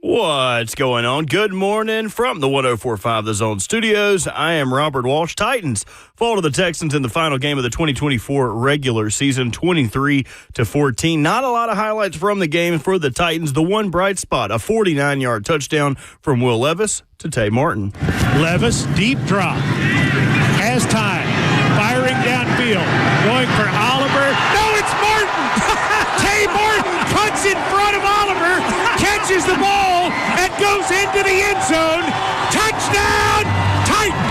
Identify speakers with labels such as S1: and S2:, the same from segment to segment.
S1: What's going on? Good morning from the 104.5 The Zone Studios. I am Robert Walsh. Titans fall to the Texans in the final game of the 2024 regular season, 23-14. Not a lot of highlights from the game for the Titans. The one bright spot, a 49-yard touchdown from Will Levis to Tay Martin.
S2: Levis, deep drop. Has time. Firing downfield. Going for Oliver. No, it's Martin! Tay Martin cuts in front of Oliver, catches the ball, and goes into the end zone. Touchdown, Titans!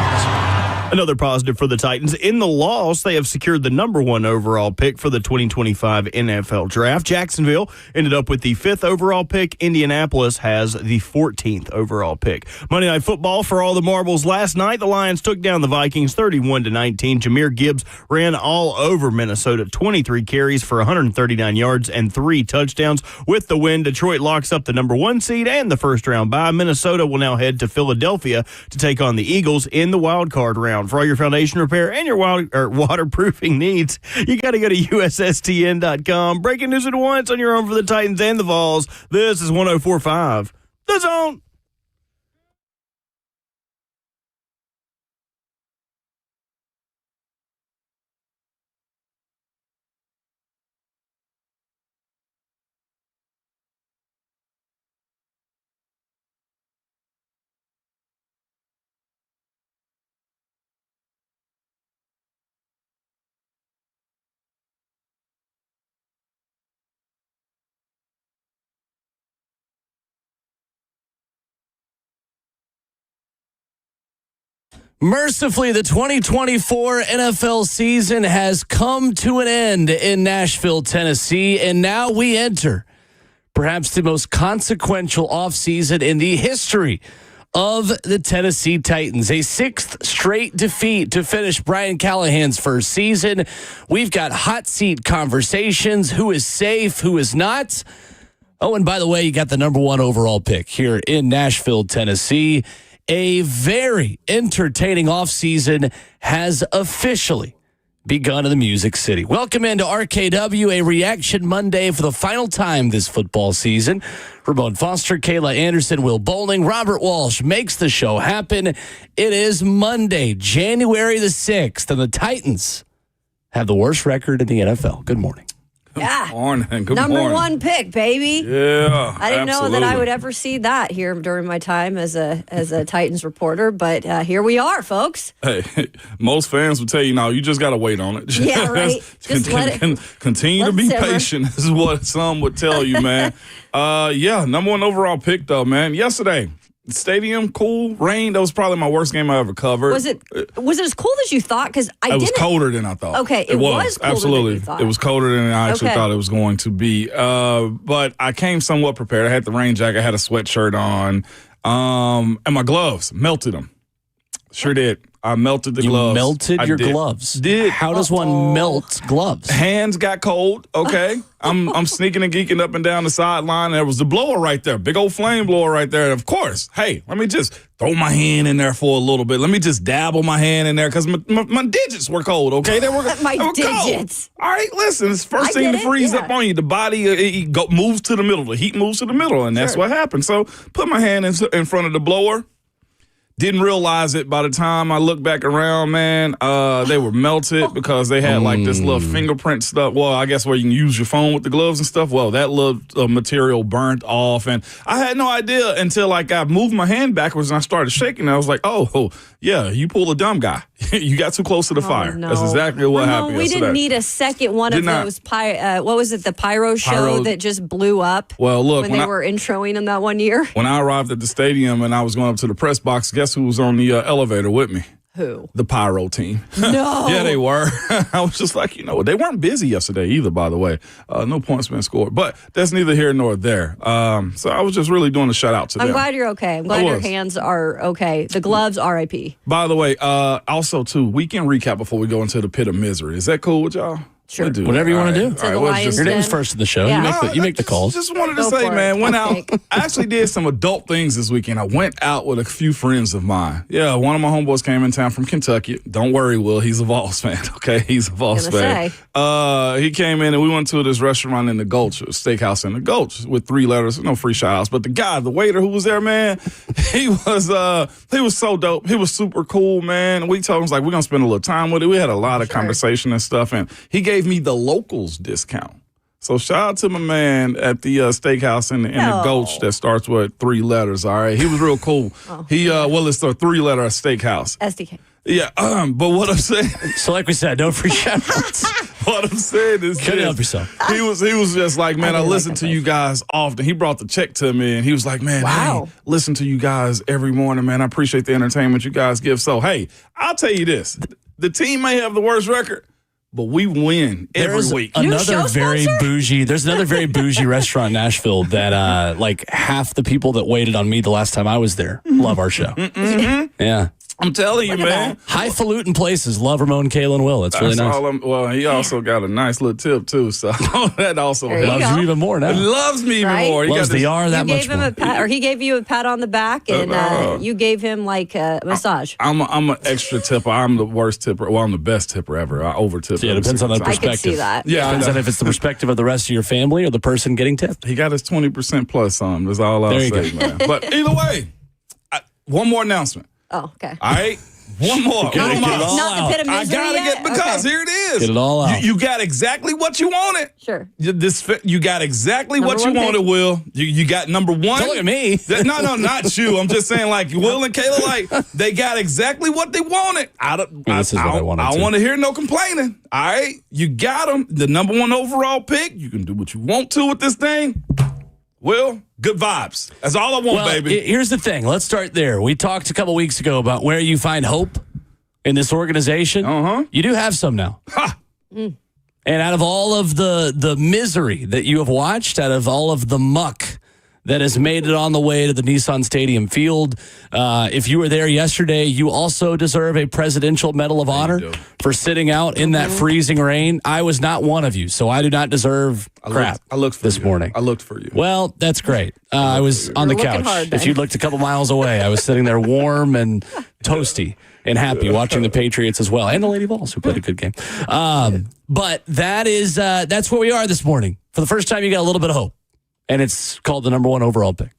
S1: Another positive for the Titans. In the loss, they have secured the number 1 overall pick for the 2025 NFL Draft. Jacksonville ended up with the 5th overall pick. Indianapolis has the 14th overall pick. Monday Night Football for all the marbles last night. The Lions took down the Vikings 31-19. Jahmyr Gibbs ran all over Minnesota. 23 carries for 139 yards and 3 touchdowns. With the win, Detroit locks up the number 1 seed and the first-round bye. Minnesota will now head to Philadelphia to take on the Eagles in the wild card round. For all your foundation repair and your waterproofing needs, you got to go to USSTN.com. Breaking news at once on your own for the Titans and the Vols. This is 104.5 The Zone.
S3: Mercifully, the 2024 NFL season has come to an end in Nashville, Tennessee, and now we enter perhaps the most consequential offseason in the history of the Tennessee Titans. A 6th straight defeat to finish Brian Callahan's first season. We've got hot seat conversations. Who is safe? Who is not? Oh, and by the way, you got the number 1 overall pick here in Nashville, Tennessee. A very entertaining offseason has officially begun in the Music City. Welcome into RKW, a Reaction Monday for the final time this football season. Ramon Foster, Kayla Anderson, Will Bowling, Robert Walsh makes the show happen. It is Monday, January the 6th, and the Titans have the worst record in the NFL. Good morning.
S4: Yeah.
S5: Good morning.
S4: Number 1 pick, baby.
S5: Yeah.
S4: I didn't know that I would ever see that here during my time as a Titans reporter, but here we are, folks.
S5: Hey, most fans will tell you, no, you just got to wait on it.
S4: Yeah, right. Just
S5: continue to be patient is what some would tell you, man. Number 1 overall pick, though, man. Yesterday, stadium, cool, rain. That was probably my worst game I ever covered.
S4: Was it as cold as you thought? Because
S5: it was colder than I thought.
S4: Okay, it was colder
S5: absolutely
S4: than you thought.
S5: It was colder than I actually thought it was going to be. But I came somewhat prepared. I had the rain jacket, I had a sweatshirt on, and my gloves melted them. Sure did. I melted the gloves.
S3: You melted your gloves? How does one melt gloves?
S5: Hands got cold, okay? I'm sneaking and geeking up and down the sideline. And there was the blower right there, big old flame blower right there. And of course, hey, let me just throw my hand in there for a little bit. Let me just dabble my hand in there because my digits were cold, okay? They were
S4: digits.
S5: Cold. All right, listen, it's the first thing to freeze up on you. The body moves to the middle. The heat moves to the middle, and that's what happened. So put my hand in front of the blower. Didn't realize it by the time I looked back around, man. They were melted because they had like this little fingerprint stuff. Well, I guess where you can use your phone with the gloves and stuff. Well, that little material burnt off. And I had no idea until like I moved my hand backwards and I started shaking. I was like, oh yeah, you pulled a dumb guy. You got too close to the fire.
S4: No.
S5: That's exactly what happened
S4: we
S5: yesterday.
S4: didn't need a second one of those, what was it, the pyro show that just blew up
S5: well, look,
S4: when they were introing them that one year?
S5: When I arrived at the stadium and I was going up to the press box, guess who was on the elevator with me?
S4: Who?
S5: The pyro team.
S4: No.
S5: Yeah, they were. I was just like, they weren't busy yesterday either, by the way. No points been scored. But that's neither here nor there. So I was just really doing a shout out to them.
S4: I'm glad you're okay. I'm glad your hands are okay. The gloves, RIP.
S5: By the way, also, too, weekend recap before we go into the pit of misery. Is that cool with y'all?
S4: Sure.
S5: We'll do
S3: Whatever you want to do.
S4: To the Lions
S3: Your name's
S4: Den.
S3: first in the show.
S4: Yeah.
S3: You make the calls.
S5: Just wanted to
S4: Go
S5: say,
S4: for
S5: man,
S4: it.
S5: went out.
S4: Okay.
S5: I actually did some adult things this weekend. I went out with a few friends of mine. Yeah, one of my homeboys came in town from Kentucky. Don't worry, Will. He's a Vols fan. Okay, he's a Vols fan. He came in and we went to this restaurant in the Gulch, a steakhouse in the Gulch with 3 letters, no free shout outs. But the waiter who was there, man, he was so dope. He was super cool, man. We told him like we're gonna spend a little time with it. We had a lot of conversation and stuff, and he gave me the locals discount. So shout out to my man at the steakhouse in the Gulch that starts with 3 letters. All right, he was real cool. It's a 3-letter steakhouse.
S4: SDK.
S5: Yeah, but what I'm saying.
S3: So like we said, no free shout-outs.
S5: What I'm saying is,
S3: Couldn't help yourself.
S5: He was just like, man, I listen to you guys often. He brought the check to me, and he was like, man,
S4: wow.
S5: hey, listen to you guys every morning, man. I appreciate the entertainment you guys give. So, hey, I'll tell you this: the team may have the worst record, but we win every week.
S3: There's another very bougie restaurant in Nashville that like half the people that waited on me the last time I was there love our show.
S5: Mm-hmm.
S3: Yeah.
S5: I'm telling you, man.
S3: Highfalutin places love Ramon, Kayla, and Will. It's really nice.
S5: He also got a nice little tip, too. So that also helps.
S3: Loves you even more now.
S5: He loves me even more.
S3: Loves the R that much more.
S4: He gave you a pat on the back, and you gave him like a massage.
S5: I'm an extra tipper. I'm the worst tipper. Well, I'm the best tipper ever. I over tip.
S3: Yeah, it depends on the perspective.
S4: I could see that.
S5: Yeah,
S3: depends on if it's the perspective of the rest of your family or the person getting tipped.
S5: He got his 20% plus on him. That's all I'll say, man. But either way, one more announcement.
S4: Oh, okay.
S5: All right. One more.
S4: Not the pit of misery
S5: I gotta
S4: yet?
S5: get because here it is.
S3: Get it all out.
S5: You got exactly what you wanted.
S4: Sure.
S5: You got exactly what you wanted, Will. You got number 1.
S3: Don't look at me.
S5: No, not you. I'm just saying, like Will and Kayla, like they got exactly what they wanted.
S3: This is what I wanted.
S5: I don't want to hear no complaining. All right, you got them. The number 1 overall pick. You can do what you want to with this thing. Will, good vibes. That's all I want, baby.
S3: Here's the thing. Let's start there. We talked a couple weeks ago about where you find hope in this organization. You do have some now. And out of all of the misery that you have watched, out of all of the muck that has made it on the way to the Nissan Stadium field, if you were there yesterday, you also deserve a Presidential Medal of Honor for sitting out in that freezing rain. I was not one of you, so I do not deserve crap.
S5: I looked for
S3: this
S5: you.
S3: morning.
S5: I looked for you.
S3: Well, that's great. I was on the couch.
S4: Hard,
S3: if you looked a couple miles away, I was sitting there warm and toasty and happy watching the Patriots as well, and the Lady Vols, who played a good game. But that's where we are this morning. For the first time, you got a little bit of hope, and it's called the number 1 overall pick.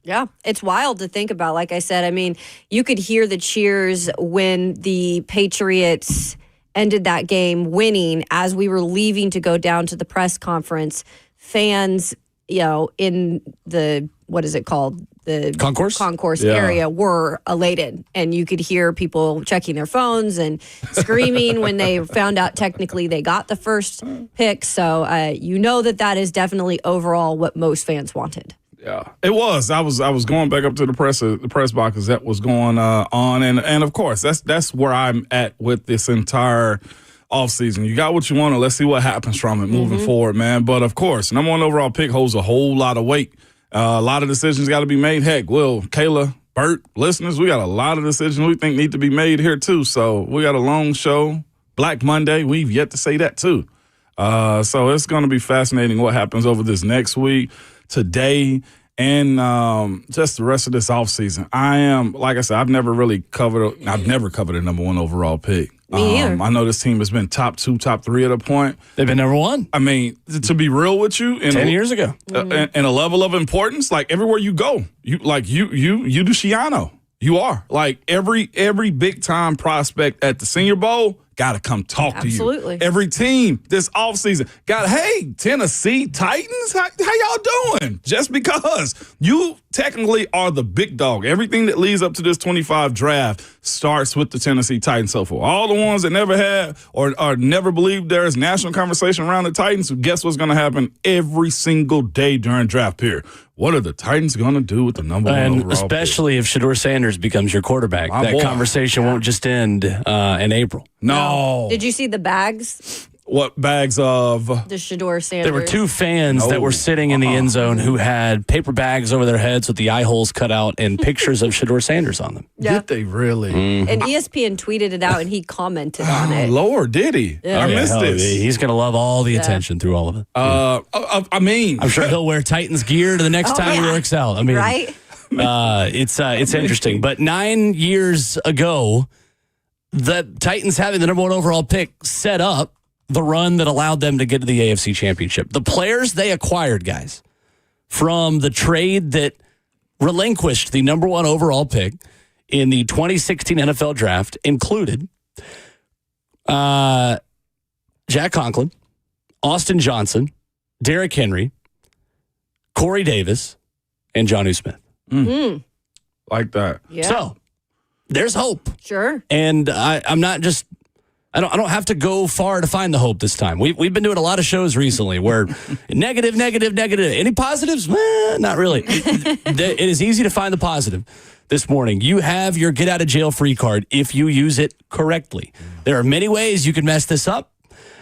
S4: Yeah, it's wild to think about. Like I said, I mean, you could hear the cheers when the Patriots ended that game winning as we were leaving to go down to the press conference. Fans, in the, what is it called? The concourse area were elated, and you could hear people checking their phones and screaming when they found out technically they got the first pick. So that is definitely overall what most fans wanted.
S5: Yeah, it was. I was going back up to the press box as that was going on, and of course that's where I'm at with this entire offseason. You got what you wanted. Let's see what happens from it moving forward, man. But of course, number 1 overall pick holds a whole lot of weight. A lot of decisions got to be made. Heck, Will, Kayla, Bert, listeners, we got a lot of decisions we think need to be made here too. So we got a long show. Black Monday, we've yet to say that too. So it's going to be fascinating what happens over this next week, today, and just the rest of this offseason. Like I said, I've never covered a number 1 overall pick.
S4: Me either.
S5: I know this team has been top 2, top 3 at a point.
S3: They've been number 1.
S5: I mean, to be real with you,
S3: 10 years ago,
S5: in a level of importance, like everywhere you go, you do Shiano. You are like every big time prospect at the Senior Bowl got to come talk to you.
S4: Absolutely.
S5: Every team this offseason hey, Tennessee Titans, how y'all doing? Just because you technically are the big dog. Everything that leads up to this 25 draft starts with the Tennessee Titans. So for all the ones that never had or never believed there is national conversation around the Titans, guess what's going to happen every single day during draft period? What are the Titans going to do with the number 1 overall pick?
S3: Especially if Shedeur Sanders becomes your quarterback. That conversation won't just end in April.
S5: No.
S4: Did you see the bags?
S5: What bags of?
S4: The Shador Sanders.
S3: There were two fans that were sitting in the end zone who had paper bags over their heads with the eye holes cut out and pictures of Shador Sanders on them.
S4: Yeah.
S1: Did they really?
S4: And ESPN tweeted it out, and he commented on it.
S5: Lord, did he?
S4: Yeah.
S5: I missed this.
S3: He's going to love all the attention through all of it.
S5: I mean,
S3: I'm sure he'll wear Titans gear the next time he works out. I mean,
S4: right?
S3: It's interesting. But 9 years ago, the Titans having the number 1 overall pick set up the run that allowed them to get to the AFC Championship. The players they acquired, guys, from the trade that relinquished the number 1 overall pick in the 2016 NFL Draft included Jack Conklin, Austin Johnson, Derrick Henry, Corey Davis, and Jonnu Smith.
S5: Like that.
S4: Yeah.
S3: So there's hope.
S4: Sure.
S3: And I'm not just I don't have to go far to find the hope this time. We've been doing a lot of shows recently where negative. Any positives? Not really. It is easy to find the positive. This morning, you have your get out of jail free card if you use it correctly. There are many ways you can mess this up.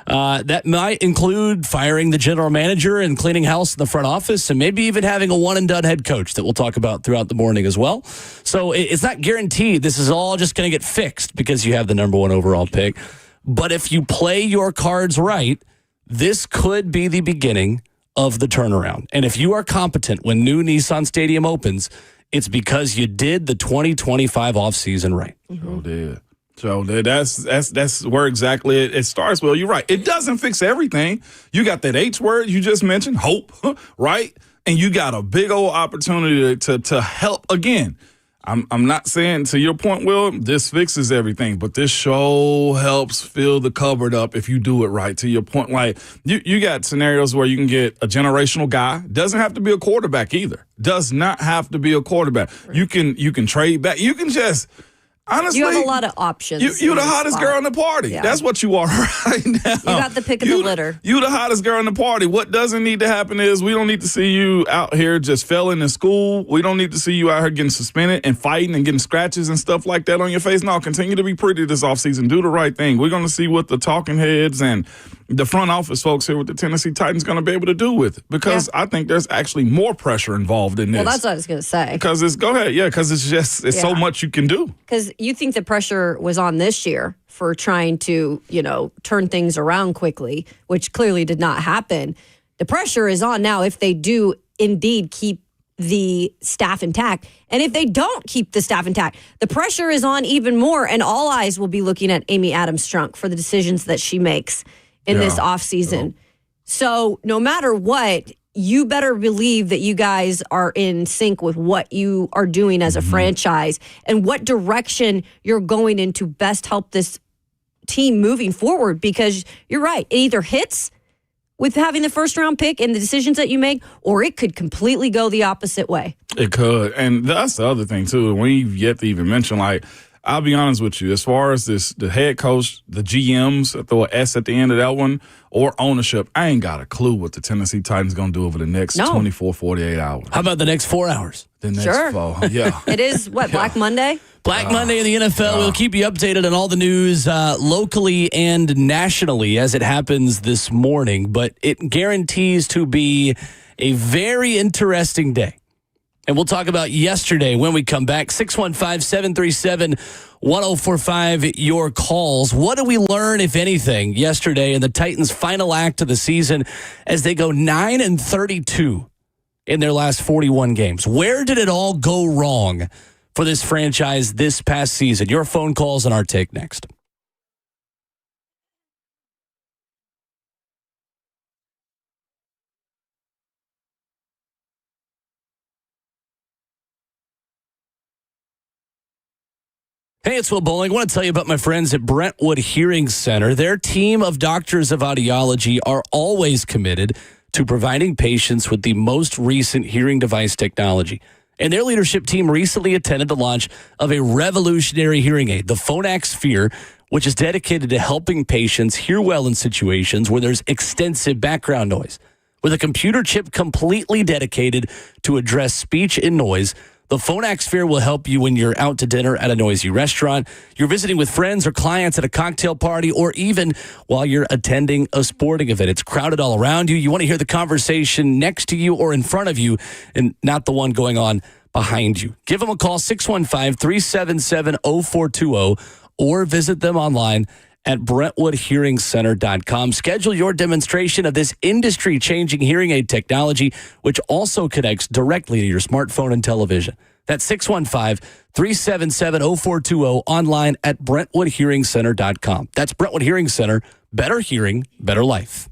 S3: That might include firing the general manager and cleaning house in the front office, and maybe even having a one-and-done head coach that we'll talk about throughout the morning as well. So it's not guaranteed this is all just going to get fixed because you have the number 1 overall pick. But if you play your cards right, this could be the beginning of the turnaround. And if you are competent when new Nissan Stadium opens, it's because you did the 2025 offseason right.
S5: So that's where exactly it starts. Well, you're right. It doesn't fix everything. You got that H word you just mentioned, hope, right? And you got a big old opportunity to help again. I'm not saying, to your point, Will, this fixes everything, but this show helps fill the cupboard up if you do it right. To your point, like you got scenarios where you can get a generational guy. Doesn't have to be a quarterback either. Does not have to be a quarterback. Right. You can trade back. You can just. Honestly,
S4: you have a lot of options.
S5: You're the hottest girl in the party. Yeah. That's what you are right now.
S4: You got the pick of the litter.
S5: You the hottest girl in the party. What doesn't need to happen is we don't need to see you out here just failing in school. We don't need to see you out here getting suspended and fighting and getting scratches and stuff like that on your face. No, continue to be pretty this offseason. Do the right thing. We're going to see what the talking heads and the front office folks here with the Tennessee Titans going to be able to do with it. Because I think there's actually more pressure involved in this.
S4: Well, that's what I was going to say.
S5: Because it's so much you can do.
S4: Because you think the pressure was on this year for trying to, turn things around quickly, which clearly did not happen. The pressure is on now if they do indeed keep the staff intact. And if they don't keep the staff intact, the pressure is on even more. And all eyes will be looking at Amy Adams-Strunk for the decisions that she makes in this offseason. So no matter what, you better believe that you guys are in sync with what you are doing as a franchise and what direction you're going in to best help this team moving forward. Because you're right, it either hits with having the first round pick and the decisions that you make, or it could completely go the opposite way.
S5: It could. And that's the other thing, too. We've yet to even mention, I'll be honest with you, as far as the head coach, the GMs, throw an S at the end of that one, or ownership, I ain't got a clue what the Tennessee Titans going to do over the next 24, 48 hours.
S3: How about the next 4 hours?
S5: The next 4, yeah.
S4: It is, Black Monday?
S3: Black Monday in the NFL. We'll keep you updated on all the news locally and nationally as it happens this morning, but it guarantees to be a very interesting day. And we'll talk about yesterday when we come back. 615-737-1045, your calls. What did we learn, if anything, yesterday in the Titans' final act of the season as they go 9-32 in their last 41 games? Where did it all go wrong for this franchise this past season? Your phone calls and our take next. Hey, it's Will Bowling. I want to tell you about my friends at Brentwood Hearing Center. Their team of doctors of audiology are always committed to providing patients with the most recent hearing device technology. And their leadership team recently attended the launch of a revolutionary hearing aid, the Phonak Sphere, which is dedicated to helping patients hear well in situations where there's extensive background noise. With a computer chip completely dedicated to address speech and noise, The Phonak Sphere will help you when you're out to dinner at a noisy restaurant, you're visiting with friends or clients at a cocktail party, or even while you're attending a sporting event. It's crowded all around you. You want to hear the conversation next to you or in front of you and not the one going on behind you. Give them a call, 615-377-0420, or visit them online at BrentwoodHearingCenter.com. Schedule your demonstration of this industry-changing hearing aid technology, which also connects directly to your smartphone and television. That's 615-377-0420, online at BrentwoodHearingCenter.com. That's Brentwood Hearing Center. Better hearing, better life.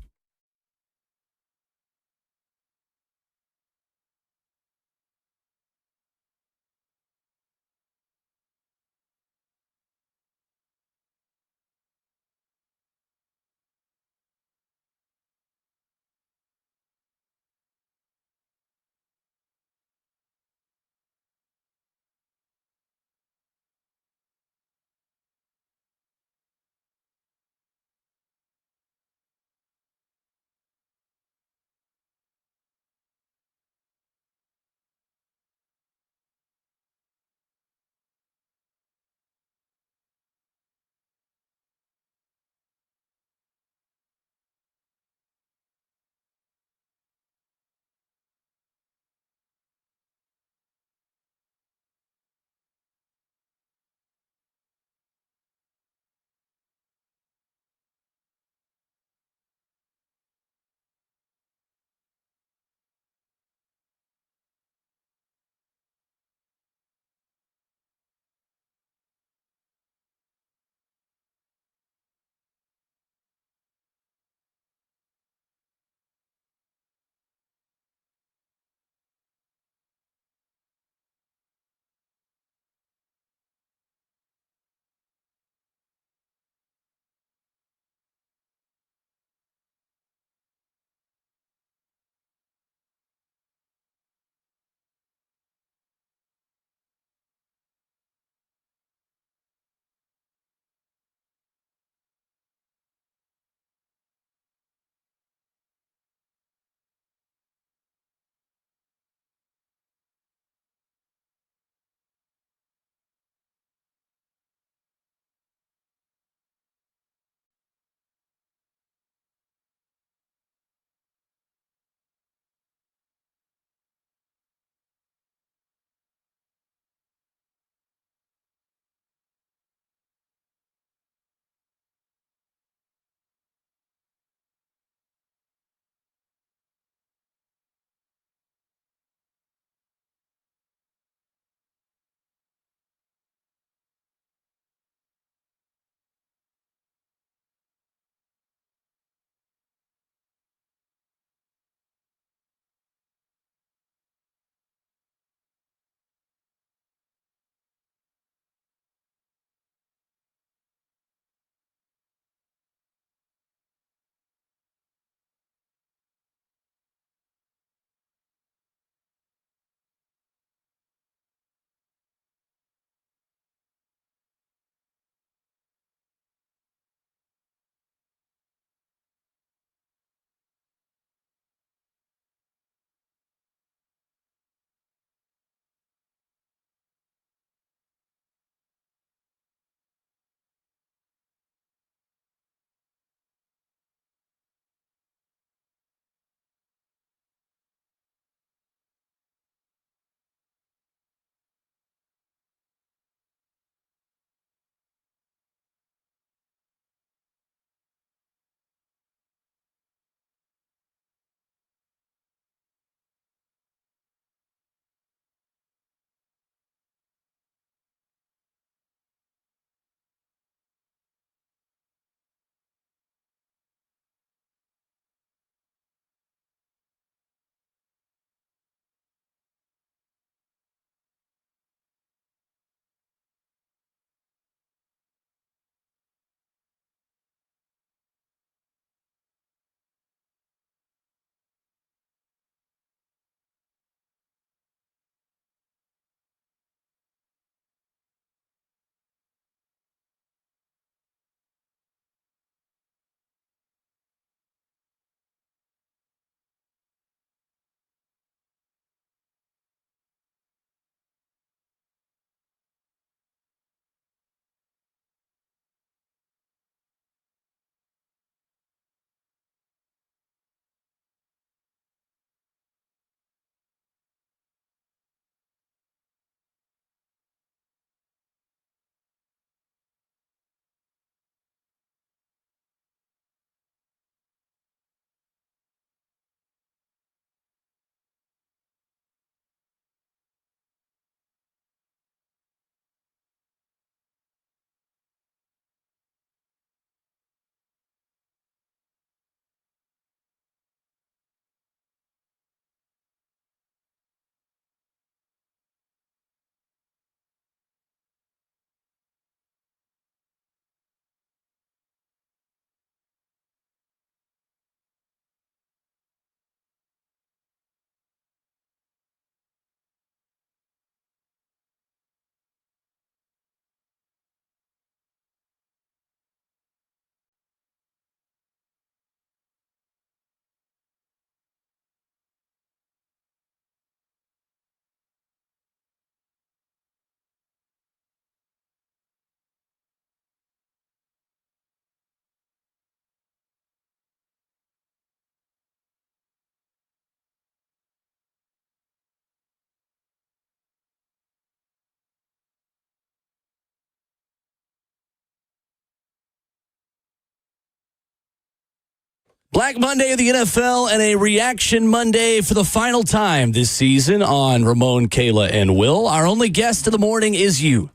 S3: Black Monday of the NFL and a reaction Monday for the final time this season on Ramon, Kayla, and Will. Our only guest of the morning is you.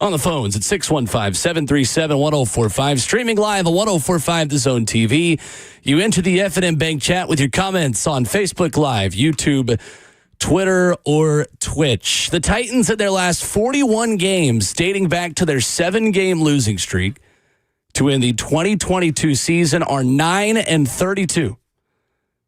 S3: On the phones at 615-737-1045. Streaming live at 1045 The Zone TV. You enter the F&M Bank chat with your comments on Facebook Live, YouTube, Twitter, or Twitch. The Titans in their last 41 games, dating back to their 7-game losing streak, to end the 2022 season are 9-32.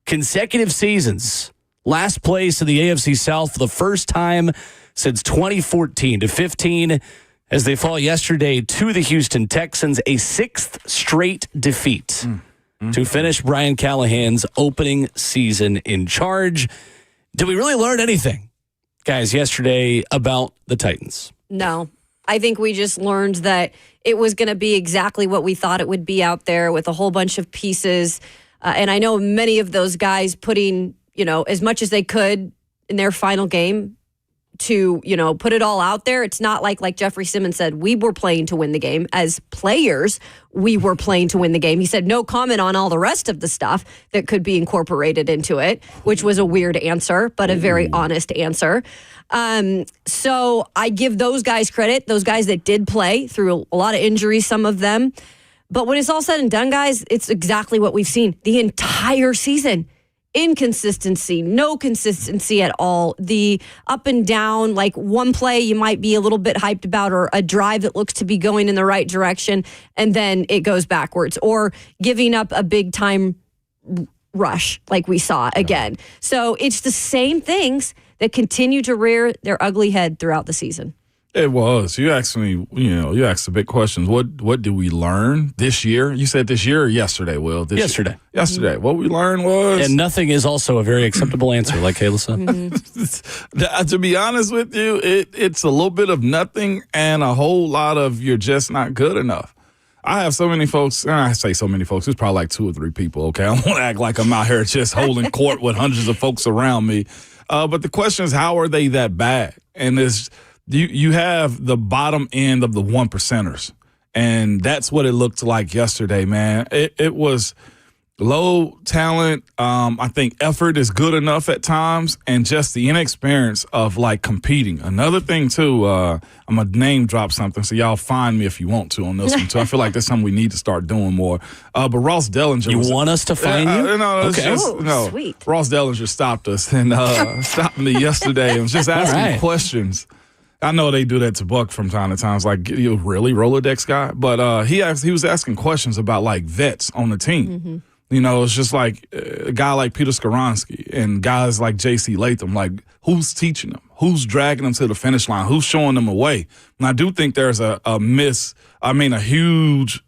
S3: Consecutive seasons. Last place in the AFC South for the first time since 2014 to 15 as they fall yesterday to the Houston Texans, a 6th straight defeat to finish Brian Callahan's opening season in charge. Did we really learn anything, guys, yesterday about the Titans?
S4: No. I think we just learned that it was going to be exactly what we thought it would be out there with a whole bunch of pieces. And I know many of those guys putting, as much as they could in their final game to, put it all out there. It's not like Jeffrey Simmons said, we were playing to win the game. As players, we were playing to win the game. He said no comment on all the rest of the stuff that could be incorporated into it, which was a weird answer, but a very honest answer. So I give those guys credit, those guys that did play through a lot of injuries, some of them. But when it's all said and done, guys, it's exactly what we've seen the entire season. Inconsistency, no consistency at all. The up and down, like one play you might be a little bit hyped about, or a drive that looks to be going in the right direction, and then it goes backwards, or giving up a big time rush like we saw again. So it's the same things that continue to rear their ugly head throughout the season.
S5: It was. You asked me, you asked the big questions. What did we learn this year? You said this year or yesterday, Will?
S3: Yesterday.
S5: Yesterday. What we learned was...
S3: And nothing is also a very acceptable answer, like Kayla said.
S5: To be honest with you, it's a little bit of nothing and a whole lot of you're just not good enough. I have so many folks, and I say so many folks, there's probably like 2 or 3 people, okay? I don't want to act like I'm out here just holding court with hundreds of folks around me. But the question is, how are they that bad? And you have the bottom end of the 1%ers. And that's what it looked like yesterday, man. It was low talent. I think effort is good enough at times, and just the inexperience of competing. Another thing too, I'm gonna name drop something, so y'all find me if you want to on this one too. I feel like that's something we need to start doing more. But Ross Dellinger,
S3: want us to find you?
S5: No,
S3: okay.
S4: Sweet.
S5: Ross Dellinger stopped us and stopped me yesterday and was just asking questions. I know they do that to Buck from time to time. It's like, you really Rolodex guy? But he was asking questions about vets on the team. Mm-hmm. It's just like a guy like Peter Skoronski and guys like J.C. Latham, who's teaching them? Who's dragging them to the finish line? Who's showing them a way? And I do think there's a huge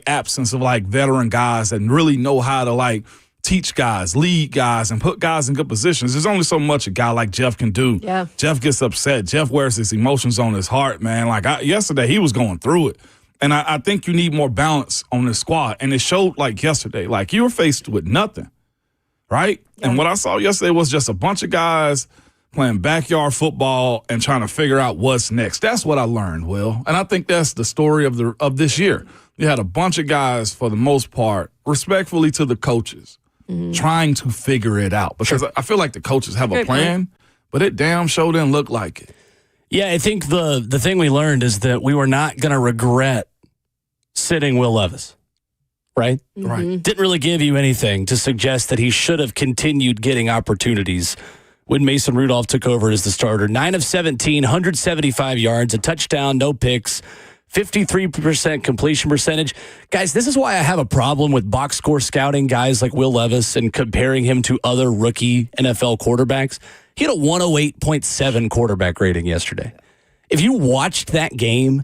S5: absence of veteran guys that really know how to teach guys, lead guys, and put guys in good positions. There's only so much a guy like Jeff can do.
S4: Yeah.
S5: Jeff gets upset. Jeff wears his emotions on his heart, man. Yesterday, he was going through it. And I think you need more balance on this squad. And it showed yesterday, you were faced with nothing, right? Yeah. And what I saw yesterday was just a bunch of guys playing backyard football and trying to figure out what's next. That's what I learned, Will. And I think that's the story of this year. You had a bunch of guys, for the most part, respectfully to the coaches, trying to figure it out. Because I feel like the coaches have a plan, but it damn sure didn't look like it.
S3: Yeah, I think the thing we learned is that we were not going to regret sitting Will Levis, right?
S4: Mm-hmm.
S5: Right.
S3: Didn't really give you anything to suggest that he should have continued getting opportunities when Mason Rudolph took over as the starter. 9 of 17, 175 yards, a touchdown, no picks, 53% completion percentage. Guys, this is why I have a problem with box score scouting guys like Will Levis and comparing him to other rookie NFL quarterbacks. He had a 108.7 quarterback rating yesterday. If you watched that game,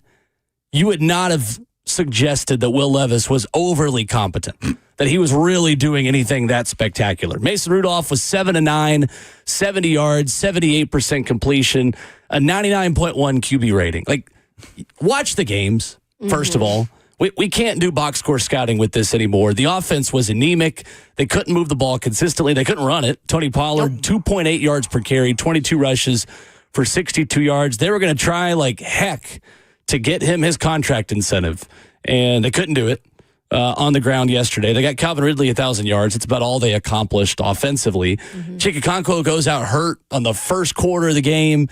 S3: you would not have suggested that Will Levis was overly competent, that he was really doing anything that spectacular. Mason Rudolph was 7-9, 70 yards, 78% completion, a 99.1 QB rating. Watch the games, first of all. We can't do box score scouting with this anymore. The offense was anemic. They couldn't move the ball consistently. They couldn't run it. Tony Pollard, 2.8 yards per carry, 22 rushes for 62 yards. They were going to try heck to get him his contract incentive, and they couldn't do it. on the ground yesterday. They got Calvin Ridley 1,000 yards. It's about all they accomplished offensively. Chikakonko goes out hurt on the first quarter of the game.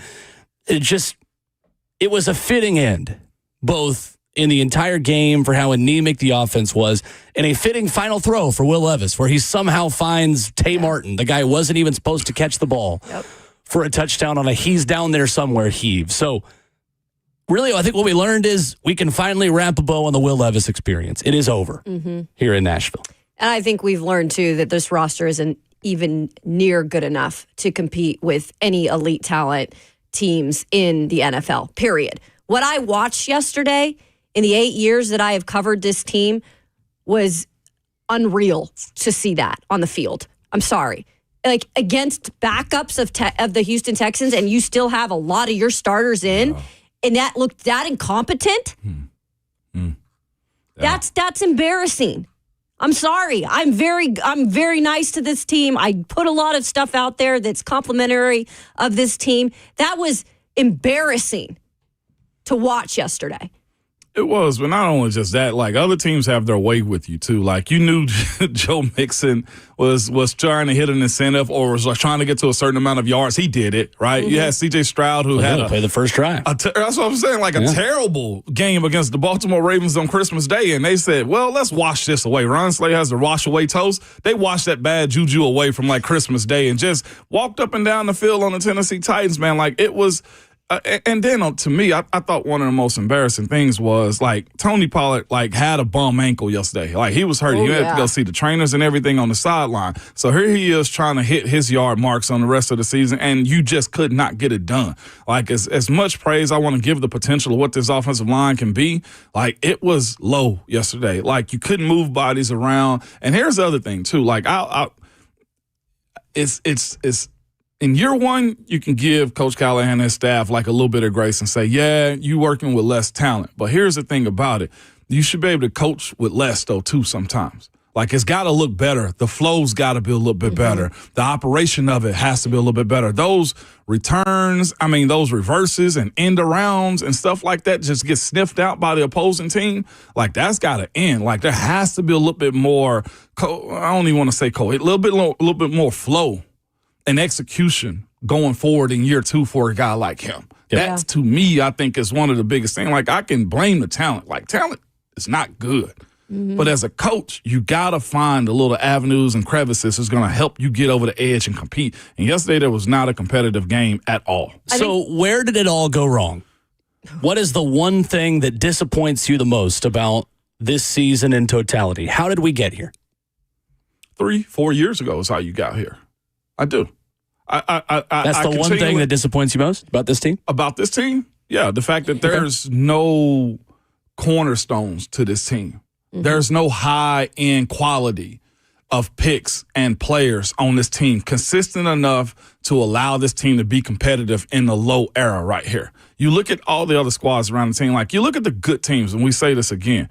S3: It was a fitting end, both in the entire game for how anemic the offense was, and a fitting final throw for Will Levis, where he somehow finds Tay Martin, the guy who wasn't even supposed to catch the ball, for a touchdown on a he's down there somewhere heave. So really, I think what we learned is we can finally wrap a bow on the Will Levis experience. It is over here in Nashville.
S4: And I think we've learned, too, that this roster isn't even near good enough to compete with any elite talent teams in the NFL, period. What I watched yesterday in the 8 years that I have covered this team was unreal to see that on the field. I'm sorry. Like, against backups of the Houston Texans, and you still have a lot of your starters in, and that looked that incompetent. That's embarrassing. I'm sorry. I'm very nice to this team. I put a lot of stuff out there that's complimentary of this team. That was embarrassing to watch yesterday.
S5: It was, but not only just that, like other teams have their way with you too. Like you knew Joe Mixon was trying to hit an incentive or was trying to get to a certain amount of yards. He did it, right? You had CJ Stroud who had to
S3: play the first drive.
S5: That's what I'm saying, like a terrible game against the Baltimore Ravens on Christmas Day, and they said, "Well, let's wash this away." Ron Slay has the wash away toast. They washed that bad juju away from like Christmas Day and just walked up and down the field on the Tennessee Titans, man. Like it was. And then to me, I thought one of the most embarrassing things was like Tony Pollard like had a bum ankle yesterday. Like he was hurt. He had to go see the trainers and everything on the sideline. So here he is trying to hit his yard marks on the rest of the season, and you just could not get it done. Like as much praise I want to give the potential of what this offensive line can be, like it was low yesterday. Like you couldn't move bodies around. And here's the other thing too. Like it's. In year one, you can give Coach Callahan and his staff like a little bit of grace and say, yeah, you working with less talent. But here's the thing about it. You should be able to coach with less, though, too, sometimes. Like, it's got to look better. The flow's got to be a little bit better. The operation of it has to be a little bit better. Those returns, those reverses and end arounds and stuff like that just get sniffed out by the opposing team. Like, that's got to end. Like, there has to be a little bit more, I don't even want to say a little bit more flow and execution going forward in year two for a guy like him. That, to me, I think is one of the biggest things. Like, I can blame the talent. Like, talent is not good. But as a coach, you got to find the little avenues and crevices that's going to help you get over the edge and compete. And yesterday, there was not a competitive game at all.
S3: So where did it all go wrong? What is the one thing that disappoints you the most about this season in totality? How did we get here?
S5: 3-4 years ago is how you got here. I do.
S3: That's the one thing that disappoints you most about this team?
S5: About this team? Yeah, the fact that there's no cornerstones to this team. There's no high-end quality of picks and players on this team consistent enough to allow this team to be competitive in the low era right here. You look at all the other squads around the team, like you look at the good teams, and we say this again.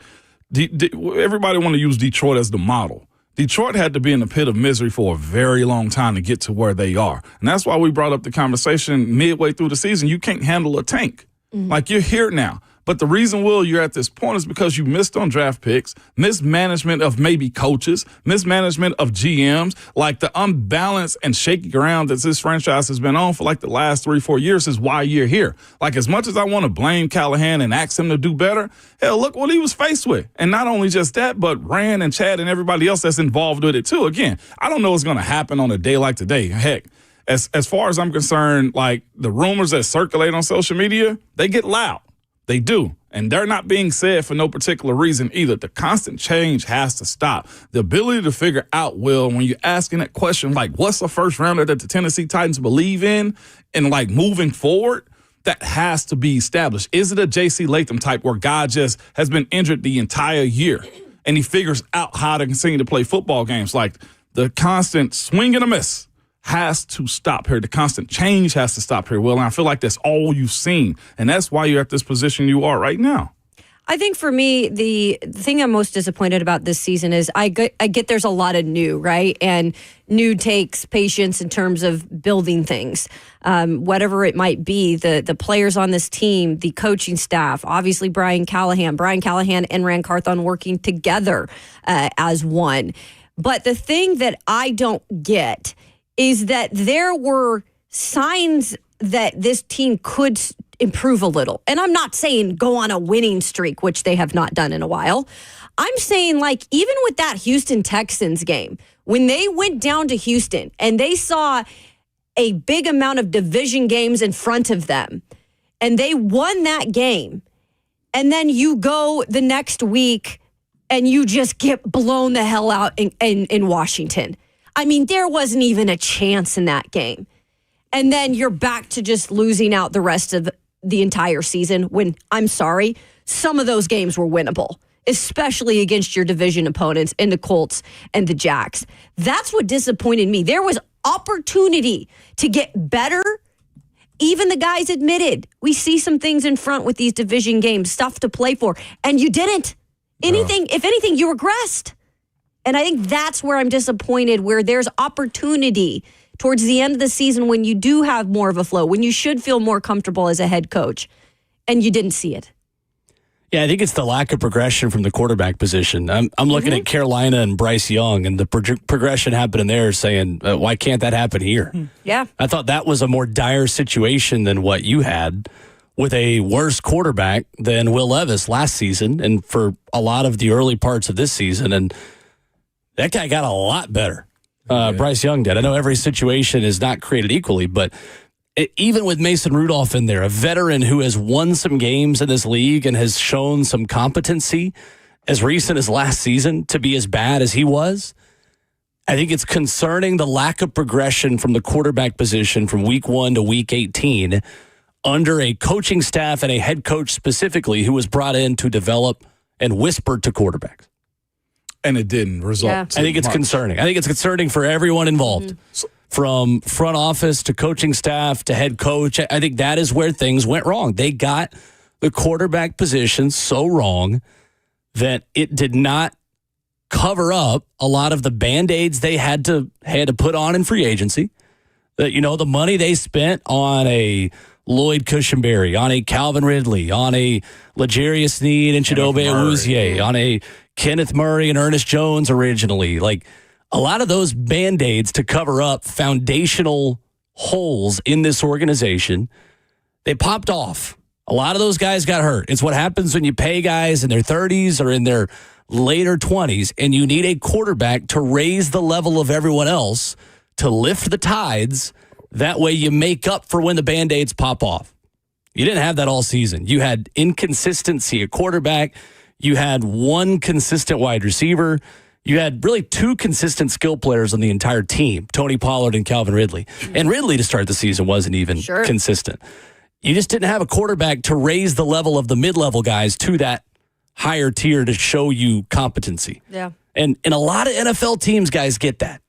S5: Everybody want to use Detroit as the model. Detroit had to be in the pit of misery for a very long time to get to where they are. And that's why we brought up the conversation midway through the season. You can't handle a tank. Like, you're here now. But the reason, Will, you're at this point is because you missed on draft picks, mismanagement of maybe coaches, mismanagement of GMs, like the unbalanced and shaky ground that this franchise has been on for like the last 3-4 years is why you're here. Like, as much as I want to blame Callahan and ask him to do better, hell, look what he was faced with. And not only just that, but Rand and Chad and everybody else that's involved with it too. Again, I don't know what's going to happen on a day like today. Heck, as far as I'm concerned, like the rumors that circulate on social media, they get loud. They do. And they're not being said for no particular reason either. The constant change has to stop. The ability to figure out, Will, when you're asking that question, like, what's the first rounder that the Tennessee Titans believe in and, like, moving forward, that has to be established. Is it a J.C. Latham type where God just has been injured the entire year and he figures out how to continue to play football games? Like, the constant swing and a miss has to stop here. The constant change has to stop here, Will. And I feel like that's all you've seen. And that's why you're at this position you are right now.
S4: I think for me, the thing I'm most disappointed about this season is I get there's a lot of new, right? And new takes patience in terms of building things, whatever it might be. The players on this team, the coaching staff, obviously Brian Callahan and Rand Carthon working together as one. But the thing that I don't get is that there were signs that this team could improve a little. And I'm not saying go on a winning streak, which they have not done in a while. I'm saying, like, even with that Houston Texans game, when they went down to Houston and they saw a big amount of division games in front of them and they won that game, and then you go the next week and you just get blown the hell out in Washington. I mean, there wasn't even a chance in that game. And then you're back to just losing out the rest of the entire season when, I'm sorry, some of those games were winnable, especially against your division opponents in the Colts and the Jags. That's what disappointed me. There was opportunity to get better. Even the guys admitted, we see some things in front with these division games, stuff to play for, and you didn't. If anything, you regressed. And I think that's where I'm disappointed, where there's opportunity towards the end of the season when you do have more of a flow, when you should feel more comfortable as a head coach, and you didn't see it.
S3: Yeah, I think it's the lack of progression from the quarterback position. I'm looking at Carolina and Bryce Young, and the progression happening there, saying, why can't that happen here?
S4: Yeah.
S3: I thought that was a more dire situation than what you had with a worse quarterback than Will Levis last season and for a lot of the early parts of this season. And that guy got a lot better. Bryce Young did. I know every situation is not created equally, but even with Mason Rudolph in there, a veteran who has won some games in this league and has shown some competency as recent as last season to be as bad as he was, I think it's concerning the lack of progression from the quarterback position from week 1 to week 18 under a coaching staff and a head coach specifically who was brought in to develop and whisper to quarterbacks.
S5: And it didn't result.
S4: Yeah.
S3: I think it's concerning. I think it's concerning for everyone involved, from front office to coaching staff to head coach. I think that is where things went wrong. They got the quarterback position so wrong that it did not cover up a lot of the Band-Aids they had to put on in free agency. That, the money they spent on a Lloyd Cushenberry, on a Calvin Ridley, on a L'Jarius Sneed and Chidobe Awuzie, on a Kenneth Murray and Ernest Jones originally. Like, a lot of those Band-Aids to cover up foundational holes in this organization, they popped off. A lot of those guys got hurt. It's what happens when you pay guys in their 30s or in their later 20s, and you need a quarterback to raise the level of everyone else to lift the tides. That way you make up for when the Band-Aids pop off. You didn't have that all season. You had inconsistency at quarterback. You had one consistent wide receiver. You had really two consistent skill players on the entire team, Tony Pollard and Calvin Ridley. And Ridley to start the season wasn't even consistent. You just didn't have a quarterback to raise the level of the mid-level guys to that higher tier to show you competency.
S4: Yeah.
S3: And a lot of NFL teams, guys, get that.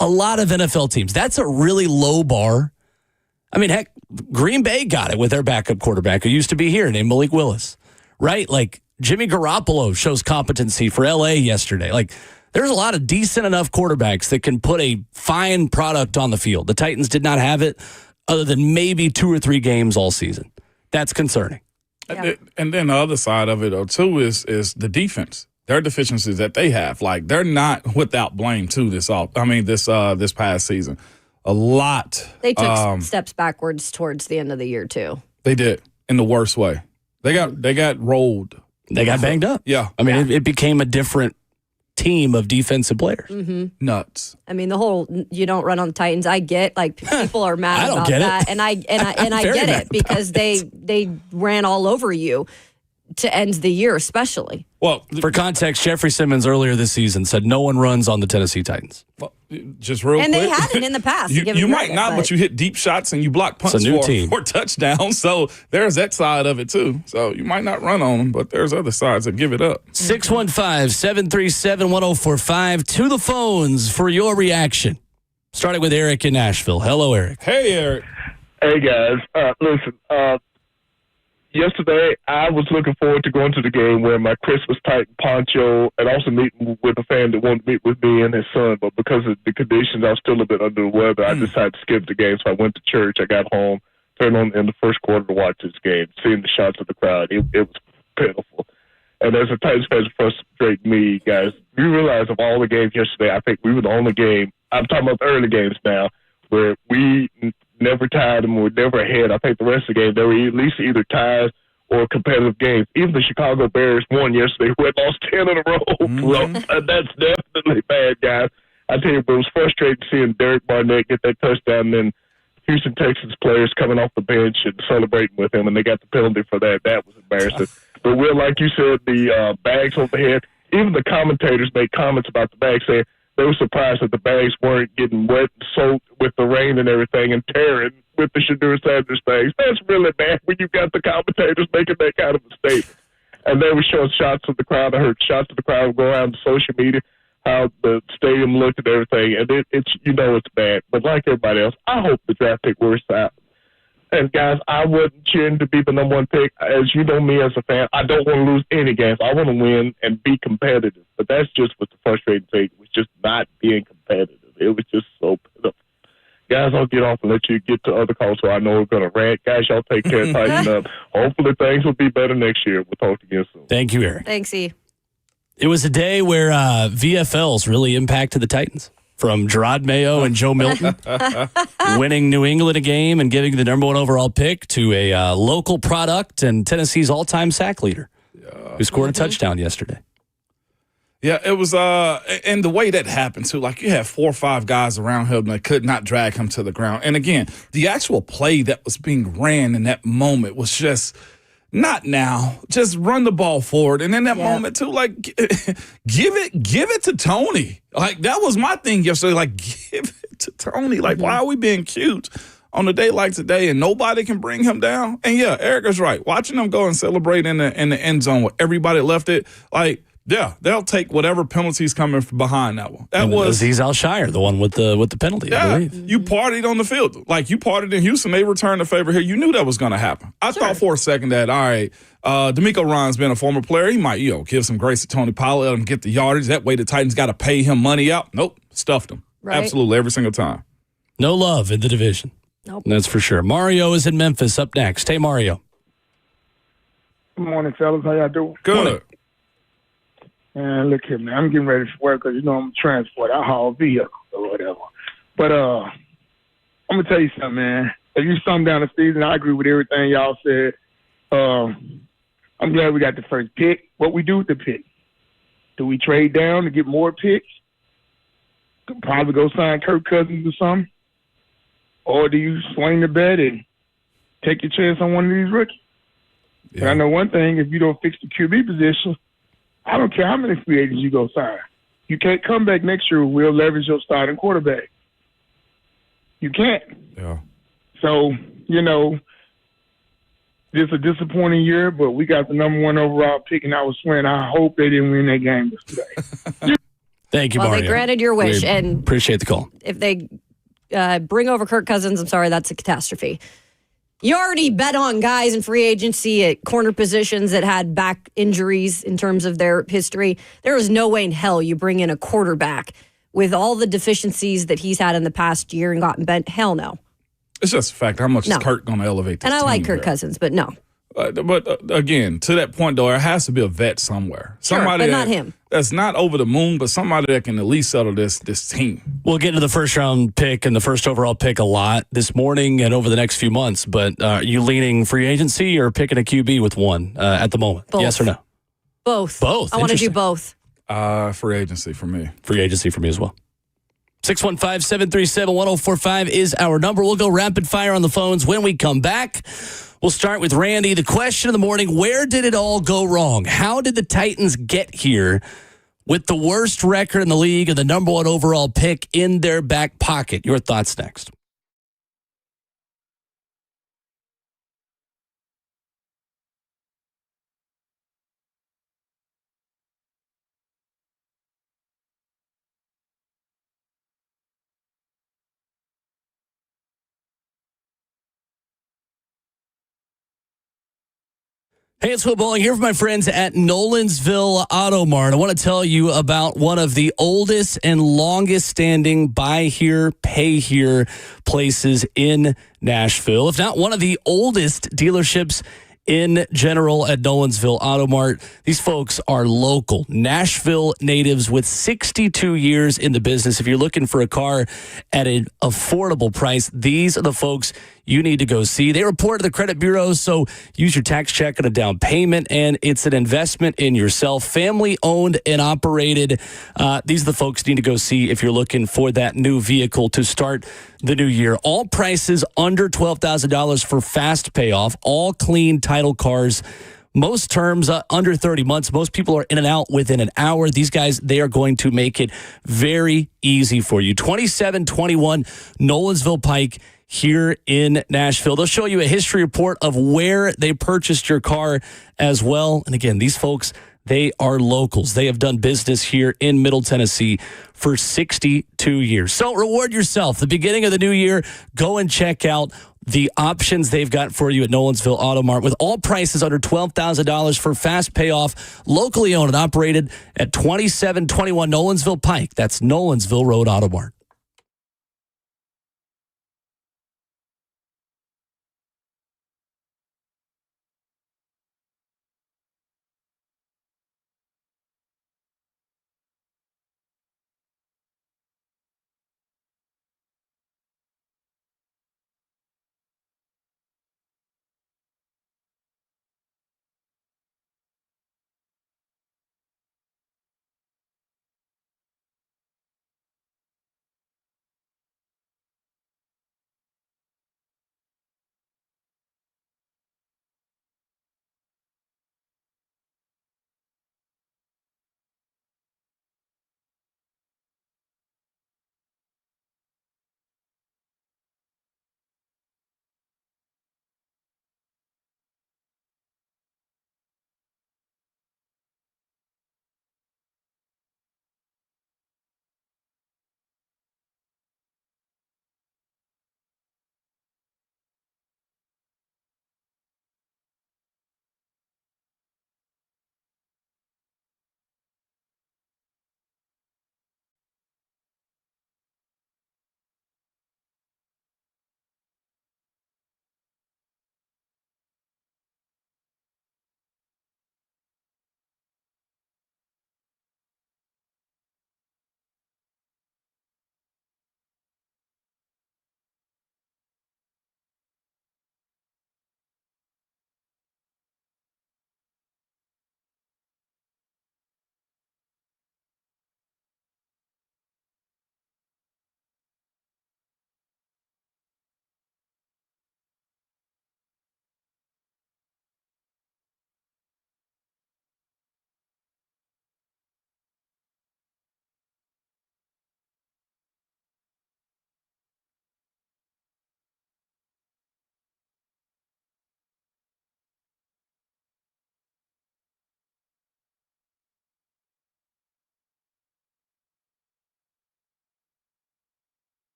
S3: A lot of NFL teams. That's a really low bar. I mean, heck, Green Bay got it with their backup quarterback who used to be here named Malik Willis, right? Like, Jimmy Garoppolo shows competency for LA yesterday. Like, there's a lot of decent enough quarterbacks that can put a fine product on the field. The Titans did not have it other than maybe 2 or 3 games all season. That's concerning.
S4: Yeah.
S5: And then the other side of it, too, is the defense. Their deficiencies that they have, like, they're not without blame too. This past season, a lot.
S4: They took steps backwards towards the end of the year too.
S5: They did, in the worst way. They got rolled.
S3: They got banged up.
S5: Yeah,
S3: I mean, it became a different team of defensive players.
S5: Nuts.
S4: I mean, the whole you don't run on the Titans. I get, like, people are mad about that, and I get it because they ran all over you to end the year, especially.
S5: Well,
S3: for context, Jeffrey Simmons earlier this season said no one runs on the Tennessee Titans.
S5: Well, just real
S4: and
S5: quick.
S4: they hadn't in the past.
S5: You might not, but you hit deep shots and you block punts for touchdowns. So there's that side of it too. So you might not run on them, but there's other sides that give it up.
S3: 615-737-1045 to the phones for your reaction. Starting with Eric in Nashville. Hello, Eric.
S5: Hey, Eric.
S6: Hey, guys. Listen, yesterday, I was looking forward to going to the game wearing my Christmas Titan poncho and also meeting with a fan that wanted to meet with me and his son. But because of the conditions, I was still a bit under the weather. I decided to skip the game, so I went to church. I got home, turned on in the first quarter to watch this game, seeing the shots of the crowd. It was pitiful. And as a Titans fan, it frustrated me, guys. You realize of all the games yesterday, I think we were the only game, I'm talking about the early games now, where we never tied them, we were never ahead. I think the rest of the game, they were at least either ties or competitive games. Even the Chicago Bears won yesterday, who had lost 10 in a row. So that's definitely bad, guys. I tell you, but it was frustrating seeing Derek Barnett get that touchdown, and then Houston Texans players coming off the bench and celebrating with him, and they got the penalty for that. That was embarrassing. But, Will, like you said, the bags overhead, even the commentators made comments about the bags saying they were surprised that the bags weren't getting wet and soaked with the rain and everything and tearing with the Shadur Sanders bags. That's really bad when you got the commentators making that kind of a statement. And they were showing shots of the crowd. I heard shots of the crowd go around social media, how the stadium looked and everything. And it's it's bad. But like everybody else, I hope the draft pick works out. And, guys, I wasn't cheering to be the number one pick. As you know me as a fan, I don't want to lose any games. I want to win and be competitive. But that's just what the frustrating thing was, just not being competitive. It was just so pitiful. Guys, I'll get off and let you get to other calls so I know we're going to rant. Guys, y'all take care, tighten up. Hopefully things will be better next year. We'll talk again soon.
S3: Thank you, Eric.
S4: Thanks, E.
S3: It was a day where VFLs really impacted the Titans. From Gerard Mayo and Joe Milton winning New England a game and giving the number one overall pick to a local product and Tennessee's all-time sack leader who scored a touchdown yesterday.
S5: Yeah, it was, and the way that happened, too, like you had 4 or 5 guys around him that could not drag him to the ground. And again, the actual play that was being ran in that moment was just, not now, just run the ball forward. And in that moment, too, like, give it to Tony. Like, that was my thing yesterday. Like, give it to Tony. Like, why are we being cute on a day like today and nobody can bring him down? And, yeah, Erica's right. Watching them go and celebrate in the end zone where everybody left it, like, yeah, they'll take whatever penalties coming from behind that one. That was
S3: Aziz Al-Shire, the one with the penalty, I believe.
S5: You partied on the field. Like, you partied in Houston. They returned the favor here. You knew that was going to happen. I thought for a second that, all right, D'Amico Ryan's been a former player. He might, give some grace to Tony Pollard, let him get the yardage. That way the Titans got to pay him money out. Nope, stuffed him. Right. Absolutely, every single time.
S3: No love in the division.
S4: Nope.
S3: That's for sure. Mario is in Memphis up next. Hey, Mario.
S7: Good morning, fellas. How y'all doing?
S5: Good.
S3: Morning.
S7: Man, look here, man. I'm getting ready for work because, I'm transport. I haul vehicles or whatever. But I'm going to tell you something, man. If you sum down the season, I agree with everything y'all said. I'm glad we got the first pick. What we do with the pick? Do we trade down to get more picks? Could probably go sign Kirk Cousins or something. Or do you swing the bet and take your chance on one of these rookies? Yeah. I know one thing, if you don't fix the QB position, I don't care how many free agents you go sign. You can't come back next year with Will Levis your starting quarterback. You can't.
S5: Yeah.
S7: So, it's a disappointing year, but we got the number one overall pick, and I was swearing I hope they didn't win that game yesterday.
S3: Thank you,
S4: Well,
S3: Mario.
S4: they granted your wish,
S3: We
S4: and
S3: appreciate the call.
S4: if they bring over Kirk Cousins, I'm sorry, that's a catastrophe. You already bet on guys in free agency at corner positions that had back injuries in terms of their history. There is no way in hell you bring in a quarterback with all the deficiencies that he's had in the past year and gotten bent. Hell no.
S5: It's just a fact. How much is Kirk going to elevate this
S4: And I
S5: team
S4: like Kirk
S5: here?
S4: Cousins, but no.
S5: But again, to that point, though, there has to be a vet somewhere.
S4: Sure,
S5: Somebody
S4: but not him.
S5: That's not over the moon, but somebody that can at least settle this team.
S3: We'll get into the first round pick and the first overall pick a lot this morning and over the next few months. But are you leaning free agency or picking a QB with one at the moment?
S4: Both.
S3: Yes or no?
S4: Both.
S3: Both.
S4: I want to do
S3: Interesting.
S4: both.
S5: Free agency for me.
S3: Free agency for me as well. 615-737-1045 is our number. We'll go rapid fire on the phones when we come back. We'll start with Randy. The question of the morning, where did it all go wrong? How did the Titans get here with the worst record in the league and the number one overall pick in their back pocket? Your thoughts next. Hey, it's Will Bowling here for my friends at Nolensville Automart. I want to tell you about one of the oldest and longest standing buy here, pay here places in Nashville. If not one of the oldest dealerships in general at Nolensville Automart. These folks are local Nashville natives with 62 years in the business. If you're looking for a car at an affordable price, these are the folks you need to go see. They report to the credit bureaus, so use your tax check and a down payment, and it's an investment in yourself. Family owned and operated. These are the folks you need to go see if you're looking for that new vehicle to start the new year. All prices under $12,000 for fast payoff. All clean title cars. Most terms under 30 months. Most people are in and out within an hour. These guys, they are going to make it very easy for you. 2721 Nolensville Pike here in Nashville. They'll show you a history report of where they purchased your car as well. And again, these folks, they are locals. They have done business here in Middle Tennessee for 62 years. So reward yourself. The beginning of the new year, go and check out the options they've got for you at Nolensville Automart with all prices under $12,000 for fast payoff, locally owned and operated at 2721 Nolensville Pike. That's Nolensville Road Automart.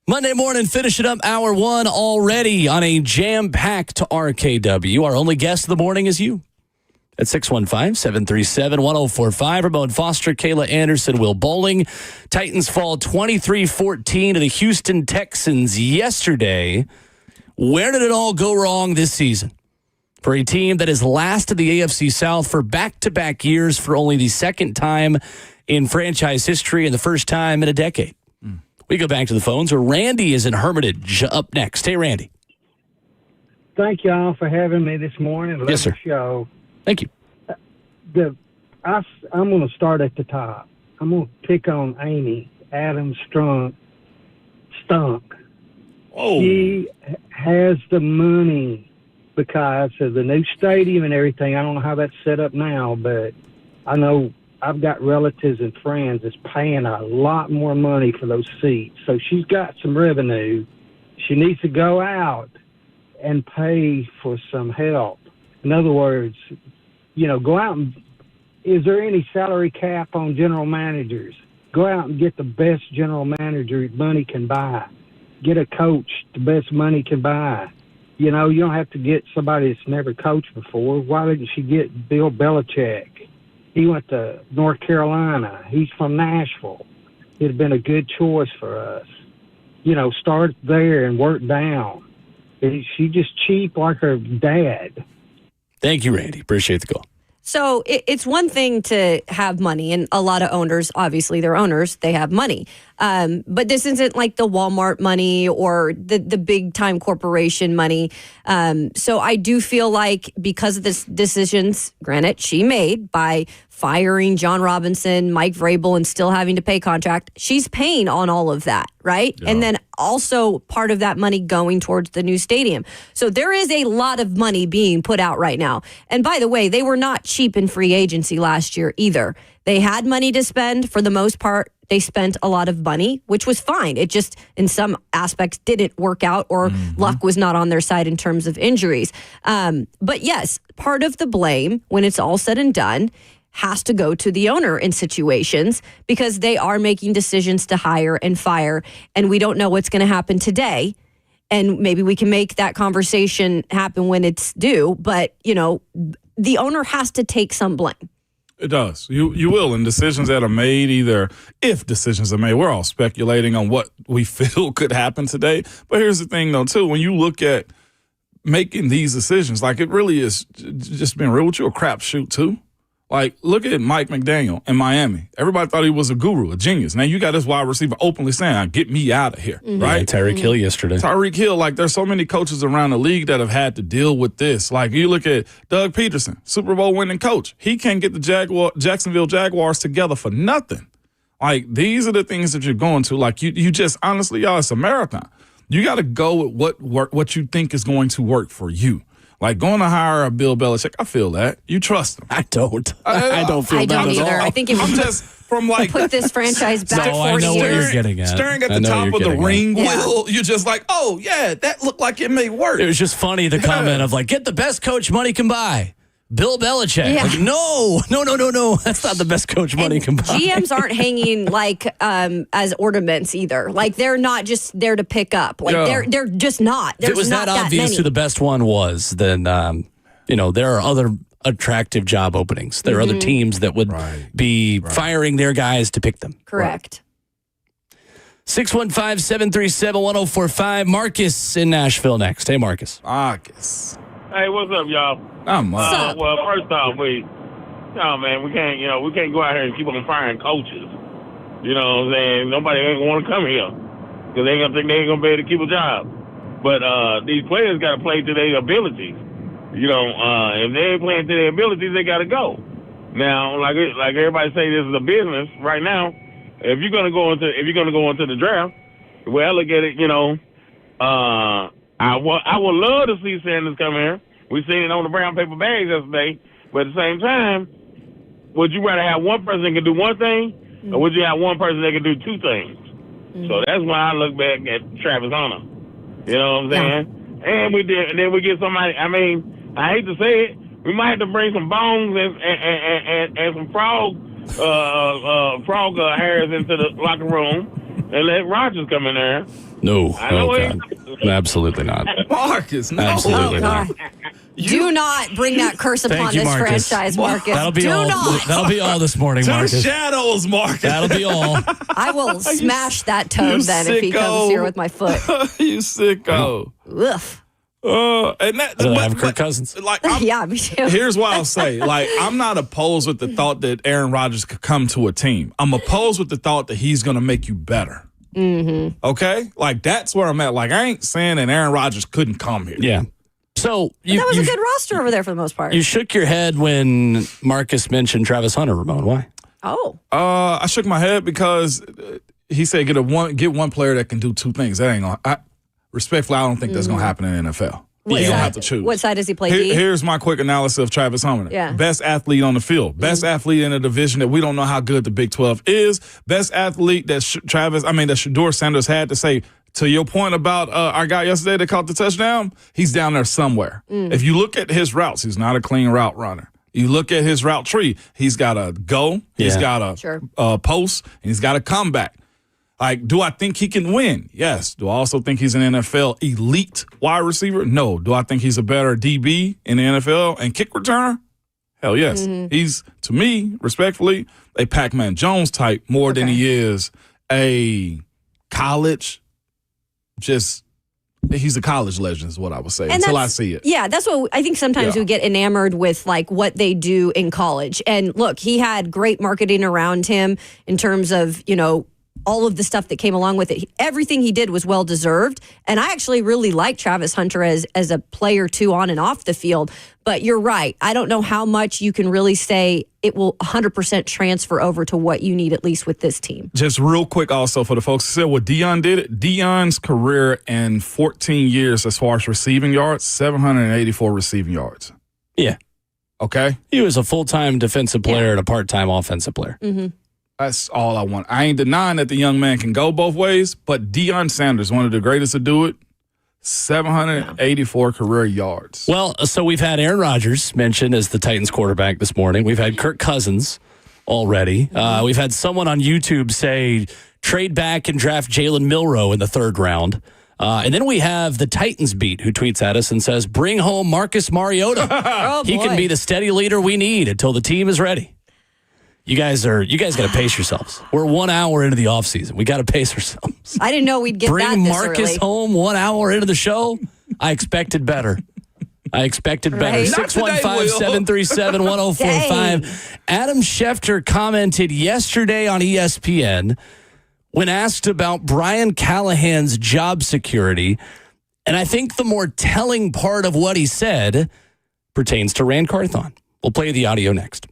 S3: Monday morning, finishing up hour one already on a jam-packed RKW. Our only guest of the morning is you. At 615-737-1045. Ramon Foster, Kayla Anderson, Will Bowling. Titans fall 23-14 to the Houston Texans yesterday. Where did it all go wrong this season? For a team that is last in the AFC South for back-to-back years for only the second time in franchise history and the first time in a decade. We go back to the phones where Randy is in Hermitage up next. Hey, Randy.
S8: Thank y'all for having me this morning. Love
S3: Yes, sir.
S8: the show.
S3: Thank you.
S8: I'm going to start at the top. I'm going to pick on Amy Adams Stunk.
S5: Oh.
S8: She has the money because of the new stadium and everything. I don't know how that's set up now, but I know I've got relatives and friends that's paying a lot more money for those seats. So she's got some revenue. She needs to go out and pay for some help. In other words, go out and, is there any salary cap on general managers? Go out and get the best general manager money can buy. Get a coach the best money can buy. You don't have to get somebody that's never coached before. Why didn't she get Bill Belichick? He went to North Carolina. He's from Nashville. It'd have been a good choice for us. Start there and work down. She's just cheap like her dad.
S3: Thank you, Randy. Appreciate the call.
S4: So it's one thing to have money, and a lot of owners, obviously they're owners, they have money. But this isn't like the Walmart money or the big time corporation money. So I do feel like because of this decisions, granted, she made by firing John Robinson, Mike Vrabel, and still having to pay contract, she's paying on all of that, right? Yeah. And then also part of that money going towards the new stadium. So there is a lot of money being put out right now. And by the way, they were not cheap in free agency last year either. They had money to spend. For the most part, they spent a lot of money, which was fine. It just, in some aspects, didn't work out, or luck was not on their side in terms of injuries. But yes, part of the blame, when it's all said and done, has to go to the owner in situations because they are making decisions to hire and fire, and we don't know what's going to happen today. And maybe we can make that conversation happen when it's due. But, the owner has to take some blame.
S5: It does. You will. And decisions that are made, either if decisions are made, we're all speculating on what we feel could happen today. But here's the thing, though, too. When you look at making these decisions, like it really is, just being real with you, a crapshoot, too. Like, look at Mike McDaniel in Miami. Everybody thought he was a guru, a genius. Now you got this wide receiver openly saying, get me out of here, right?
S3: Yeah, Tyreek Hill yesterday.
S5: Tyreek Hill, like there's so many coaches around the league that have had to deal with this. Like you look at Doug Peterson, Super Bowl winning coach. He can't get the Jacksonville Jaguars together for nothing. Like these are the things that you're going to. Like you just, honestly, y'all, it's a marathon. You got to go with what you think is going to work for you. Like going to hire a Bill Belichick, I feel that. You trust him.
S3: I don't. I don't feel
S4: I
S3: that
S4: don't
S3: at
S4: either.
S3: all.
S4: I think if
S5: I'm
S4: we
S5: just from like
S4: put this franchise back
S3: No, I
S4: 40
S3: know where
S4: years.
S3: you're getting at.
S5: Staring at the top of the ring
S4: at.
S5: wheel, you're just like, oh, yeah, that looked like it may work.
S3: It was just funny, the comment of like, get the best coach money can buy. Bill Belichick.
S4: Yeah.
S3: Like, no. That's not the best coach money can buy.
S4: GMs aren't hanging like as ornaments either. Like they're not just there to pick up. Like they're just not.
S3: If it was
S4: not
S3: that obvious
S4: many.
S3: who the best one was, then there are other attractive job openings. There are other teams that would be firing their guys to pick them.
S4: Correct.
S3: 615-737-1045. Marcus in Nashville next. Hey, Marcus.
S5: Marcus.
S9: Hey, what's up, y'all? Well, first off, we can't go out here and keep on firing coaches. You know what I'm saying? Nobody ain't gonna want to come here because they ain't gonna think they ain't gonna be able to keep a job. But these players got to play to their abilities. If they ain't playing to their abilities, they got to go. Now, like everybody say, this is a business right now. If you're gonna go into the draft, the way I look at it, I would love to see Sanders come here. We seen it on the brown paper bags yesterday. But at the same time, would you rather have one person that can do one thing, or would you have one person that can do two things? So that's why I look back at Travis Hunter. You know what I'm saying? And then we get somebody. I mean, I hate to say it, we might have to bring some bones and some frog hairs into the locker room and let Rodgers come in there.
S3: No.
S9: I know
S3: God. Absolutely not.
S5: Marcus, no.
S3: Absolutely not.
S4: Do not bring that curse upon this franchise, Marcus.
S3: That'll be all. That'll be all this morning,
S5: To
S3: Marcus.
S5: the shadows, Marcus.
S3: That'll be all.
S4: I will smash that toad then if he comes here with my foot.
S5: You sicko.
S4: Ugh.
S5: And that,
S3: I have Kirk Cousins.
S5: Like,
S4: Yeah, me too.
S5: here's what I'll say. Like, I'm not opposed with the thought that Aaron Rodgers could come to a team. I'm opposed with the thought that he's going to make you better.
S4: Mm-hmm.
S5: Okay? Like, that's where I'm at. Like, I ain't saying that Aaron Rodgers couldn't come here.
S3: Yeah. So
S4: that was a good roster over there for the most part.
S3: You shook your head when Marcus mentioned Travis Hunter, Ramon. Why?
S4: Oh.
S5: I shook my head because he said get one player that can do two things. That ain't gonna. Respectfully, I don't think that's gonna happen in the NFL. You're gonna have to choose.
S4: What side does he play? D?
S5: Here's my quick analysis of Travis Hunter.
S4: Yeah.
S5: Best athlete on the field. Best athlete in a division that we don't know how good the Big 12 is. Best athlete that that Shedeur Sanders had to say. To your point about our guy yesterday that caught the touchdown, he's down there somewhere. If you look at his routes, he's not a clean route runner. You look at his route tree, he's got a go, he's got a post, and he's got a comeback. Like, do I think he can win? Yes. Do I also think he's an NFL elite wide receiver? No. Do I think he's a better DB in the NFL and kick returner? Hell yes. He's, to me, respectfully, a Pac-Man Jones type more than he is a college. He's a college legend is what I would say until I see it.
S4: Yeah, that's what I think sometimes we get enamored with, like what they do in college. And look, he had great marketing around him in terms of, all of the stuff that came along with it. Everything he did was well deserved. And I actually really like Travis Hunter as a player too on and off the field. But you're right. I don't know how much you can really say it will 100% transfer over to what you need, at least with this team.
S5: Just real quick also for the folks who said what Deion did. Deion's career in 14 years as far as receiving yards, 784 receiving yards.
S3: Yeah.
S5: Okay?
S3: He was a full-time defensive player and a part-time offensive player.
S4: Mm-hmm.
S5: That's all I want. I ain't denying that the young man can go both ways, but Deion Sanders, one of the greatest to do it, 784 career yards.
S3: Well, so we've had Aaron Rodgers mentioned as the Titans quarterback this morning. We've had Kirk Cousins already. We've had someone on YouTube say trade back and draft Jalen Milroe in the third round. And then we have the Titans beat who tweets at us and says, bring home Marcus Mariota. He can be the steady leader we need until the team is ready. You guys got to pace yourselves. We're 1 hour into the offseason. We got to pace ourselves.
S4: I didn't know we'd get
S3: Bring
S4: that
S3: Marcus
S4: early.
S3: home 1 hour into the show. I expected better.
S4: Right?
S3: 615-737-1045. Adam Schefter commented yesterday on ESPN when asked about Brian Callahan's job security. And I think the more telling part of what he said pertains to Rand Carthon. We'll play the audio next.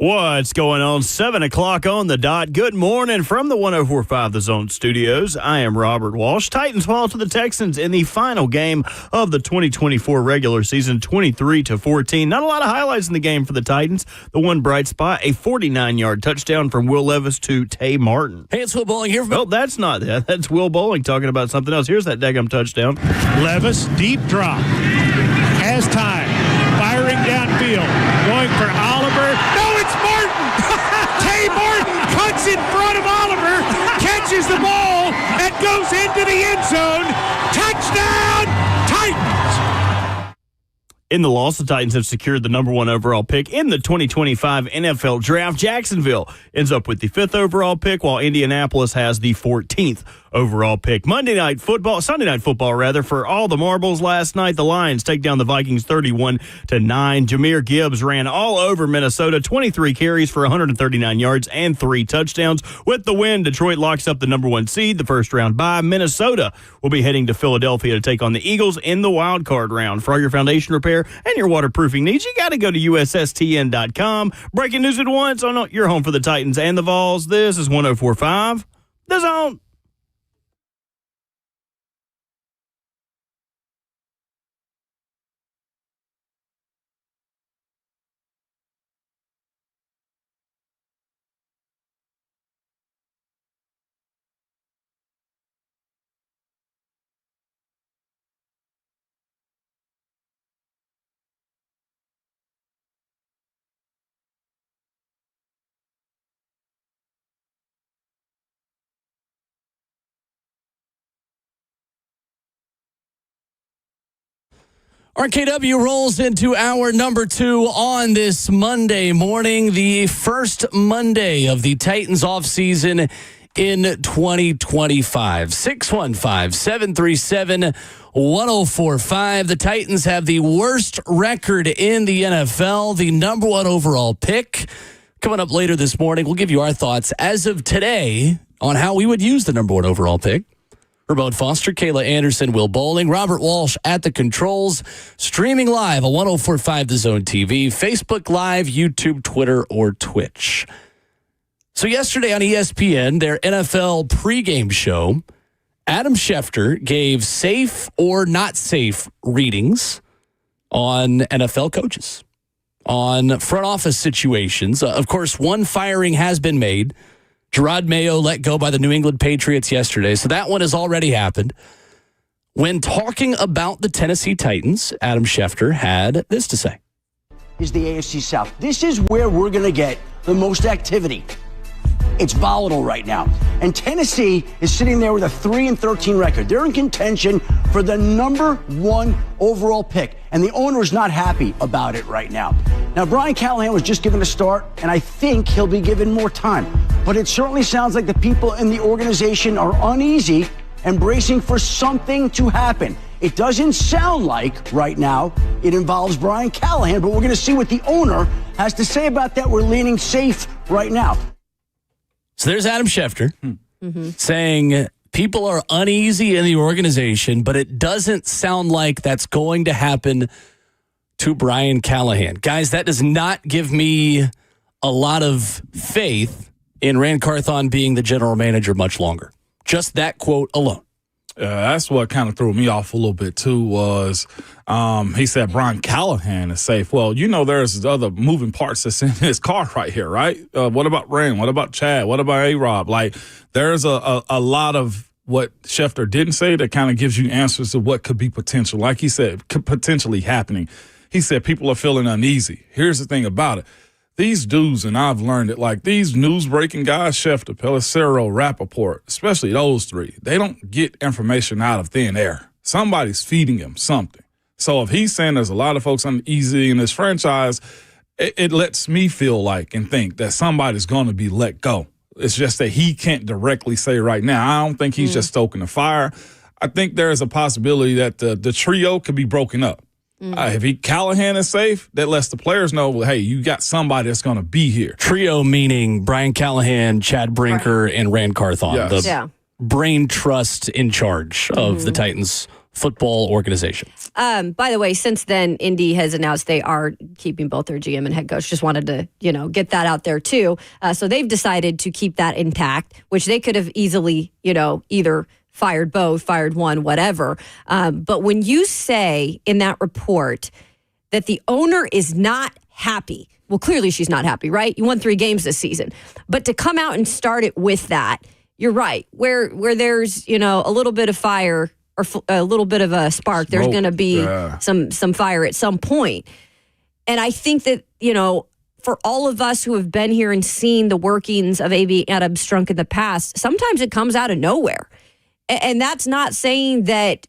S1: What's going on? 7 o'clock on the dot. Good morning from the 104.5 The Zone Studios. I am Robert Walsh. Titans fall to the Texans in the final game of the 2024 regular season, 23-14. Not a lot of highlights in the game for the Titans. The one bright spot, a 49-yard touchdown from Will Levis to Tay Martin.
S3: Hey, it's Will Bowling here.
S1: Well, that's not that. That's Will Bowling talking about something else. Here's that daggum touchdown.
S2: Levis, deep drop. Has time. Firing downfield. Going for Oliver. No, it's Martin! Tay Martin cuts in front of Oliver, catches the ball, and goes into the end zone. Touchdown, Titans!
S1: In the loss, the Titans have secured the number 1 overall pick in the 2025 NFL Draft. Jacksonville ends up with the 5th overall pick, while Indianapolis has the 14th overall pick. Sunday night football, for all the marbles last night. The Lions take down the Vikings 31-9. Jahmyr Gibbs ran all over Minnesota, 23 carries for 139 yards and 3 touchdowns. With the win, Detroit locks up the number 1 seed, the first round bye. Minnesota will be heading to Philadelphia to take on the Eagles in the wild card round. For all your foundation repair and your waterproofing needs, you got to go to USSTN.com. Breaking news at once on your home for the Titans and the Vols. This is 104.5 The Zone.
S3: RKW rolls into hour number 2 on this Monday morning, the first Monday of the Titans offseason in 2025. 615-737-1045. The Titans have the worst record in the NFL, the number 1 overall pick. Coming up later this morning, we'll give you our thoughts as of today on how we would use the number 1 overall pick. Ramon Foster, Kayla Anderson, Will Bowling, Robert Walsh at the controls, streaming live on 104.5 The Zone TV, Facebook Live, YouTube, Twitter, or Twitch. So yesterday on ESPN, their NFL pregame show, Adam Schefter gave safe or not safe readings on NFL coaches, on front office situations. Of course, one firing has been made. Gerard Mayo let go by the New England Patriots yesterday, so that one has already happened. When talking about the Tennessee Titans, Adam Schefter had this to say.
S10: Is the AFC South. This is where we're going to get the most activity. It's volatile right now. And Tennessee is sitting there with a 3-13 record. They're in contention for the number 1 overall pick. And the owner is not happy about it right now. Now, Brian Callahan was just given a start, and I think he'll be given more time. But it certainly sounds like the people in the organization are uneasy and bracing for something to happen. It doesn't sound like, right now, it involves Brian Callahan, but we're going to see what the owner has to say about that. We're leaning safe right now.
S3: So there's Adam Schefter saying people are uneasy in the organization, but it doesn't sound like that's going to happen to Brian Callahan. Guys, that does not give me a lot of faith in Rand Carthon being the general manager much longer. Just that quote alone.
S5: That's what kind of threw me off a little bit, too, was he said Brian Callahan is safe. Well, you know there's other moving parts that's in his car right here, right? What about Rand? What about Chad? What about A-Rob? Like, there's a lot of what Schefter didn't say that kind of gives you answers to what could be potential. Like he said, could potentially happening. He said people are feeling uneasy. Here's the thing about it. These dudes, and I've learned it, like these news-breaking guys, Schefter, Pelissero, Rappaport, especially those three, they don't get information out of thin air. Somebody's feeding them something. So if he's saying there's a lot of folks uneasy in this franchise, it lets me feel like and think that somebody's going to be let go. It's just that he can't directly say right now. I don't think he's just stoking the fire. I think there is a possibility that the trio could be broken up. If Callahan is safe, that lets the players know, well, hey, you got somebody that's going to be here.
S3: Trio meaning Brian Callahan, Chad Brinker, and Rand Carthon.
S5: Yes.
S3: The brain trust in charge of the Titans football organization.
S4: By the way, since then, Indy has announced they are keeping both their GM and head coach. Just wanted to, get that out there too. So they've decided to keep that intact, which they could have easily, either fired both, fired one, whatever. But when you say in that report that the owner is not happy, well, clearly she's not happy, right? You won 3 games this season. But to come out and start it with that, you're right. Where there's, a little bit of fire or a little bit of a spark, there's going to be some fire at some point. And I think that, for all of us who have been here and seen the workings of Amy Adams-Strunk in the past, sometimes it comes out of nowhere. And that's not saying that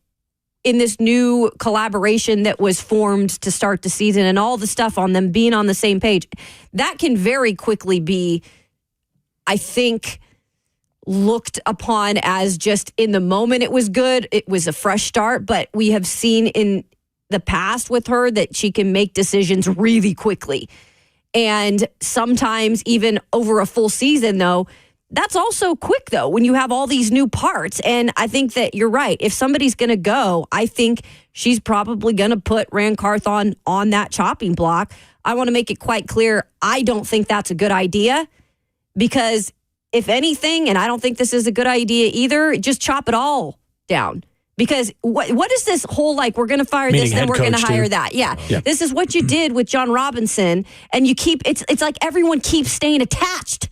S4: in this new collaboration that was formed to start the season and all the stuff on them being on the same page, that can very quickly be, I think, looked upon as just in the moment it was good. It was a fresh start, but we have seen in the past with her that she can make decisions really quickly. And sometimes even over a full season, though, that's also quick, though, when you have all these new parts. And I think that you're right. If somebody's going to go, I think she's probably going to put Rand Carthon on that chopping block. I want to make it quite clear, I don't think that's a good idea, because if anything, and I don't think this is a good idea either, just chop it all down. Because what is this whole, we're going to fire this, then we're going to hire that? Yeah. This is what you did with John Robinson, and you keep, it's like everyone keeps staying attached.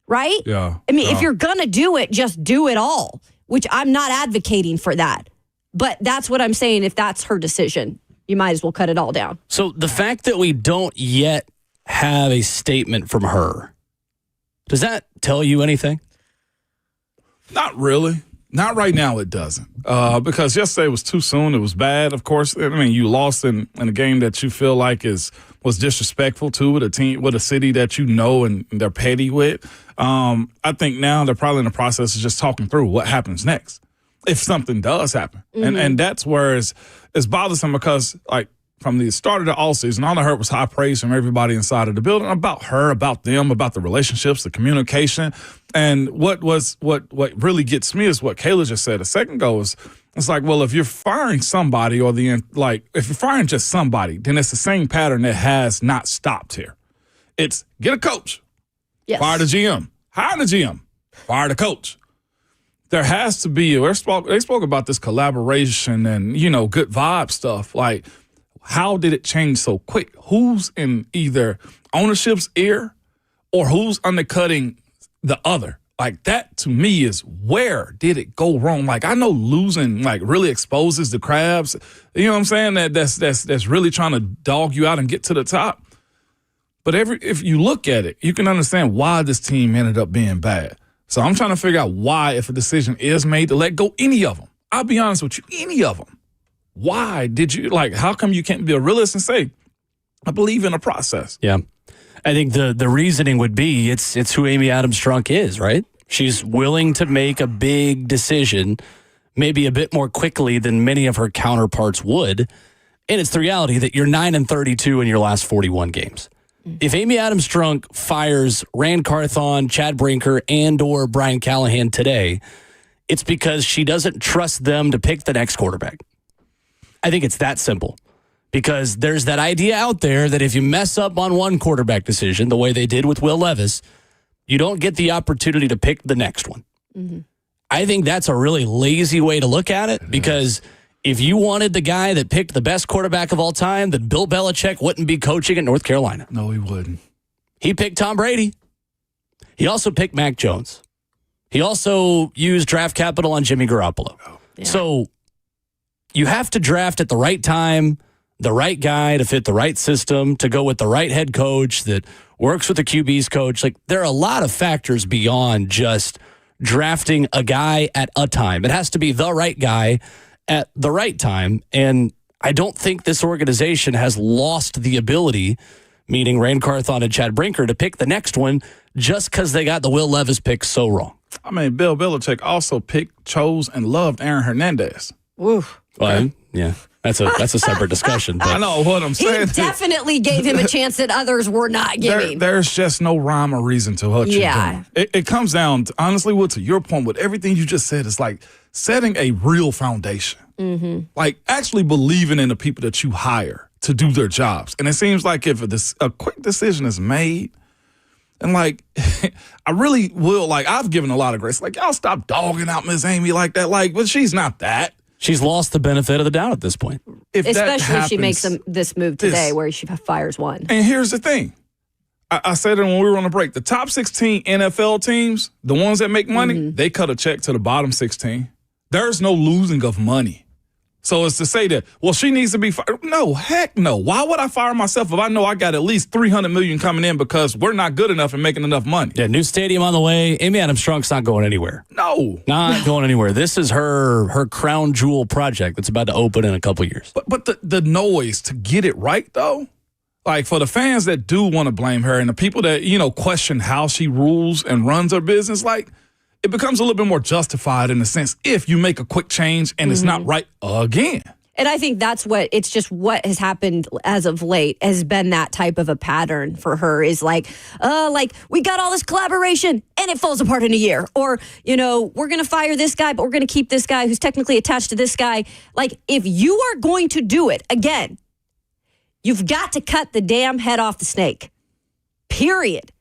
S4: Right?
S5: Yeah.
S4: I mean, if you're going to do it, just do it all, which I'm not advocating for that. But that's what I'm saying. If that's her decision, you might as well cut it all down.
S3: So the fact that we don't yet have a statement from her, does that tell you anything?
S5: Not really. Not right now, it doesn't. Because yesterday was too soon. It was bad, of course. I mean, you lost in a game that you feel like was disrespectful to with a team, with a city that you know and they're petty with. I think now they're probably in the process of just talking through what happens next if something does happen. Mm-hmm. And that's where it's bothersome, because from the start of the offseason, all I heard was high praise from everybody inside of the building about her, about them, about the relationships, the communication. And what really gets me is what Kayla just said a second ago. It's like, well, if you're firing somebody if you're firing just somebody, then it's the same pattern that has not stopped here. It's get a coach, fire the GM, hire the GM, fire the coach. There has to be, they spoke about this collaboration and, good vibe stuff. How did it change so quick? Who's in either ownership's ear or who's undercutting the other? That to me is, where did it go wrong? I know losing really exposes the crabs. You know what I'm saying? That's really trying to dog you out and get to the top. But if you look at it, you can understand why this team ended up being bad. So I'm trying to figure out why, if a decision is made to let go any of them, I'll be honest with you, any of them. Why did you, how come you can't be a realist and say, I believe in a process?
S3: Yeah. I think the reasoning would be it's who Amy Adams-Strunk is, right? She's willing to make a big decision, maybe a bit more quickly than many of her counterparts would. And it's the reality that you're 9-32 in your last 41 games. If Amy Adams-Strunk fires Rand Carthon, Chad Brinker, and/or Brian Callahan today, it's because she doesn't trust them to pick the next quarterback. I think it's that simple, because there's that idea out there that if you mess up on one quarterback decision, the way they did with Will Levis, you don't get the opportunity to pick the next one. Mm-hmm. I think that's a really lazy way to look at it, because if you wanted the guy that picked the best quarterback of all time, then Bill Belichick wouldn't be coaching at North Carolina.
S5: No, he wouldn't.
S3: He picked Tom Brady. He also picked Mac Jones. He also used draft capital on Jimmy Garoppolo. Oh. Yeah. So you have to draft at the right time, the right guy to fit the right system, to go with the right head coach that works with the QB's coach. There are a lot of factors beyond just drafting a guy at a time. It has to be the right guy at the right time. And I don't think this organization has lost the ability, meaning Rand Carthon and Chad Brinker, to pick the next one just because they got the Will Levis pick so wrong.
S5: I mean, Bill Belichick also chose, and loved Aaron Hernandez.
S4: Oof.
S3: Well, yeah, that's a separate discussion. But
S5: I know what I'm saying.
S4: He definitely gave him a chance that others were not giving.
S5: There's just no rhyme or reason to what you're doing. It comes down to, honestly, Will, to your point, with everything you just said, it's like setting a real foundation. Like actually believing in the people that you hire to do their jobs. And it seems like if a quick decision is made, and like, I really will, like, I've given a lot of grace. Like, y'all stop dogging out Miss Amy like that. Like, but she's not that.
S3: She's lost the benefit of the doubt at this point.
S4: Especially if she makes this move today where she fires one.
S5: And here's the thing. I said it when we were on the break. The top 16 NFL teams, the ones that make money, they cut a check to the bottom 16. There's no losing of money. So it's to say that, well, she needs to be fired. No, heck no. Why would I fire myself if I know I got at least $300 million coming in because we're not good enough and making enough money?
S3: Yeah, new stadium on the way. Amy Adams-Strunk's not going anywhere.
S5: No.
S3: Not going anywhere. This is her crown jewel project that's about to open in a couple years.
S5: But the noise to get it right, though, like for the fans that do want to blame her and the people that, question how she rules and runs her business, like, it becomes a little bit more justified in a sense if you make a quick change and it's not right again.
S4: And I think that's what has happened as of late has been that type of a pattern for her is like we got all this collaboration and it falls apart in a year. Or, we're going to fire this guy, but we're going to keep this guy who's technically attached to this guy. Like, if you are going to do it again, you've got to cut the damn head off the snake. Period.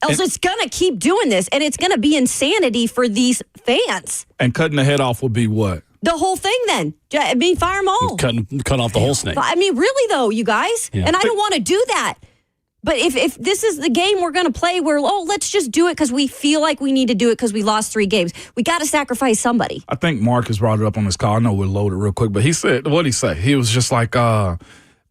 S4: Else it's going to keep doing this, and it's going to be insanity for these fans.
S5: And cutting the head off will be what?
S4: The whole thing then. I mean, fire them all.
S3: Cut off the whole snake.
S4: I mean, really, though, you guys. Yeah. And I don't want to do that. But if this is the game we're going to play where, let's just do it because we feel like we need to do it because we lost 3 games. We got to sacrifice somebody.
S5: I think Marcus brought it up on this call. I know we're loaded real quick, but he said, what'd he say? He was just like,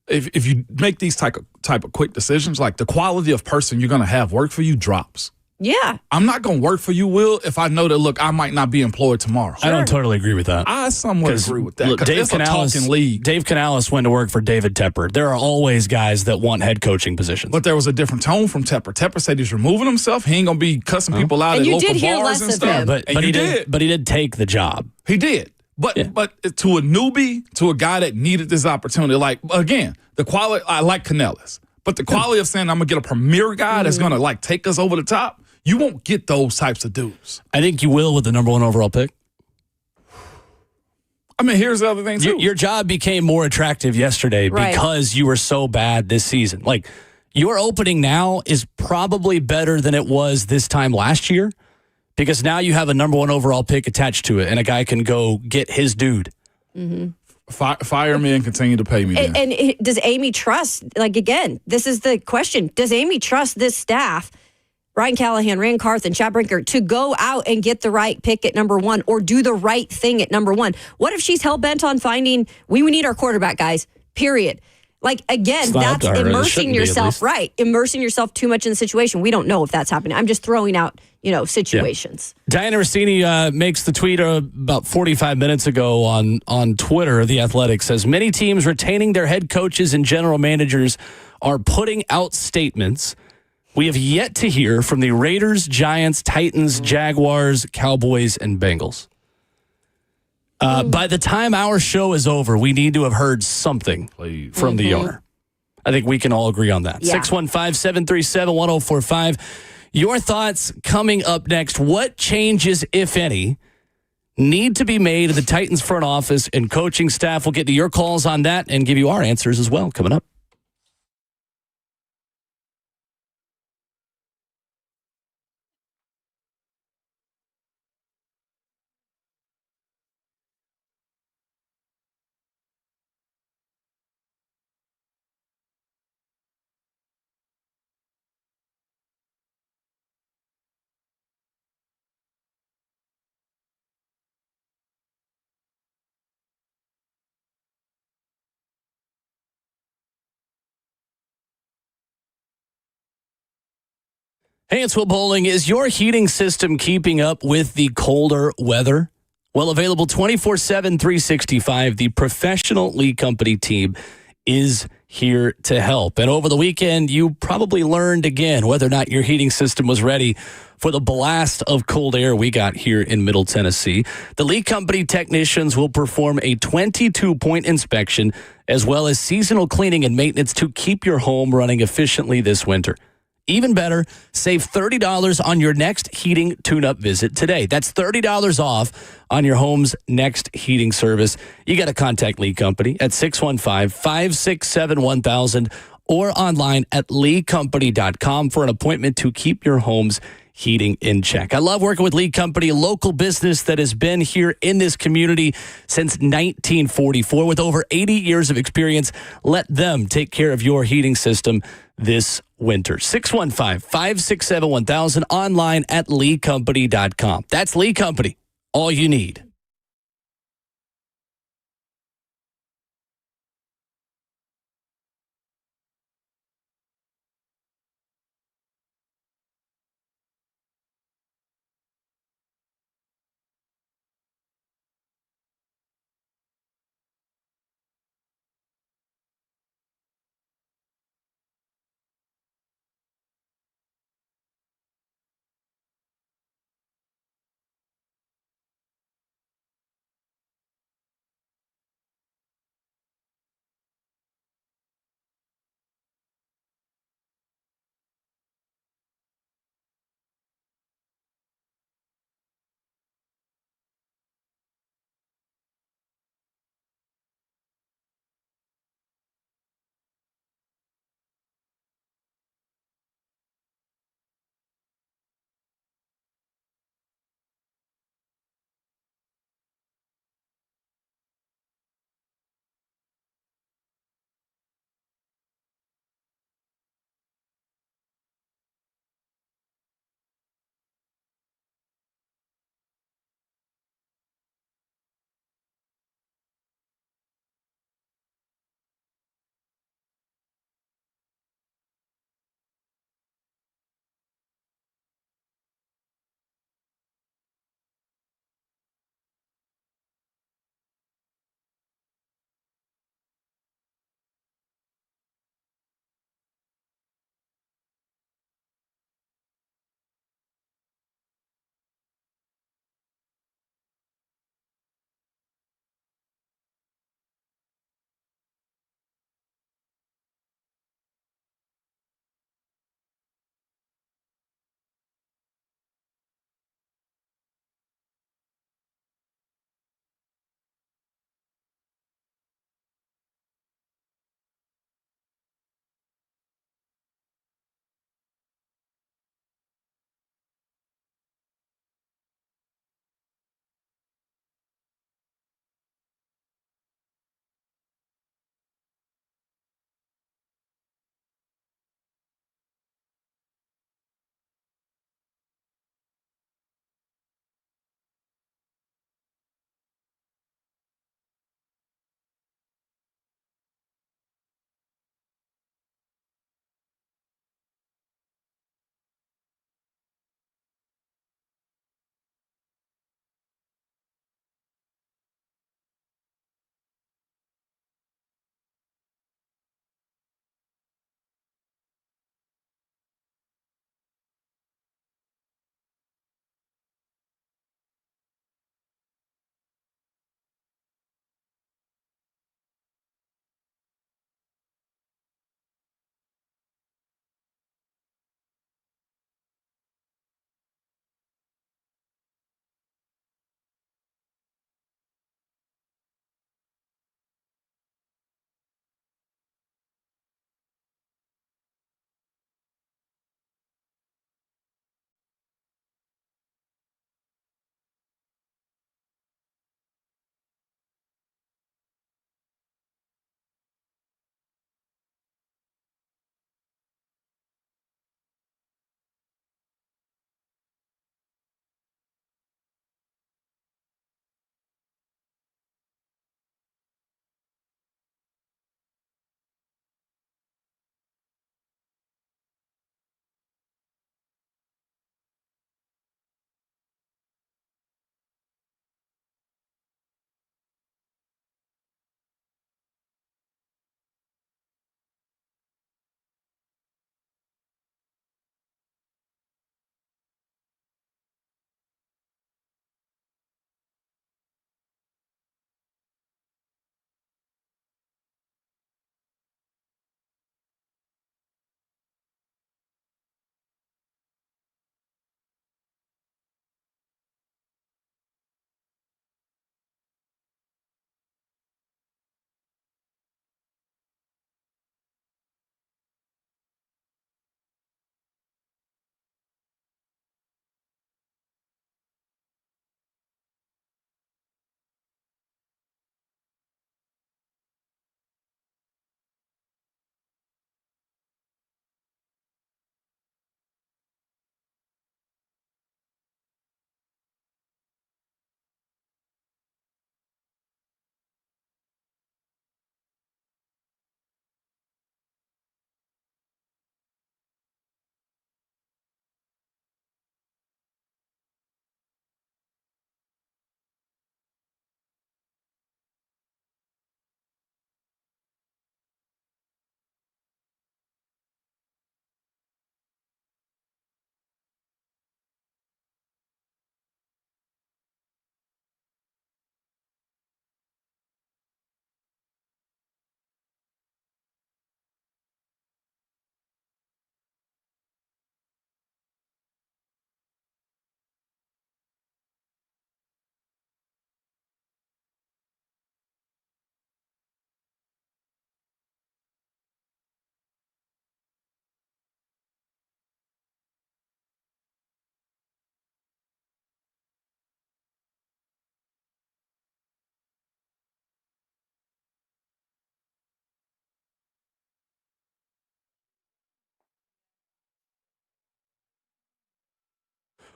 S5: if you make these type of quick decisions, like the quality of person you're going to have work for you drops.
S4: Yeah.
S5: I'm not going to work for you, Will, if I know that, look, I might not be employed tomorrow.
S3: I don't totally agree with that.
S5: I somewhat agree with that.
S3: Look, Dave Canales went to work for David Tepper. There are always guys that want head coaching positions.
S5: But there was a different tone from Tepper. Tepper said he's removing himself. He ain't going to be cussing people out at local bars and stuff.
S3: But he did take the job.
S5: He did. But to a newbie, to a guy that needed this opportunity, like, again, the quality, I like Canales, but the quality of saying I'm going to get a premier guy that's going to, like, take us over the top, you won't get those types of dudes.
S3: I think you will with the number 1 overall pick.
S5: I mean, here's the other thing, too.
S3: Your job became more attractive yesterday because you were so bad this season. Like, your opening now is probably better than it was this time last year because now you have a number 1 overall pick attached to it and a guy can go get his dude.
S4: Mm-hmm.
S5: Fire me and continue to pay me.
S4: And does Amy trust, like, again, this is the question. Does Amy trust this staff, Ryan Callahan, Rand Carthen, Chad Brinker, to go out and get the right pick at number 1 or do the right thing at number 1? What if she's hell-bent on finding, we need our quarterback, guys, period. Like, again, that's immersing yourself, immersing yourself too much in the situation. We don't know if that's happening. I'm just throwing out, situations.
S3: Yeah. Diana Rossini makes the tweet about 45 minutes ago on Twitter. The Athletic says, many teams retaining their head coaches and general managers are putting out statements. We have yet to hear from the Raiders, Giants, Titans, Jaguars, Cowboys, and Bengals. By the time our show is over, we need to have heard something from the owner. I think we can all agree on that. 615-737-1045. Your thoughts coming up next. What changes, if any, need to be made in the Titans front office and coaching staff? We'll get to your calls on that and give you our answers as well coming up. Hey, it's Will Bowling. Is your heating system keeping up with the colder weather? Well, available 24/7, 365. The professional Lee Company team is here to help. And over the weekend, you probably learned again whether or not your heating system was ready for the blast of cold air we got here in Middle Tennessee. The Lee Company technicians will perform a 22-point inspection as well as seasonal cleaning and maintenance to keep your home running efficiently this winter. Even better, save $30 on your next heating tune-up visit today. That's $30 off on your home's next heating service. You got to contact Lee Company at 615-567-1000 or online at leecompany.com for an appointment to keep your home's heating in check. I love working with Lee Company, a local business that has been here in this community since 1944 with over 80 years of experience. Let them take care of your heating system this winter. 615-567-1000, online at leecompany.com. That's Lee Company, all you need.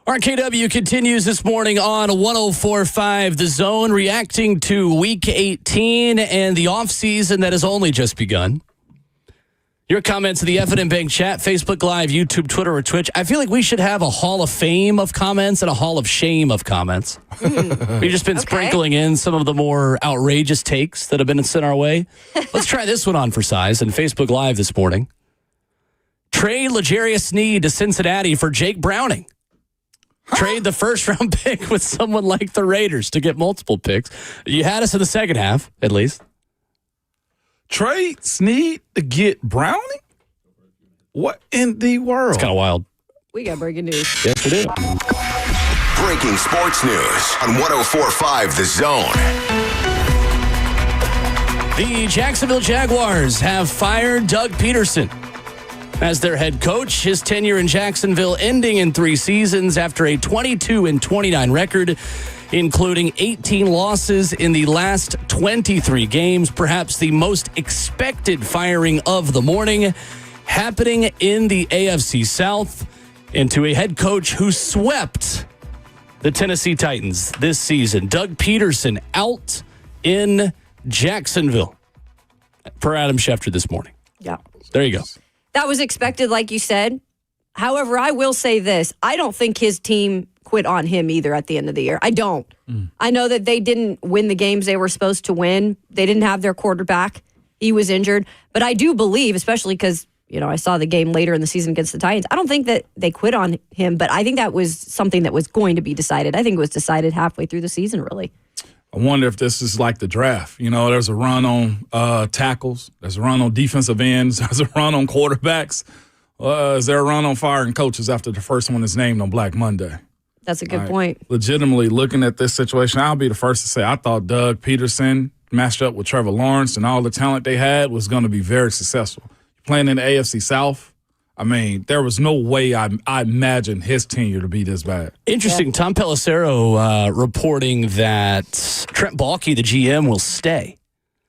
S3: RKW continues this morning on 104.5 The Zone, reacting to Week 18 and the offseason that has only just begun. Your comments in the F&M Bank chat, Facebook Live, YouTube, Twitter, or Twitch. I feel like we should have a Hall of Fame of comments and a Hall of Shame of comments. We've just been sprinkling in some of the more outrageous takes that have been sent our way. Let's try this one on for size in Facebook Live this morning. Trade L'Jarius Sneed to Cincinnati for Jake Browning. Trade the first-round pick with someone like the Raiders to get multiple picks. You had us in the second half, at least.
S5: Trade Sneed to get Browning? What in the world?
S3: It's kind of wild.
S4: We got breaking news.
S3: Yes, we do.
S11: Breaking sports news on 104.5 The Zone.
S3: The Jacksonville Jaguars have fired Doug Peterson as their head coach. His tenure in Jacksonville ending in 3 seasons after a 22-29 record, including 18 losses in the last 23 games. Perhaps the most expected firing of the morning, happening in the AFC South, into a head coach who swept the Tennessee Titans this season. Doug Peterson out in Jacksonville, per Adam Schefter this morning.
S4: Yeah.
S3: There you go.
S4: That was expected, like you said. However, I will say this. I don't think his team quit on him either at the end of the year. I don't. I know that they didn't win the games they were supposed to win. They didn't have their quarterback. He was injured. But I do believe, especially because, I saw the game later in the season against the Titans, I don't think that they quit on him, but I think that was something that was going to be decided. I think it was decided halfway through the season, really.
S5: I wonder if this is like the draft. There's a run on tackles. There's a run on defensive ends. There's a run on quarterbacks. Is there a run on firing coaches after the first one is named on Black Monday?
S4: That's a good point.
S5: Legitimately looking at this situation, I'll be the first to say I thought Doug Peterson matched up with Trevor Lawrence and all the talent they had was going to be very successful. Playing in the AFC South, there was no way I imagined his tenure to be this bad.
S3: Interesting. Yeah. Tom Pelissero reporting that Trent Baalke, the GM, will stay.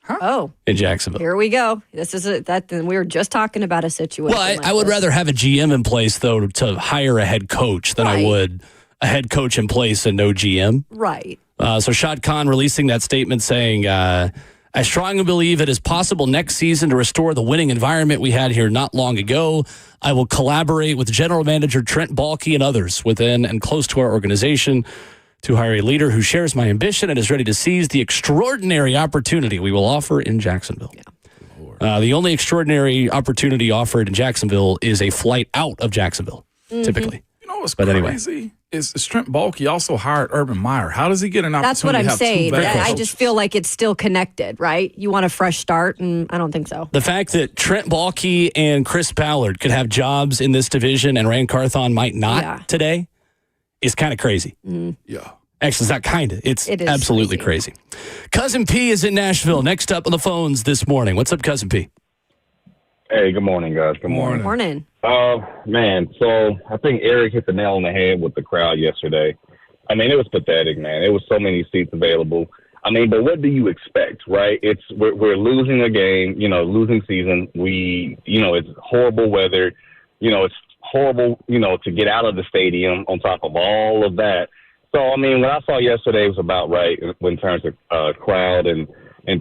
S3: In Jacksonville.
S4: Here we go. This is we were just talking about a situation.
S3: Well, I would rather have a GM in place though to hire a head coach than I would a head coach in place and no GM.
S4: Right.
S3: So Shad Khan releasing that statement saying, I strongly believe it is possible next season to restore the winning environment we had here not long ago. I will collaborate with General Manager Trent Baalke and others within and close to our organization to hire a leader who shares my ambition and is ready to seize the extraordinary opportunity we will offer in Jacksonville. Yeah. The only extraordinary opportunity offered in Jacksonville is a flight out of Jacksonville, typically.
S5: What's crazy is Trent Baalke also hired Urban Meyer. How does he get an opportunity?
S4: That's what I'm saying. I just
S5: coaches?
S4: feel like it's still connected, right? You want a fresh start, and I don't think so.
S3: The fact that Trent Baalke and Chris Ballard could have jobs in this division and Rand Carthon might not today is kind of crazy.
S5: Yeah.
S3: Actually, it's not kind of. It's absolutely crazy. Cousin P is in Nashville. Next up on the phones this morning. What's up, Cousin P?
S12: Hey, good morning, guys. Good morning.
S4: Morning.
S12: Man, so I think Eric hit the nail on the head with the crowd yesterday. It was pathetic, man. There was so many seats available. But what do you expect, right? We're losing a game, losing season. It's horrible weather. It's horrible, to get out of the stadium on top of all of that. So, what I saw yesterday was about right in terms of crowd and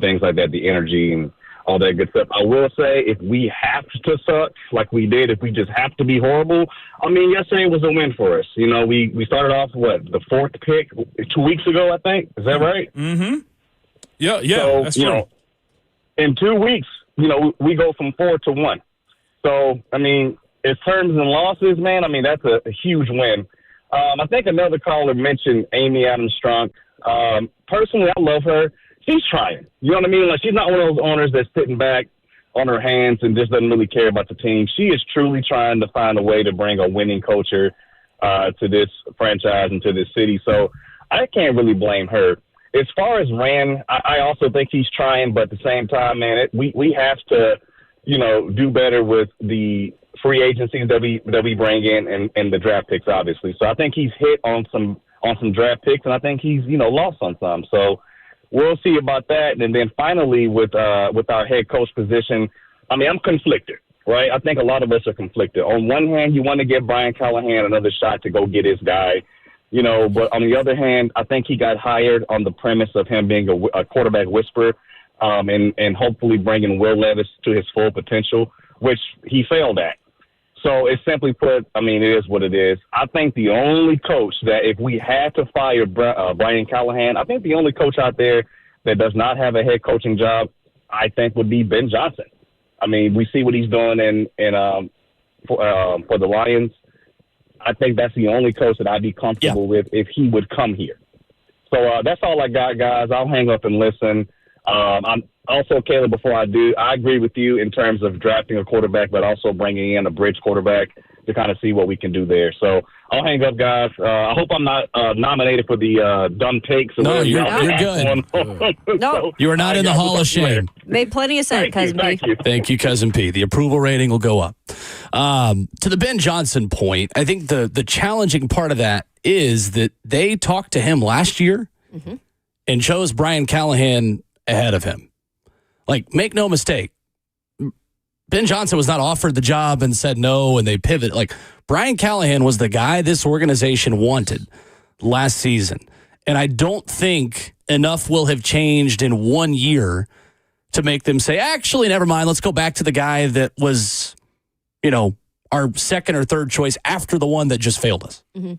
S12: things like that, the energy and all that good stuff. I will say, if we have to suck like we did, if we just have to be horrible, yesterday was a win for us. We started off, the 4th pick 2 weeks ago, I think. Is that right?
S5: Mm-hmm. Yeah,
S12: so,
S5: that's true.
S12: In 2 weeks, we go from 4 to 1. So, in terms of losses, man, that's a huge win. I think another caller mentioned Amy Adams-Strunk. Personally, I love her. She's trying. You know what I mean? Like, she's not one of those owners that's sitting back on her hands and just doesn't really care about the team. She is truly trying to find a way to bring a winning culture to this franchise and to this city. So I can't really blame her. As far as Rand, I also think he's trying, but at the same time, man, we have to, do better with the free agencies that we bring in and the draft picks, obviously. So I think he's hit on some draft picks, and I think he's, lost on some. So we'll see about that. And then finally with our head coach position, I'm conflicted. right? I think a lot of us are conflicted. On one hand, you want to give Brian Callahan another shot to go get his guy, but on the other hand, I think he got hired on the premise of him being a quarterback whisperer and hopefully bringing Will Levis to his full potential, which he failed at. So it's simply put, it is what it is. I think the only coach that if we had to fire Brian Callahan, I think the only coach out there that does not have a head coaching job, I think would be Ben Johnson. We see what he's doing for the Lions. I think that's the only coach that I'd be comfortable with if he would come here. So that's all I got, guys. I'll hang up and listen. I'm also, Caleb, before I do, I agree with you in terms of drafting a quarterback, but also bringing in a bridge quarterback to kind of see what we can do there. So I'll hang up, guys. I hope I'm not nominated for the dumb takes.
S3: No, you're good.
S4: No,
S3: you are not in the Hall of Shame.
S4: Made plenty of sense, Cousin P.
S3: Thank you, Cousin P. The approval rating will go up. To the Ben Johnson point, I think the challenging part of that is that they talked to him last year and chose Brian Callahan ahead of him. Like, make no mistake, Ben Johnson was not offered the job and said no, and they pivot. Like, Brian Callahan was the guy this organization wanted last season. And I don't think enough will have changed in 1 year to make them say, actually, never mind, let's go back to the guy that was, our second or third choice after the one that just failed us.
S4: Mm-hmm.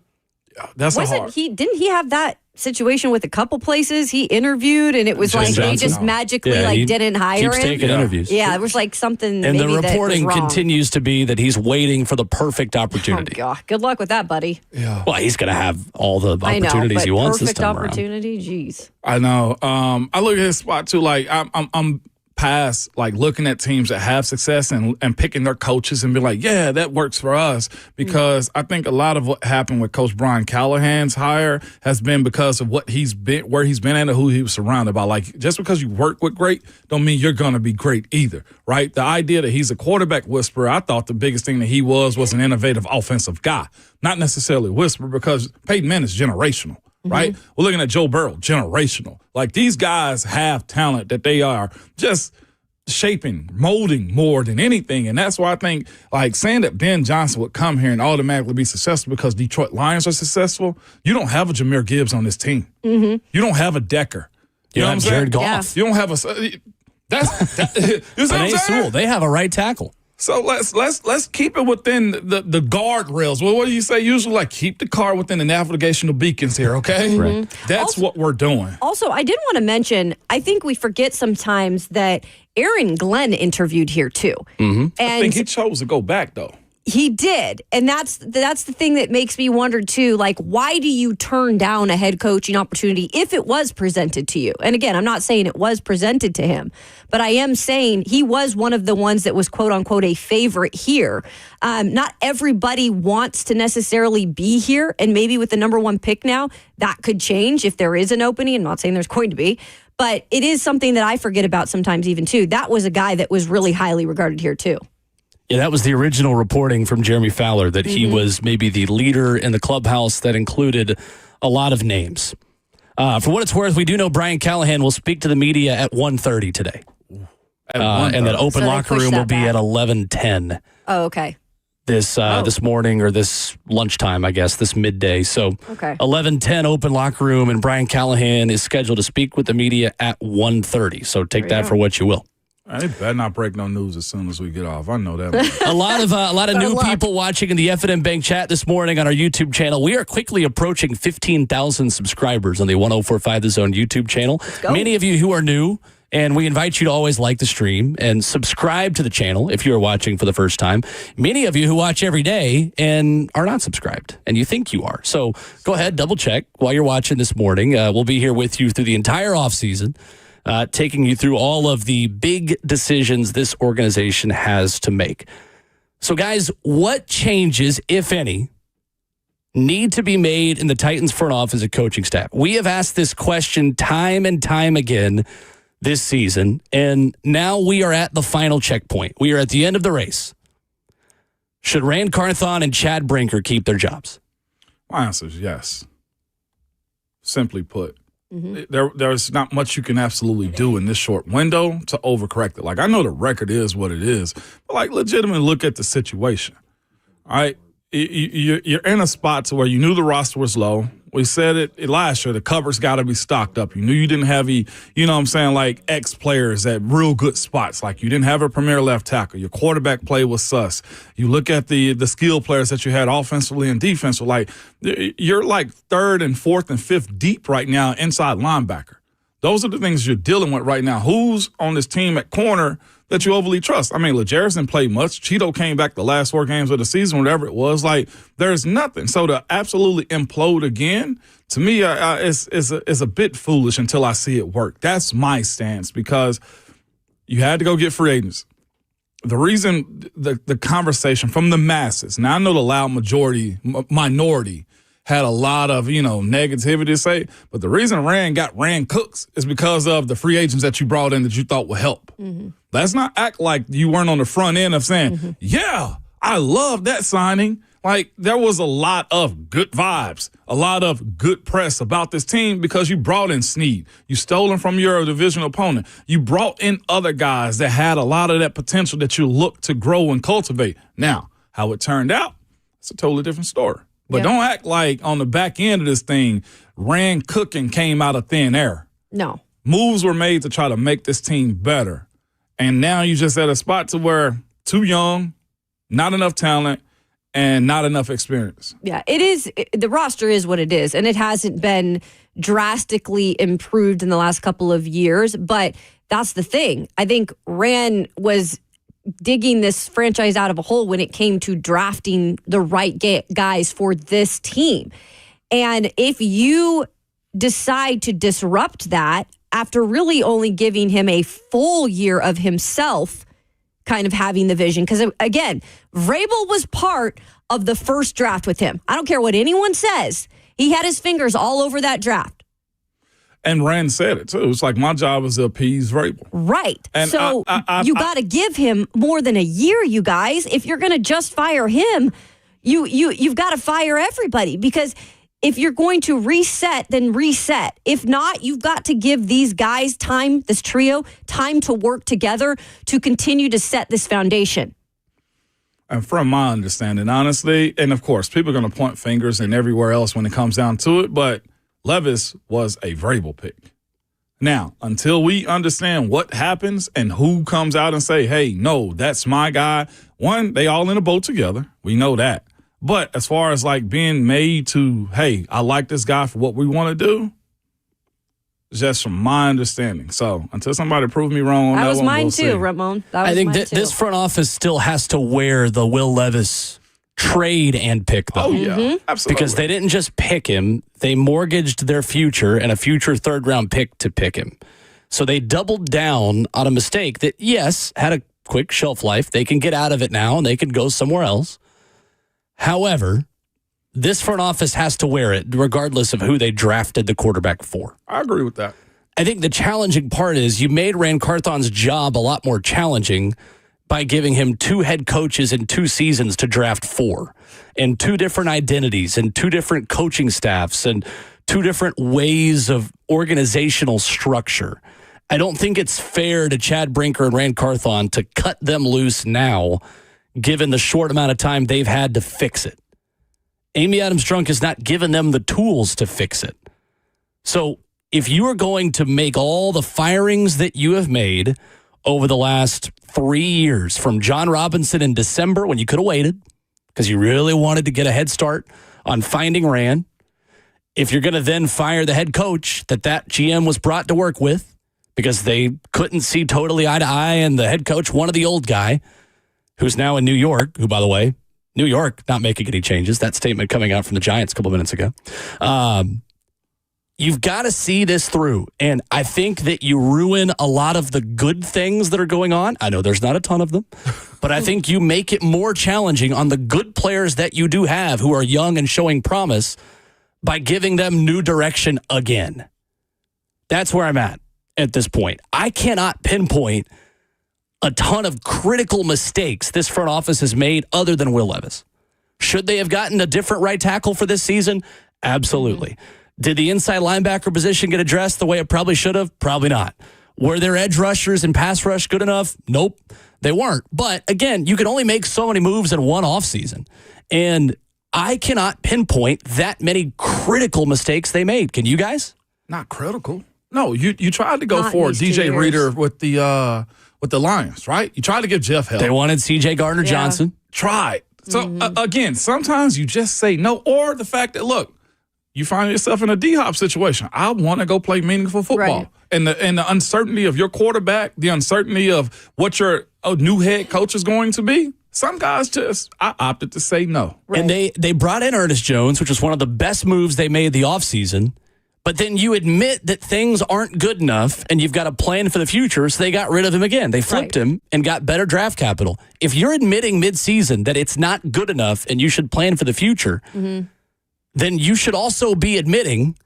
S5: That's
S4: Didn't he have that situation with a couple places he interviewed, and it was like
S3: Johnson?
S4: They just magically didn't hire
S3: keeps
S4: him?
S3: taking interviews.
S4: Yeah, it was like something.
S3: And
S4: maybe
S3: the reporting
S4: that was wrong.
S3: continues to be that he's waiting for the perfect opportunity.
S4: Oh, God. Good luck with that, buddy.
S5: Yeah.
S3: Well, he's going to have all the opportunities he wants this time around.
S4: Perfect opportunity, jeez.
S5: I know. I look at his spot too. Like I'm past like looking at teams that have success and picking their coaches and be like, yeah, that works for us. Because I think a lot of what happened with Coach Brian Callahan's hire has been because of what he's been, where he's been at, and who he was surrounded by. Like, just because you work with great don't mean you're going to be great either, right? The idea that he's a quarterback whisperer, I thought the biggest thing that he was an innovative offensive guy, not necessarily a whisperer, because Peyton Manning is generational. Right? We're looking at Joe Burrow, generational. Like, these guys have talent that they are just shaping, molding more than anything. And that's why I think, like, saying that Ben Johnson would come here and automatically be successful because Detroit Lions are successful, you don't have a Jahmyr Gibbs on this team. You don't have a Decker. You know what I'm saying?
S3: Jared Goff.
S5: You don't have a... You know what I'm saying?
S3: They have a right tackle.
S5: So let's keep it within the guardrails. Well, what do you say? Usually, like, keep the car within the navigational beacons here, okay?
S3: Right.
S5: That's what we're doing.
S4: Also, I did want to mention, I think we forget sometimes that Aaron Glenn interviewed here too. And
S5: I think he chose to go back, though.
S4: He did. And that's the thing that makes me wonder, too, like, why do you turn down a head coaching opportunity if it was presented to you? And again, I'm not saying it was presented to him, but I am saying he was one of the ones that was, quote unquote, a favorite here. Not everybody wants to necessarily be here. And maybe with the number one pick now, that could change if there is an opening. I'm not saying there's going to be, but it is something that I forget about sometimes even, too. That was a guy that was really highly regarded here, too.
S3: Yeah, that was the original reporting from Jeremy Fowler, that he was maybe the leader in the clubhouse that included a lot of names. For what it's worth, we do know Brian Callahan will speak to the media at 1:30 today. And that open locker room will be at 11:10.
S4: Oh, okay.
S3: This morning, or this lunchtime, I guess, this midday. So 11:10 open locker room, and Brian Callahan is scheduled to speak with the media at 1:30. So take that for what you will.
S5: They better not break no news as soon as we get off. I know that.
S3: A lot of new people watching in the F&M Bank chat this morning on our YouTube channel. We are quickly approaching 15,000 subscribers on the 104.5 The Zone YouTube channel. Many of you who are new, and we invite you to always like the stream and subscribe to the channel if you are watching for the first time. Many of you who watch every day and are not subscribed, and you think you are. So go ahead, double check while you're watching this morning. We'll be here with you through the entire offseason. Taking you through all of the big decisions this organization has to make. So, guys, what changes, if any, need to be made in the Titans front office and coaching staff? We have asked this question time and time again this season, and now we are at the final checkpoint. We are at the end of the race. Should Rand Carthon and Chad Brinker keep their jobs?
S5: My answer is yes. Simply put. there's not much you can absolutely do in this short window to overcorrect it. Like, I know the record is what it is, but, like, legitimately look at the situation. All right? You're in a spot to where you knew the roster was low. We said it last year. The cupboard's got to be stocked up. You knew you didn't have like ex-players at real good spots. Like, you didn't have a premier left tackle. Your quarterback play was sus. You look at the skill players that you had offensively and defensively. Like, you're like third and fourth and fifth deep right now inside linebacker. Those are the things you're dealing with right now. Who's on this team at corner that you overly trust? I mean, LeJarris didn't play much. Cheeto came back the last 4 games of the season, whatever it was. Like, there's nothing. So to absolutely implode again, to me, is a bit foolish until I see it work. That's my stance, because you had to go get free agents. The reason the conversation from the masses, now I know the loud minority had a lot of, negativity to say, but the reason Rand got Rand Cooks is because of the free agents that you brought in that you thought would help. Mm-hmm. Let's not act like you weren't on the front end of saying, yeah, I love that signing. Like, there was a lot of good vibes, a lot of good press about this team because you brought in Snead. You stole him from your divisional opponent. You brought in other guys that had a lot of that potential that you look to grow and cultivate. Now, how it turned out, it's a totally different story. But don't act like on the back end of this thing, Rand cooking came out of thin air.
S4: No.
S5: Moves were made to try to make this team better. And now you just at a spot to where too young, not enough talent, and not enough experience.
S4: Yeah, it is. The roster is what it is, and it hasn't been drastically improved in the last couple of years. But that's the thing. I think Rand was digging this franchise out of a hole when it came to drafting the right guys for this team. And if you decide to disrupt that after really only giving him a full year of himself kind of having the vision, because again, Vrabel was part of the first draft with him. I don't care what anyone says. He had his fingers all over that draft.
S5: And Rand said it, too. It's like, my job is to appease Vrabel.
S4: Right. And so you got to give him more than a year, you guys. If you're going to just fire him, you've got to fire everybody, because if you're going to reset, then reset. If not, you've got to give these guys time, this trio, time to work together to continue to set this foundation.
S5: And from my understanding, honestly, and of course, people are going to point fingers and everywhere else when it comes down to it, but Levis was a Vrabel pick. Now, until we understand what happens and who comes out and say, hey, no, that's my guy, one, they all in a boat together. We know that. But as far as like being made to, hey, I like this guy for what we want to do, just from my understanding. So until somebody proves me wrong on that
S4: was
S5: one,
S4: mine
S5: we'll
S4: too,
S5: see.
S4: Ramon. That was
S3: I think
S4: mine too.
S3: This front office still has to wear the Will Levis trade and pick, though.
S5: Oh, yeah, absolutely.
S3: Because they didn't just pick him. They mortgaged their future and a future third-round pick to pick him. So they doubled down on a mistake that, yes, had a quick shelf life. They can get out of it now, and they can go somewhere else. However, this front office has to wear it, regardless of who they drafted the quarterback for.
S5: I agree with that.
S3: I think the challenging part is you made Rand Carthon's job a lot more challenging by giving him 2 head coaches in 2 seasons to draft 4, and 2 different identities and 2 different coaching staffs and 2 different ways of organizational structure. I don't think it's fair to Chad Brinker and Rand Carthon to cut them loose now, given the short amount of time they've had to fix it. Amy Adams-Drunk has not given them the tools to fix it. So if you are going to make all the firings that you have made over the last 3 years, from John Robinson in December when you could have waited because you really wanted to get a head start on finding Rand, if you're going to then fire the head coach that GM was brought to work with because they couldn't see totally eye to eye, and the head coach wanted the old guy who's now in New York, who, by the way, New York not making any changes. That statement coming out from the Giants a couple minutes ago. You've got to see this through. And I think that you ruin a lot of the good things that are going on. I know there's not a ton of them, but I think you make it more challenging on the good players that you do have who are young and showing promise by giving them new direction again. That's where I'm at this point. I cannot pinpoint a ton of critical mistakes this front office has made other than Will Levis. Should they have gotten a different right tackle for this season? Absolutely. Did the inside linebacker position get addressed the way it probably should have? Probably not. Were their edge rushers and pass rush good enough? Nope, they weren't. But again, you can only make so many moves in one offseason. And I cannot pinpoint that many critical mistakes they made. Can you guys?
S5: Not critical. No, you tried to go
S4: Not
S5: for
S4: in these 2
S5: DJ
S4: years.
S5: Reader with the Lions, right? You tried to give Jeff help.
S3: They wanted C.J. Gardner-Johnson.
S5: Tried. So, again, sometimes you just say no, or the fact that, look, you find yourself in a D-Hop situation. I want to go play meaningful football.
S4: Right.
S5: And the uncertainty of your quarterback, the uncertainty of what your new head coach is going to be, some guys I opted to say no.
S3: Right. And they brought in Ernest Jones, which was one of the best moves they made the offseason. But then you admit that things aren't good enough and you've got a plan for the future, so they got rid of him again. They flipped him and got better draft capital. If you're admitting midseason that it's not good enough and you should plan for the future, then you should also be admitting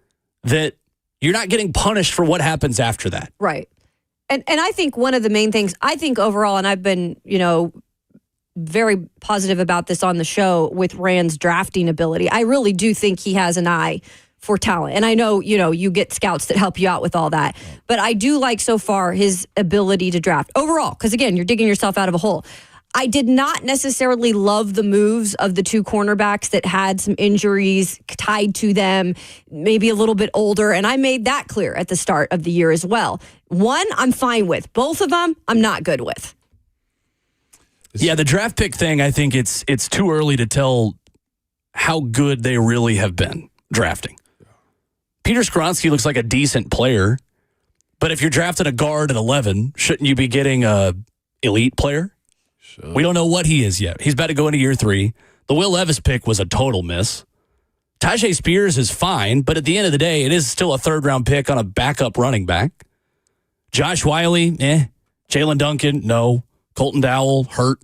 S3: that you're not getting punished for what happens after that.
S4: Right. And I think one of the main things, I think overall, and I've been, very positive about this on the show with Rand's drafting ability. I really do think he has an eye for talent. And I know, you get scouts that help you out with all that. But I do like so far his ability to draft overall, because again, you're digging yourself out of a hole. I did not necessarily love the moves of the 2 cornerbacks that had some injuries tied to them, maybe a little bit older. And I made that clear at the start of the year as well. One, I'm fine with. Both of them, I'm not good with.
S3: Yeah, the draft pick thing, I think it's too early to tell how good they really have been drafting. Peter Skoronski looks like a decent player, but if you're drafting a guard at 11, shouldn't you be getting a elite player? Sure. We don't know what he is yet. He's about to go into year 3. The Will Levis pick was a total miss. Tajay Spears is fine, but at the end of the day, it is still a 3rd-round pick on a backup running back. Josh Wiley, Jalen Duncan, no. Colton Dowell, hurt.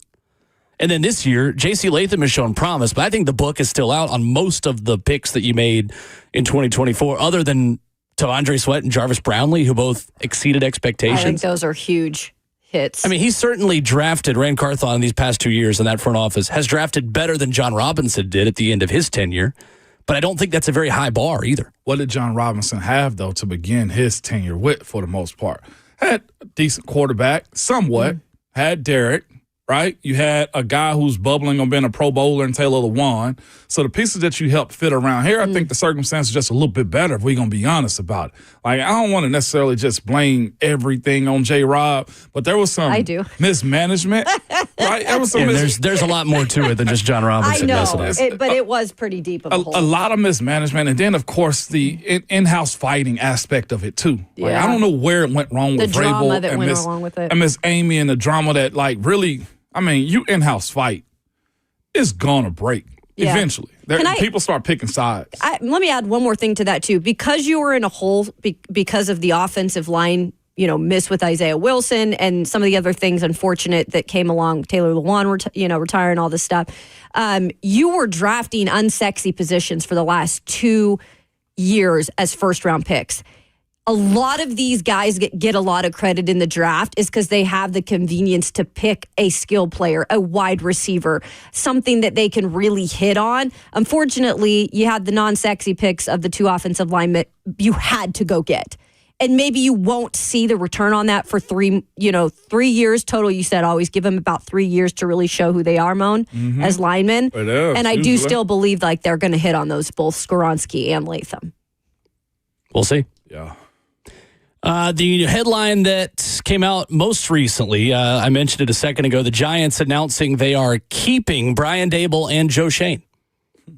S3: And then this year, J.C. Latham has shown promise, but I think the book is still out on most of the picks that you made in 2024, other than Tavondre Sweat and Jarvis Brownlee, who both exceeded expectations.
S4: I think those are huge hits.
S3: I mean, he's certainly drafted, Rand Carthon in these past 2 years in that front office, has drafted better than John Robinson did at the end of his tenure, but I don't think that's a very high bar either.
S5: What did John Robinson have, though, to begin his tenure with, for the most part? Had a decent quarterback, somewhat. Had Derek, right? You had a guy who's bubbling on being a Pro Bowler in Taylor Lewan. So the pieces that you helped fit around here, I think the circumstances are just a little bit better if we're going to be honest about it. Like, I don't want to necessarily just blame everything on J-Rob, but there was some mismanagement, right? There was some
S3: there's a lot more to it than just John Robinson.
S4: I know, but it was pretty deep of a hole.
S5: A lot of mismanagement, and then, of course, the in-house fighting aspect of it, too. Like, I don't know where it went wrong with Vrabel and Miss Amy, and the drama that, like, really, I mean, you in-house fight, it's going to break eventually. People start picking sides.
S4: Let me add one more thing to that, too. Because you were in a hole because of the offensive line, miss with Isaiah Wilson and some of the other things unfortunate that came along, Taylor Lewan, retiring, all this stuff. You were drafting unsexy positions for the last 2 years as first-round picks. A lot of these guys get a lot of credit in the draft is because they have the convenience to pick a skill player, a wide receiver, something that they can really hit on. Unfortunately, you had the non-sexy picks of the 2 offensive linemen you had to go get. And maybe you won't see the return on that for 3 years total. You said always give them about 3 years to really show who they are, Moan, as linemen. And I do still believe like they're going to hit on those, both Skoronski and Latham.
S3: We'll see.
S5: Yeah.
S3: The headline that came out most recently, I mentioned it a second ago, the Giants announcing they are keeping Brian Dable and Joe Shane.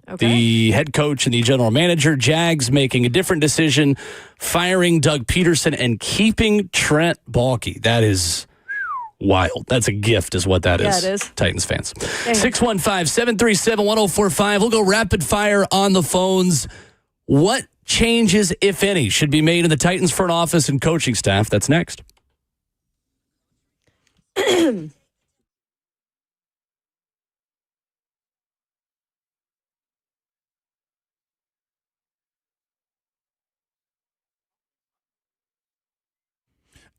S3: Okay. The head coach and the general manager. Jags making a different decision, firing Doug Peterson and keeping Trent Baalke. That is wild. That's a gift is what that is.
S4: Yeah, it is.
S3: Titans fans. 615-737-1045. We'll go rapid fire on the phones. What changes, if any, should be made in the Titans front office and coaching staff? That's next.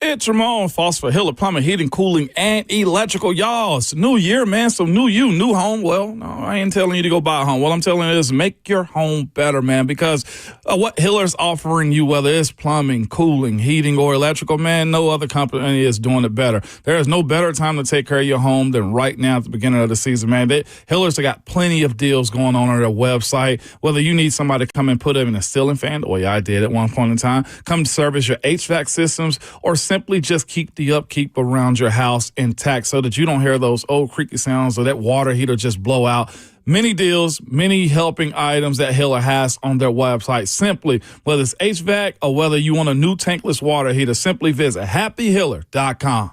S5: It's Ramon, Phosphor Hiller, Plumbing, Heating, Cooling, and Electrical. Y'all, it's a new year, man. So new you, new home. Well, no, I ain't telling you to go buy a home. What I'm telling you is make your home better, man, because what Hiller's offering you, whether it's plumbing, cooling, heating, or electrical, man, no other company is doing it better. There is no better time to take care of your home than right now at the beginning of the season, man. Hiller's got plenty of deals going on their website. Whether you need somebody to come and put in a ceiling fan, the way I did at one point in time, come service your HVAC systems, or simply just keep the upkeep around your house intact so that you don't hear those old creaky sounds or that water heater just blow out. Many deals, many helping items that Hiller has on their website. Simply, whether it's HVAC or whether you want a new tankless water heater, simply visit happyhiller.com.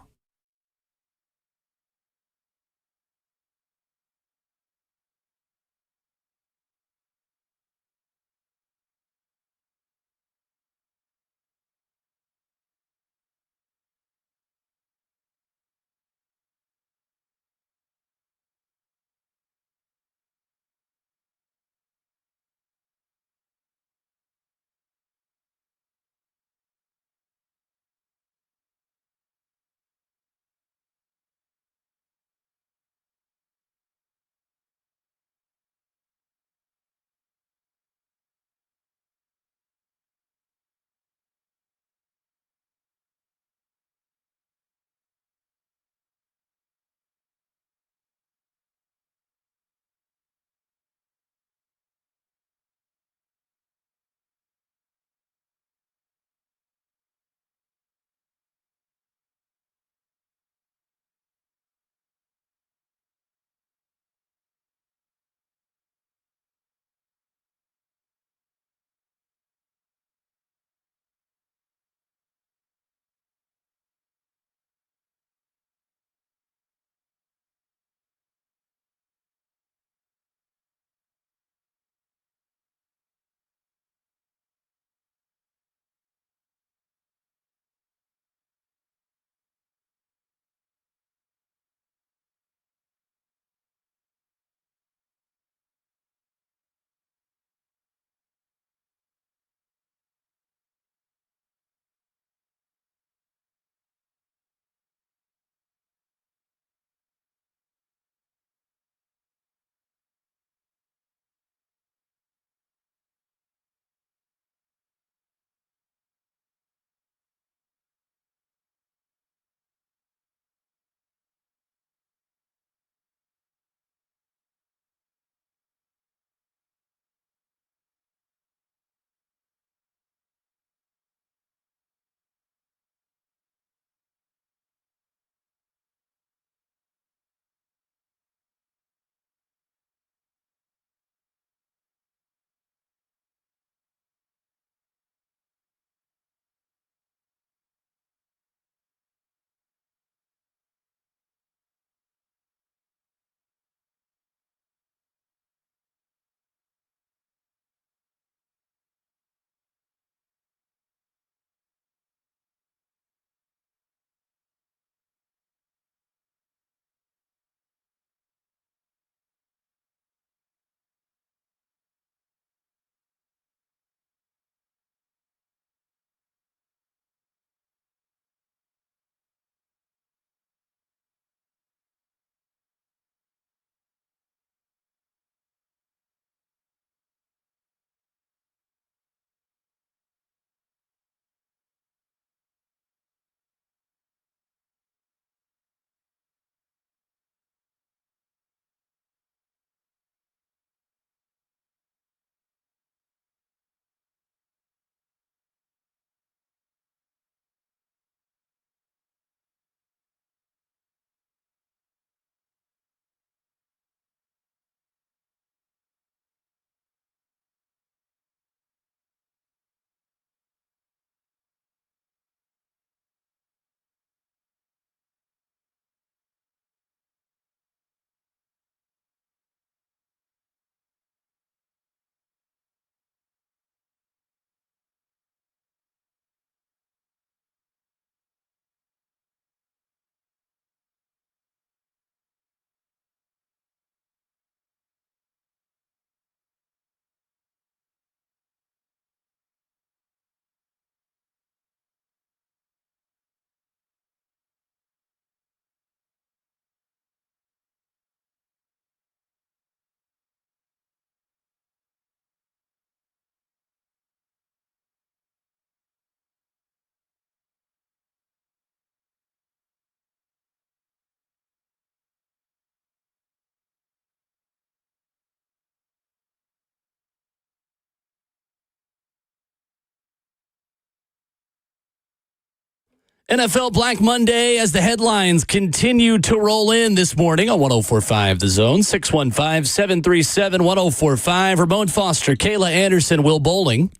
S3: NFL Black Monday as the headlines continue to roll in this morning on 104.5 The Zone. 615-737-1045. Ramon Foster, Kayla Anderson, Will Bowling.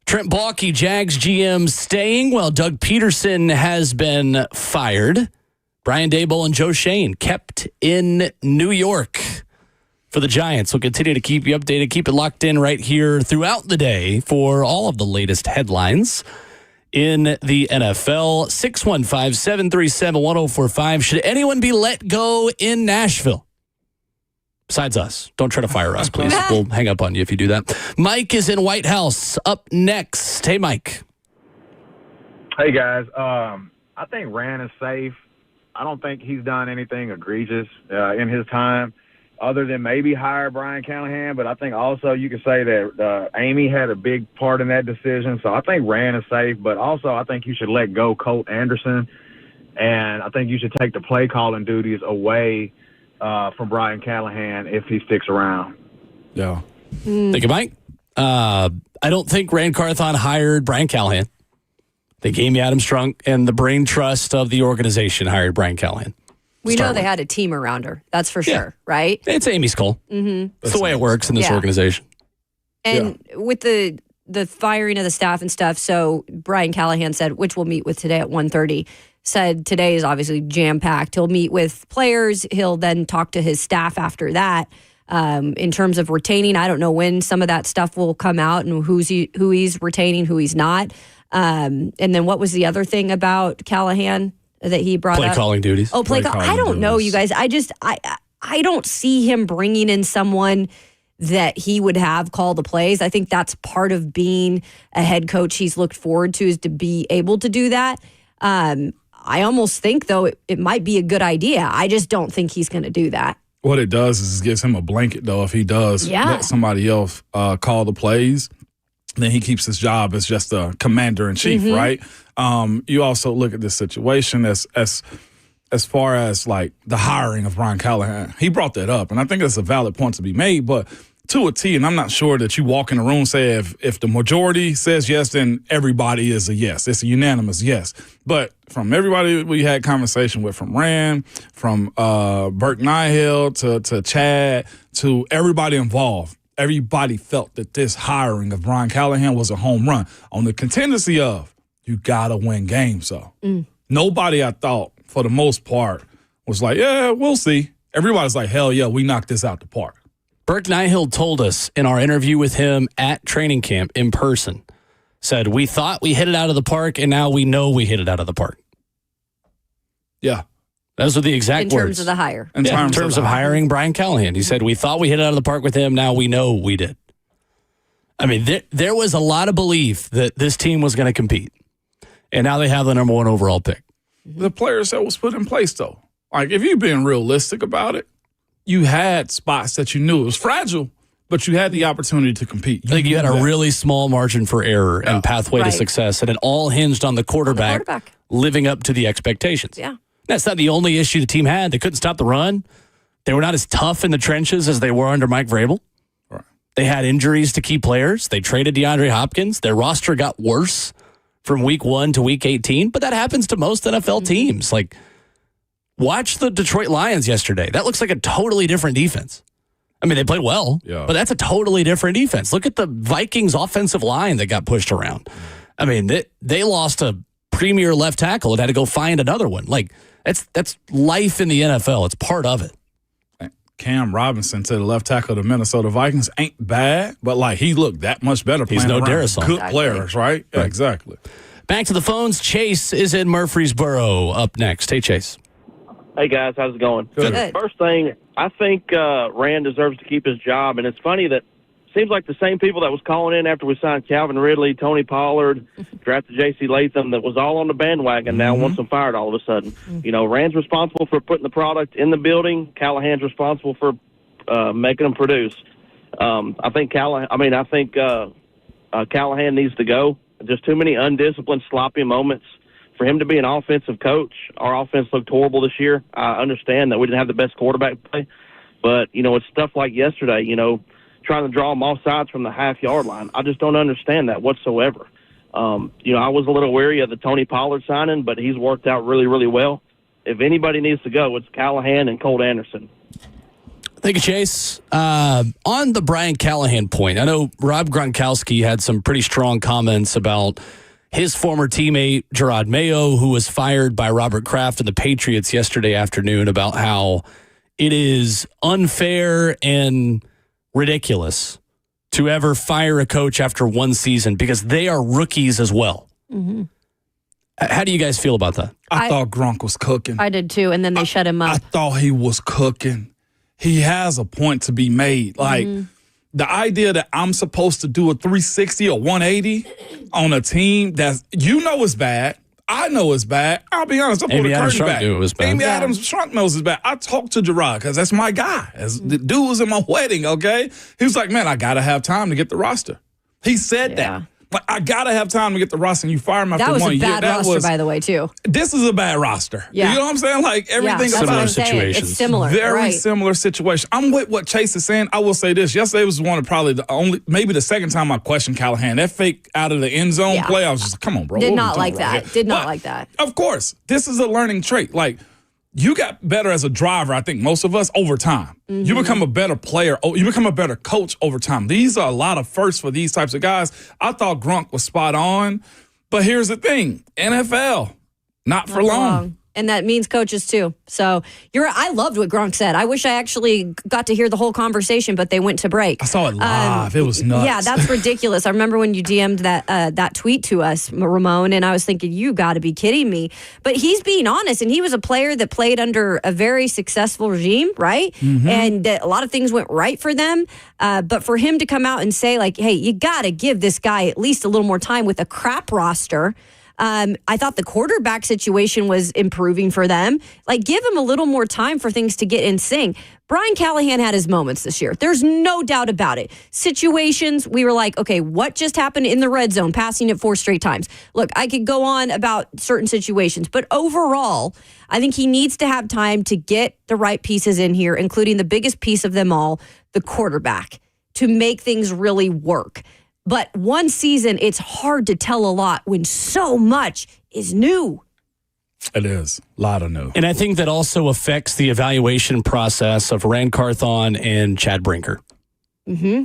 S3: Trent Baalke, Jags GM, staying while Doug Peterson has been fired. Brian Daboll and Joe Shane kept in New York for the Giants. We'll continue to keep you updated. Keep it locked in right here throughout the day for all of the latest headlines in the NFL. 615-737-1045. Should anyone be let go in Nashville? Besides us. Don't try to fire us, please. We'll hang up on you if you do that. Mike is in White House up next. Hey, Mike.
S13: Hey, guys. I think Rand is safe. I don't think he's done anything egregious in his time other than maybe hire Brian Callahan. But I think also you could say that Amy had a big part in that decision. So I think Rand is safe. But also I think you should let go Colt Anderson. And I think you should take the play calling duties away from Brian Callahan if he sticks around.
S5: Yeah.
S3: Thank you, Mike. I don't think Rand Carthon hired Brian Callahan. I think Amy Adams Strunk and the brain trust of the organization hired Brian Callahan.
S4: We know they had a team around her. That's for sure, right?
S3: It's Amy's call.
S4: Mm-hmm.
S3: It's the way it works in this organization.
S4: And with the firing of the staff and stuff, so Brian Callahan said, which we'll meet with today at 1:30, said today is obviously jam-packed. He'll meet with players. He'll then talk to his staff after that. In terms of retaining, I don't know when some of that stuff will come out and who he's retaining, who he's not. And then what was the other thing about Callahan that he brought up?
S3: Play calling duties.
S4: Oh, play calling. I don't know, you guys. I don't see him bringing in someone that he would have call the plays. I think that's part of being a head coach he's looked forward to, is to be able to do that. I almost think, though, it might be a good idea. I just don't think he's going to do that.
S5: What it does is it gives him a blanket, though. If he does let somebody else call the plays, then he keeps his job as just a commander-in-chief, right? You also look at this situation as far as, like, the hiring of Brian Callahan. He brought that up, and I think that's a valid point to be made, but to a T, and I'm not sure that you walk in the room and say if the majority says yes, then everybody is a yes. It's a unanimous yes. But from everybody we had conversation with, from Rand, from Burke Nihill to Chad, to everybody involved, everybody felt that this hiring of Brian Callahan was a home run on the contingency of you got to win games. So nobody, I thought, for the most part, was like, yeah, we'll see. Everybody's like, hell yeah, we knocked this out the park.
S3: Burke Nihill told us in our interview with him at training camp in person, said, we thought we hit it out of the park, and now we know we hit it out of the park.
S5: Yeah.
S3: Those are the exact words.
S4: In terms of the hire.
S3: In terms of hiring Brian Callahan. He said, we thought we hit it out of the park with him, now we know we did. I mean, there was a lot of belief that this team was going to compete, and now they have the number 1 overall pick.
S5: The players that was put in place, though. Like, if you've been realistic about it, you had spots that you knew it was fragile, but you had the opportunity to compete.
S3: You had a really small margin for error and pathway to success, and it all hinged on the quarterback living up to the expectations.
S4: Yeah.
S3: That's not the only issue the team had. They couldn't stop the run. They were not as tough in the trenches as they were under Mike Vrabel.
S5: Right.
S3: They had injuries to key players. They traded DeAndre Hopkins. Their roster got worse from week 1 to week 18, but that happens to most NFL teams. Like, watch the Detroit Lions yesterday. That looks like a totally different defense. I mean, they played well, but that's a totally different defense. Look at the Vikings offensive line that got pushed around. I mean, they lost a premier left tackle and had to go find another one. Like, that's life in the NFL. It's part of it.
S5: Cam Robinson to the left tackle of the Minnesota Vikings ain't bad, but like he looked that much better.
S3: He's no Darisaw.
S5: Good players, right? Yeah, exactly.
S3: Back to the phones. Chase is in Murfreesboro up next. Hey, Chase.
S14: Hey, guys. How's it going?
S3: Good.
S14: First thing, I think Rand deserves to keep his job, and it's funny that it seems like the same people that was calling in after we signed Calvin Ridley, Tony Pollard, drafted J.C. Latham, that was all on the bandwagon now wants them fired all of a sudden. You know, Rand's responsible for putting the product in the building. Callahan's responsible for making them produce. I think Callahan needs to go. Just too many undisciplined, sloppy moments. For him to be an offensive coach, our offense looked horrible this year. I understand that we didn't have the best quarterback play, but, you know, it's stuff like yesterday, you know, trying to draw them off sides from the half-yard line. I just don't understand that whatsoever. I was a little wary of the Tony Pollard signing, but he's worked out really, really well. If anybody needs to go, it's Callahan and Colt Anderson.
S3: Thank you, Chase. On the Brian Callahan point, I know Rob Gronkowski had some pretty strong comments about his former teammate, Gerard Mayo, who was fired by Robert Kraft and the Patriots yesterday afternoon, about how it is unfair and ridiculous to ever fire a coach after one season because they are rookies as well. Mm-hmm. How do you guys feel about that?
S5: I thought Gronk was cooking.
S4: I did too, and then they shut him up.
S5: I thought he was cooking. He has a point to be made. Like, the idea that I'm supposed to do a 360 or 180 on a team that is bad. I know it's bad. I'll be honest. I'll pull the curtain back.
S3: Knew it was bad.
S5: Amy Adams Shrunk knows it's bad. I talked to Gerard because that's my guy. The dude was in my wedding, okay? He was like, man, I got to have time to get the roster. He said that. Like, I got to have time to get the roster, and you fire him after 1 year.
S4: That was a bad roster, by the way, too.
S5: This is a bad roster.
S4: Yeah.
S5: You know what I'm saying? Like, everything
S3: similar situations.
S4: It's similar.
S5: Very similar situation. I'm with what Chase is saying. I will say this. Yesterday was maybe the second time I questioned Callahan. That fake out of the end zone play, I was just, come on, bro.
S4: Did not like that.
S5: Of course. This is a learning trait. Like, you got better as a driver, I think, most of us, over time. Mm-hmm. You become a better player. You become a better coach over time. These are a lot of firsts for these types of guys. I thought Gronk was spot on. But here's the thing. NFL, not for long.
S4: And that means coaches, too. So I loved what Gronk said. I wish I actually got to hear the whole conversation, but they went to break.
S5: I saw it live. It was nuts.
S4: Yeah, that's ridiculous. I remember when you DM'd that tweet to us, Ramon, and I was thinking, you got to be kidding me. But he's being honest, and he was a player that played under a very successful regime, right? Mm-hmm. And a lot of things went right for them. But for him to come out and say, like, hey, you got to give this guy at least a little more time with a crap roster. I thought the quarterback situation was improving for them. Like, give him a little more time for things to get in sync. Brian Callahan had his moments this year. There's no doubt about it. Situations, we were like, okay, what just happened in the red zone, passing it 4 straight times? Look, I could go on about certain situations, but overall, I think he needs to have time to get the right pieces in here, including the biggest piece of them all, the quarterback, to make things really work. But one season, it's hard to tell a lot when so much is new.
S5: It is. A lot of new.
S3: And I think that also affects the evaluation process of Rand Carthon and Chad Brinker.
S4: Mm-hmm.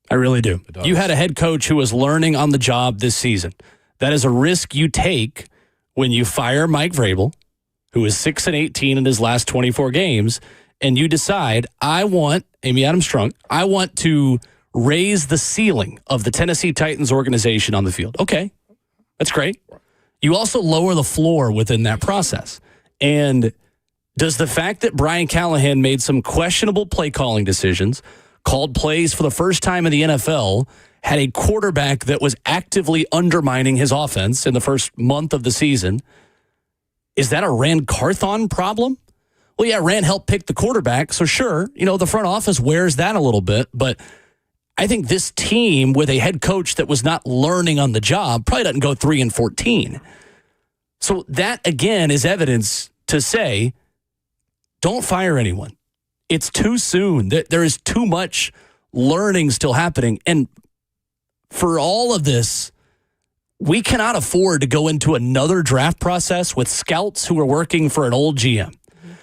S3: I really do. You had a head coach who was learning on the job this season. That is a risk you take when you fire Mike Vrabel, who is 6-18 in his last 24 games, and you decide, I want to raise the ceiling of the Tennessee Titans organization on the field. Okay, that's great. You also lower the floor within that process. And does the fact that Brian Callahan made some questionable play calling decisions, called plays for the first time in the NFL, had a quarterback that was actively undermining his offense in the first month of the season, is that a Rand Carthon problem? Well, yeah, Rand helped pick the quarterback, so sure, the front office wears that a little bit, but I think this team with a head coach that was not learning on the job probably doesn't go 3-14. So that, again, is evidence to say, don't fire anyone. It's too soon. There is too much learning still happening. And for all of this, we cannot afford to go into another draft process with scouts who are working for an old GM.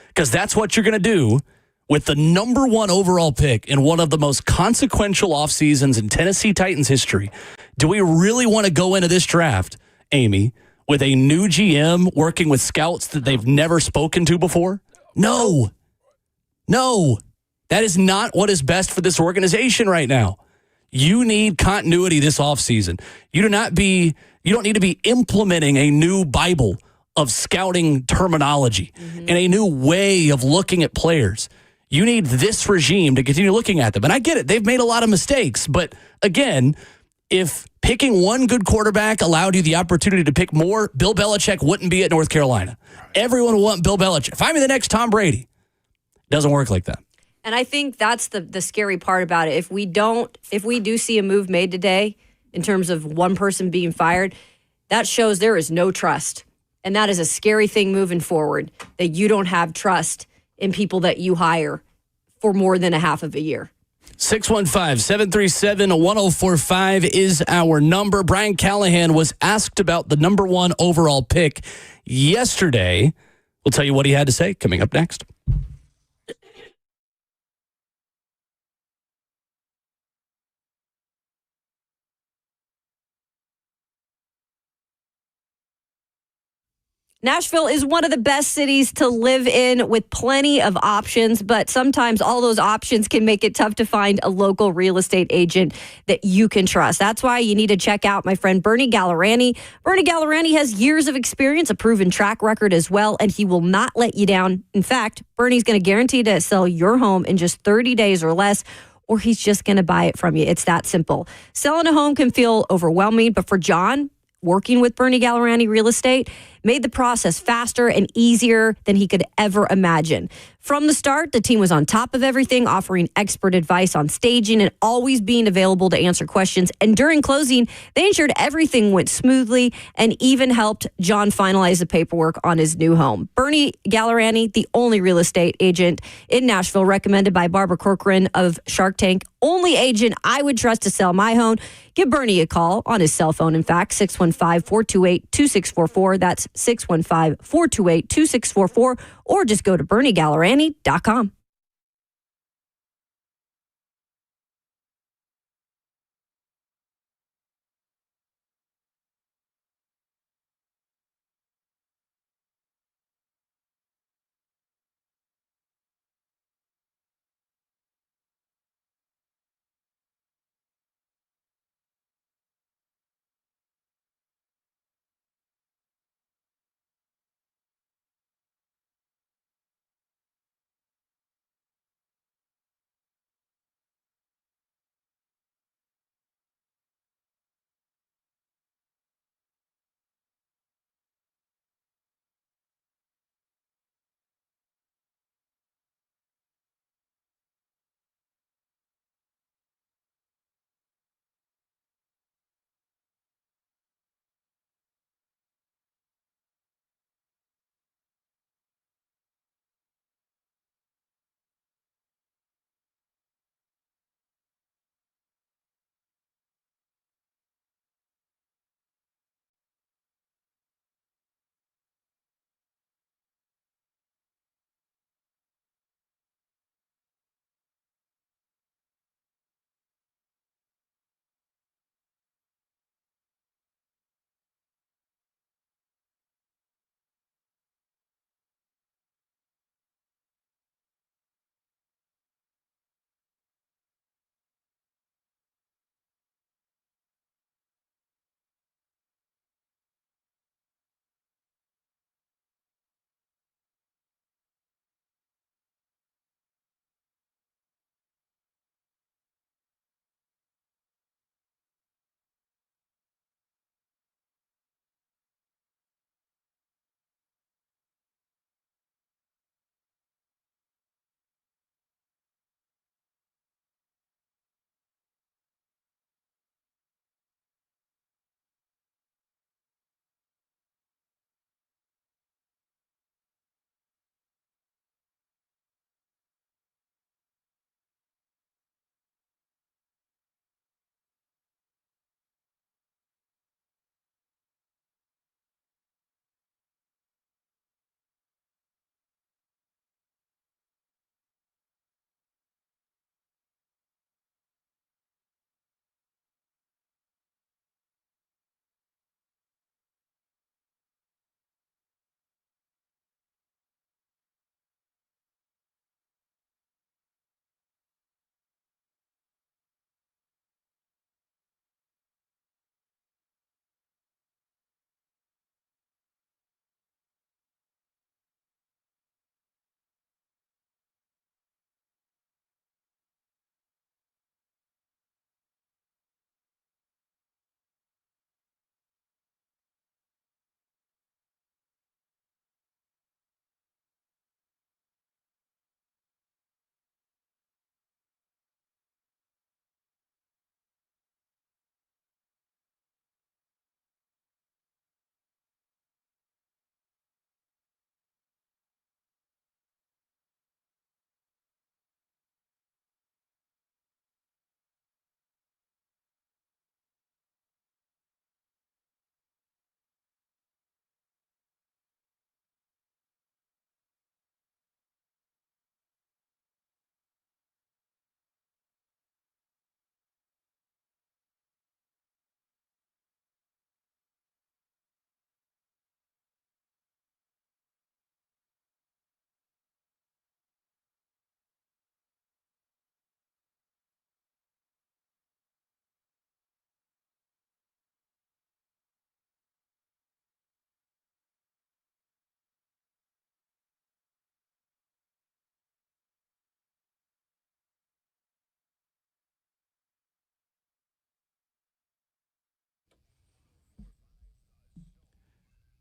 S3: Because that's what you're going to do with the number 1 overall pick in one of the most consequential off seasons in Tennessee Titans history. Do we really want to go into this draft, Amy, with a new GM working with scouts that they've never spoken to before? No. That is not what is best for this organization right now. You need continuity this offseason. You don't need to be implementing a new Bible of scouting terminology and a new way of looking at players. You need this regime to continue looking at them. And I get it. They've made a lot of mistakes. But again, if picking one good quarterback allowed you the opportunity to pick more, Bill Belichick wouldn't be at North Carolina. Everyone will want Bill Belichick. Find me the next Tom Brady. It doesn't work like that.
S4: And I think that's the scary part about it. If we do see a move made today in terms of one person being fired, that shows there is no trust. And that is a scary thing moving forward, that you don't have trust in people that you hire for more than a half of a year.
S3: 615-737-1045 is our number. Brian Callahan was asked about the number 1 overall pick yesterday. We'll tell you what he had to say coming up next.
S4: Nashville is one of the best cities to live in with plenty of options, but sometimes all those options can make it tough to find a local real estate agent that you can trust. That's why you need to check out my friend Bernie Gallerani. Bernie Gallerani has years of experience, a proven track record as well, and he will not let you down. In fact, Bernie's going to guarantee to sell your home in just 30 days or less, or he's just going to buy it from you. It's that simple. Selling a home can feel overwhelming, but for John, working with Bernie Gallerani Real Estate made the process faster and easier than he could ever imagine. From the start, the team was on top of everything, offering expert advice on staging and always being available to answer questions. And during closing, they ensured everything went smoothly and even helped John finalize the paperwork on his new home. Bernie Gallerani, the only real estate agent in Nashville, recommended by Barbara Corcoran of Shark Tank. Only agent I would trust to sell my home. Give Bernie a call on his cell phone, in fact, 615-428-2644. That's 615-428-2644, or just go to BernieGallerani.com.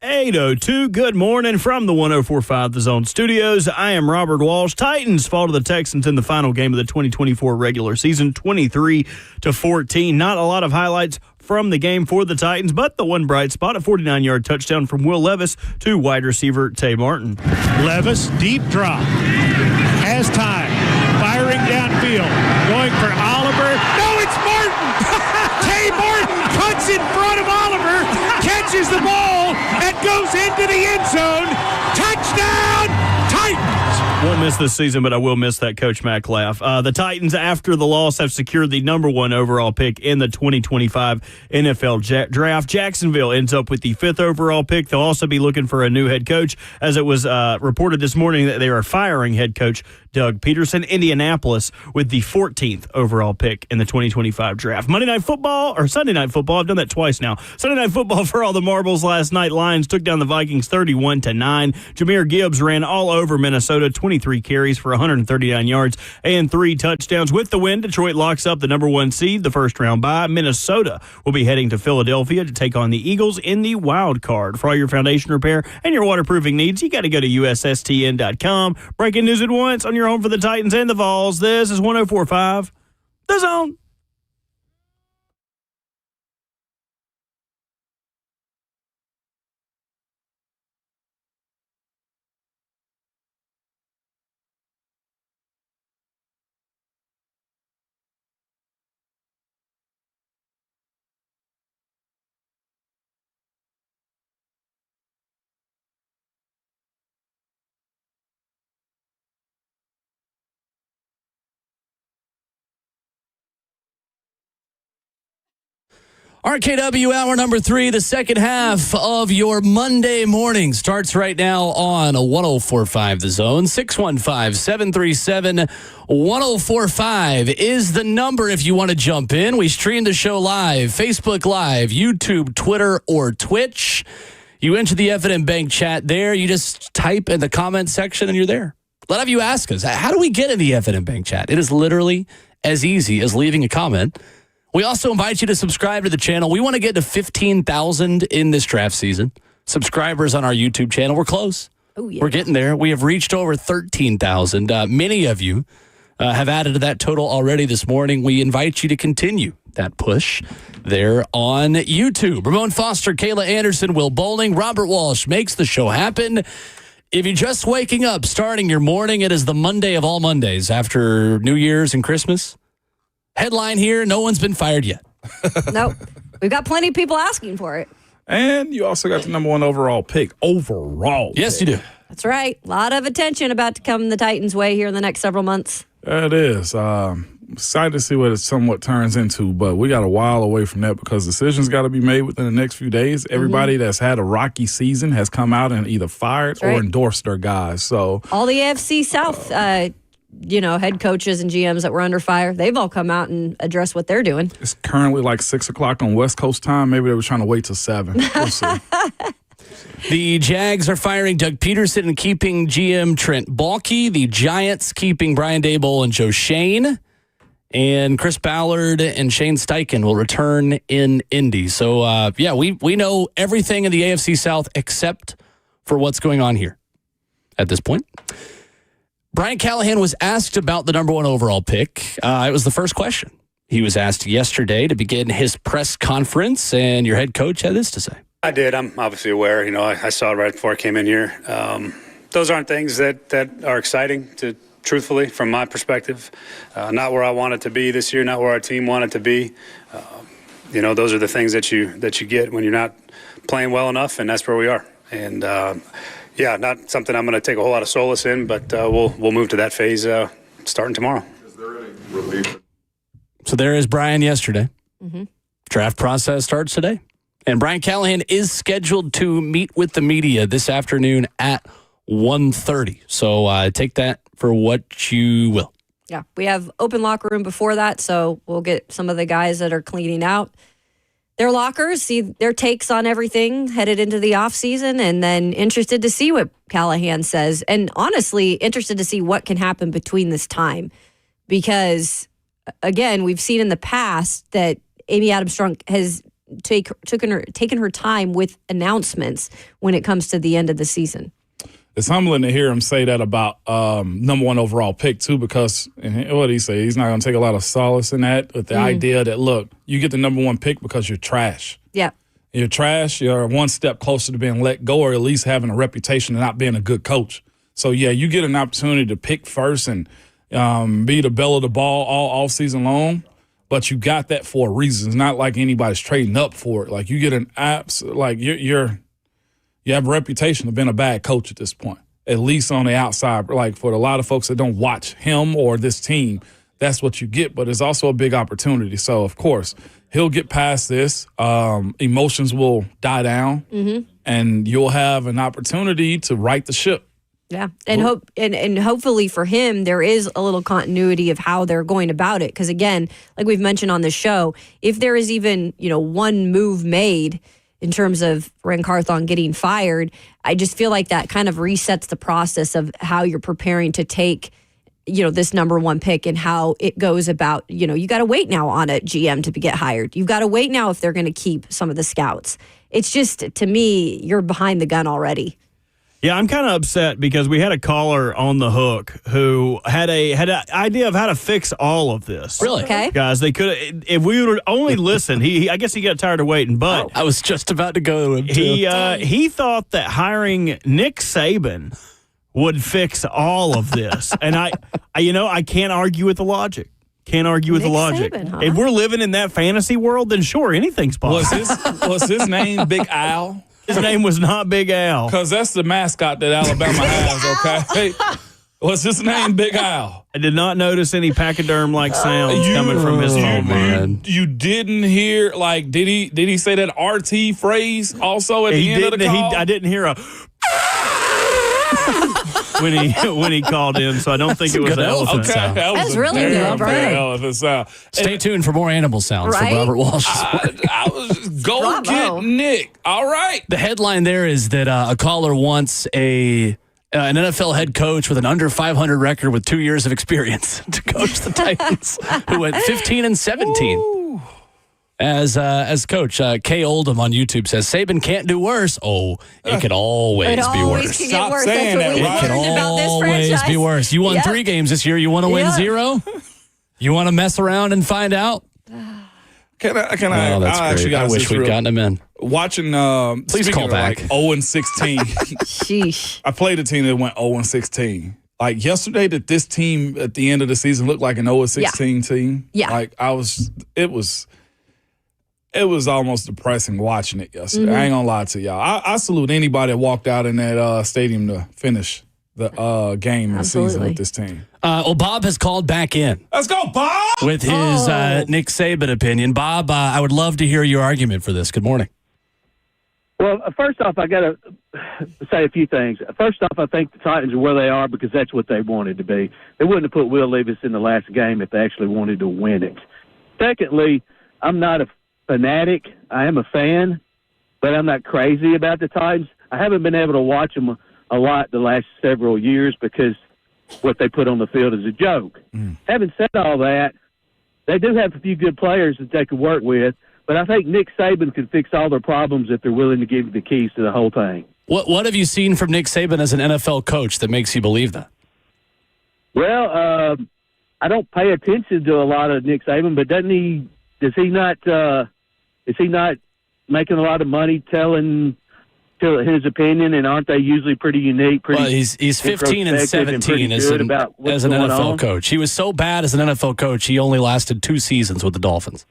S1: 8:02. Good morning from the 104.5 The Zone Studios. I am Robert Walsh. Titans fall to the Texans in the final game of the 2024 regular season, 23-14. Not a lot of highlights from the game for the Titans, but the one bright spot, a 49-yard touchdown from Will Levis to wide receiver Tay Martin.
S2: Levis, deep drop. Has time. Firing downfield. Going for Oliver. No, it's Martin! Tay Martin cuts in front of Oliver, catches the ball, and goes into the end zone. Touchdown, Titans!
S1: Won't miss this season, but I will miss that Coach Mack laugh. The Titans, after the loss, have secured the number 1 overall pick in the 2025 NFL draft. Jacksonville ends up with the 5th overall pick. They'll also be looking for a new head coach, as it was reported this morning that they are firing head coach Doug Peterson. Indianapolis with the 14th overall pick in the 2025 draft. Sunday Night Football, I've done that twice now. Sunday Night Football for all the marbles last night. Lions took down the Vikings 31-9. Jahmyr Gibbs ran all over Minnesota, 23 carries for 139 yards and 3 touchdowns. With the win, Detroit locks up the number 1 seed, the first round bye. Minnesota will be heading to Philadelphia to take on the Eagles in the wild card. For all your foundation repair and your waterproofing needs, you got to go to USSTN.com. Breaking news at once on your home for the Titans and the Vols. This is 104.5 The Zone.
S3: RKW hour number 3, the second half of your Monday morning starts right now on 104.5 The Zone. 615-737-1045 is the number if you want to jump in. We stream the show live, Facebook Live, YouTube, Twitter, or Twitch. You enter the F&M Bank chat there. You just type in the comment section and you're there. A lot of you ask us, how do we get in the F&M Bank chat? It is literally as easy as leaving a comment. We also invite you to subscribe to the channel. We want to get to 15,000 in this draft season. Subscribers on our YouTube channel. We're close.
S4: Oh, yeah.
S3: We're getting there. We have reached over 13,000. Many of you have added to that total already this morning. We invite you to continue that push there on YouTube. Ramon Foster, Kayla Anderson, Will Bowling, Robert Walsh makes the show happen. If you're just waking up, starting your morning, it is the Monday of all Mondays after New Year's and Christmas. Headline here, no one's been fired yet.
S4: Nope. We've got plenty of people asking for it.
S5: And you also got the number 1 overall pick.
S3: Yes, you do.
S4: That's right. A lot of attention about to come the Titans' way here in the next several months.
S5: It is. Excited to see what it somewhat turns into, but we got a while away from that because decisions got to be made within the next few days. Everybody that's had a rocky season has come out and either fired or endorsed their guys. So
S4: all the AFC South head coaches and GMs that were under fire, they've all come out and addressed what they're doing.
S5: It's currently like 6 o'clock on West Coast time. Maybe they were trying to wait till 7. We'll see.
S3: The Jags are firing Doug Peterson and keeping GM Trent Baalke. The Giants keeping Brian Daboll and Joe Shane. And Chris Ballard and Shane Steichen will return in Indy. So, we know everything in the AFC South except for what's going on here at this point. Brian Callahan was asked about the number 1 overall pick. It was the first question. He was asked yesterday to begin his press conference, and your head coach had this to say.
S15: I did. I'm obviously aware. I saw it right before I came in here. Those aren't things that are exciting, truthfully, from my perspective. Not where I want it to be this year, not where our team wanted to be. Those are the things that you get when you're not playing well enough, and that's where we are. And not something I'm going to take a whole lot of solace in, but we'll move to that phase starting tomorrow.
S5: Is there any relief?
S3: So there is Brian yesterday.
S4: Mm-hmm.
S3: Draft process starts today. And Brian Callahan is scheduled to meet with the media this afternoon at 1:30. So take that for what you will.
S4: Yeah, we have open locker room before that, so we'll get some of the guys that are cleaning out their lockers, see their takes on everything headed into the offseason, and then interested to see what Callahan says. And honestly, interested to see what can happen between this time. Because, again, we've seen in the past that Amy Adams-Strunk has taken her time with announcements when it comes to the end of the season.
S5: It's humbling to hear him say that about number one overall pick, too, because what did he say? He's not going to take a lot of solace in that, with the idea that, look, you get the number one pick because you're trash.
S4: Yeah.
S5: You're trash. You're one step closer to being let go, or at least having a reputation of not being a good coach. So, yeah, you get an opportunity to pick first and be the belle of the ball all offseason long, but you got that for a reason. It's not like anybody's trading up for it. Like, you get you have a reputation of being a bad coach at this point, at least on the outside. Like, for a lot of folks that don't watch him or this team, that's what you get. But it's also a big opportunity. So, of course, he'll get past this. Emotions will die down, and you'll have an opportunity to right the ship.
S4: Yeah, and hopefully for him, there is a little continuity of how they're going about it. Because, again, like we've mentioned on the show, if there is even, one move made in terms of Ren Carthon getting fired, I just feel like that kind of resets the process of how you're preparing to take, this number one pick and how it goes about, you got to wait now on a GM to get hired. You've got to wait now if they're going to keep some of the scouts. It's just, to me, you're behind the gun already.
S1: Yeah, I'm kind of upset because we had a caller on the hook who had an idea of how to fix all of this.
S3: Really?
S4: Okay.
S1: Guys, they could, if we would only listen, I guess he got tired of waiting, but
S3: I was just about to go to him, too.
S1: He thought that hiring Nick Saban would fix all of this. And I can't argue with the logic. Can't argue with
S4: Nick
S1: the logic.
S4: Saban, huh?
S1: If we're living in that fantasy world, then sure, anything's possible.
S5: Was his name Big Al?
S1: His name was not Big Al.
S5: Because that's the mascot that Alabama has, okay? What's his name? Big Al.
S1: I did not notice any pachyderm-like sounds coming from his home.
S5: You didn't hear, did he say that RT phrase also at the end of the call?
S1: I didn't hear a when he called in, so I don't think it was an elephant sound.
S4: That's really good, right?
S5: Elephant sound.
S3: Stay tuned for more animal sounds from Robert Walsh.
S5: I was go get Nick. All right.
S3: The headline there is that a caller wants an NFL head coach with an under 500 record with 2 years of experience to coach the Titans, who went 15-17. Ooh. As coach. Kay Oldham on YouTube says, Saban can't do worse. Oh, it could always be worse.
S5: Stop saying that, right?
S3: It could always be worse. You won 3 games this year. You want to win 0? You want to mess around and find out?
S5: Can I?
S3: Oh, that's great. I wish we'd gotten him in.
S5: Watching,
S3: please call back.
S5: 0-16.
S4: Sheesh.
S5: I played a team that went 0-16. Like yesterday, that this team at the end of the season looked like an 0-16 team.
S4: Yeah.
S5: It was almost depressing watching it yesterday. I ain't gonna lie to y'all. I salute anybody that walked out in that stadium to finish the game and season with this team.
S3: Well, Bob has called back in.
S5: Let's go, Bob!
S3: With his Nick Saban opinion. Bob, I would love to hear your argument for this. Good morning.
S16: Well, first off, I got to say a few things. First off, I think the Titans are where they are because that's what they wanted to be. They wouldn't have put Will Levis in the last game if they actually wanted to win it. Secondly, I'm not a fanatic. I am a fan, but I'm not crazy about the Titans. I haven't been able to watch them a lot the last several years because what they put on the field is a joke. Having said all that, they do have a few good players that they could work with, but I think Nick Saban could fix all their problems if they're willing to give you the keys to the whole thing.
S3: What have you seen from Nick Saban as an NFL coach that makes you believe that?
S16: Well, I don't pay attention to a lot of Nick Saban, but is he not making a lot of money telling his opinion, and aren't they usually pretty unique?
S3: Well, he's 15-17 as an NFL coach. He was so bad as an NFL coach, he only lasted 2 seasons with the Dolphins.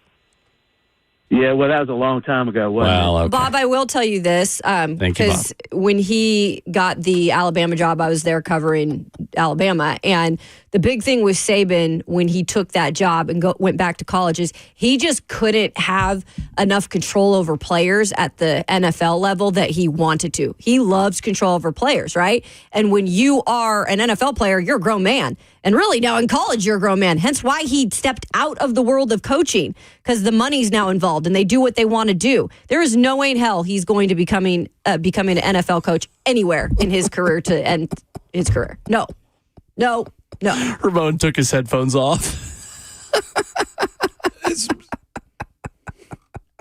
S16: Yeah, well, that was a long time ago, wasn't it?
S3: Okay.
S4: Bob, I will tell you this, because when he got the Alabama job, I was there covering Alabama, and the big thing with Saban when he took that job and went back to college is he just couldn't have enough control over players at the NFL level that he wanted to. He loves control over players, right? And when you are an NFL player, you're a grown man. And really now in college, you're a grown man. Hence why he stepped out of the world of coaching, because the money's now involved and they do what they want to do. There is no way in hell he's going to becoming an NFL coach anywhere in his career to end his career. No.
S3: Ramon took his headphones off.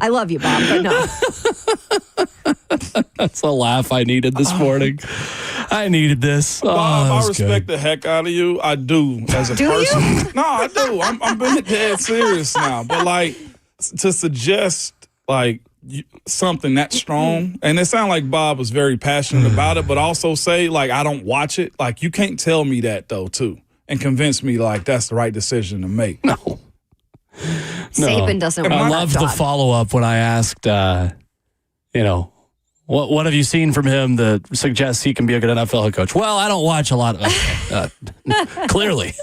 S4: I love you, Bob, but no.
S3: That's a laugh I needed this morning. I needed this.
S5: Bob, I respect the heck out of you. I do as a person. You? No, I do. I'm being dead serious now. But like to suggest like something that strong, and it sounded like Bob was very passionate about it, but also say like I don't watch it. Like you can't tell me that though too, and convince me like that's the right decision to make.
S3: No.
S4: Saban doesn't want
S3: I love the follow-up when I asked, what have you seen from him that suggests he can be a good NFL head coach? Well, I don't watch a lot of clearly.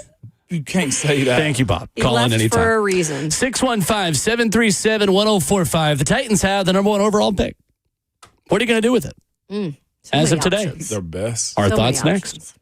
S5: You can't say that.
S3: Thank you, Bob.
S4: He
S3: Call
S4: left
S3: in anytime.
S4: for a reason.
S3: 615-737-1045. The Titans have the number 1 overall pick. What are you going to do with it? As of today.
S5: Their best.
S3: Our thoughts next.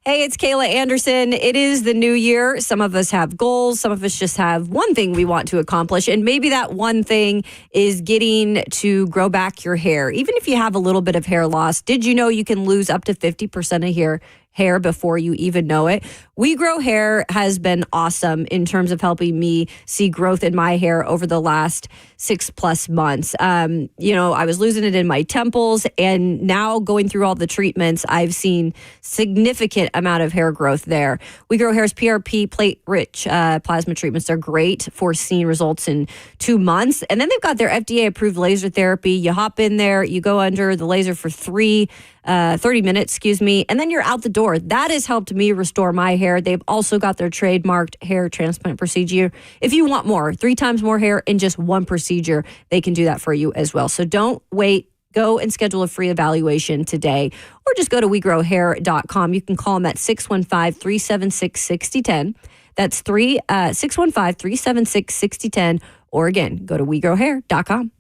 S4: Hey, it's Kayla Anderson. It is the new year. Some of us have goals. Some of us just have one thing we want to accomplish. And maybe that one thing is getting to grow back your hair. Even if you have a little bit of hair loss, did you know you can lose up to 50% of your hair before you even know it? We Grow Hair has been awesome in terms of helping me see growth in my hair over the last 6+ months. I was losing it in my temples, and now going through all the treatments, I've seen significant amount of hair growth there. We Grow Hair's PRP plate-rich plasma treatments are great for seeing results in 2 months. And then they've got their FDA-approved laser therapy. You hop in there, you go under the laser for 30 minutes, and then you're out the door. That has helped me restore my hair. They've also got their trademarked hair transplant procedure. If you want more, 3 times more hair in just one procedure, they can do that for you as well. So don't wait. Go and schedule a free evaluation today, or just go to wegrowhair.com. You can call them at 615-376-6010. That's 615-376-6010. Or again, go to wegrowhair.com.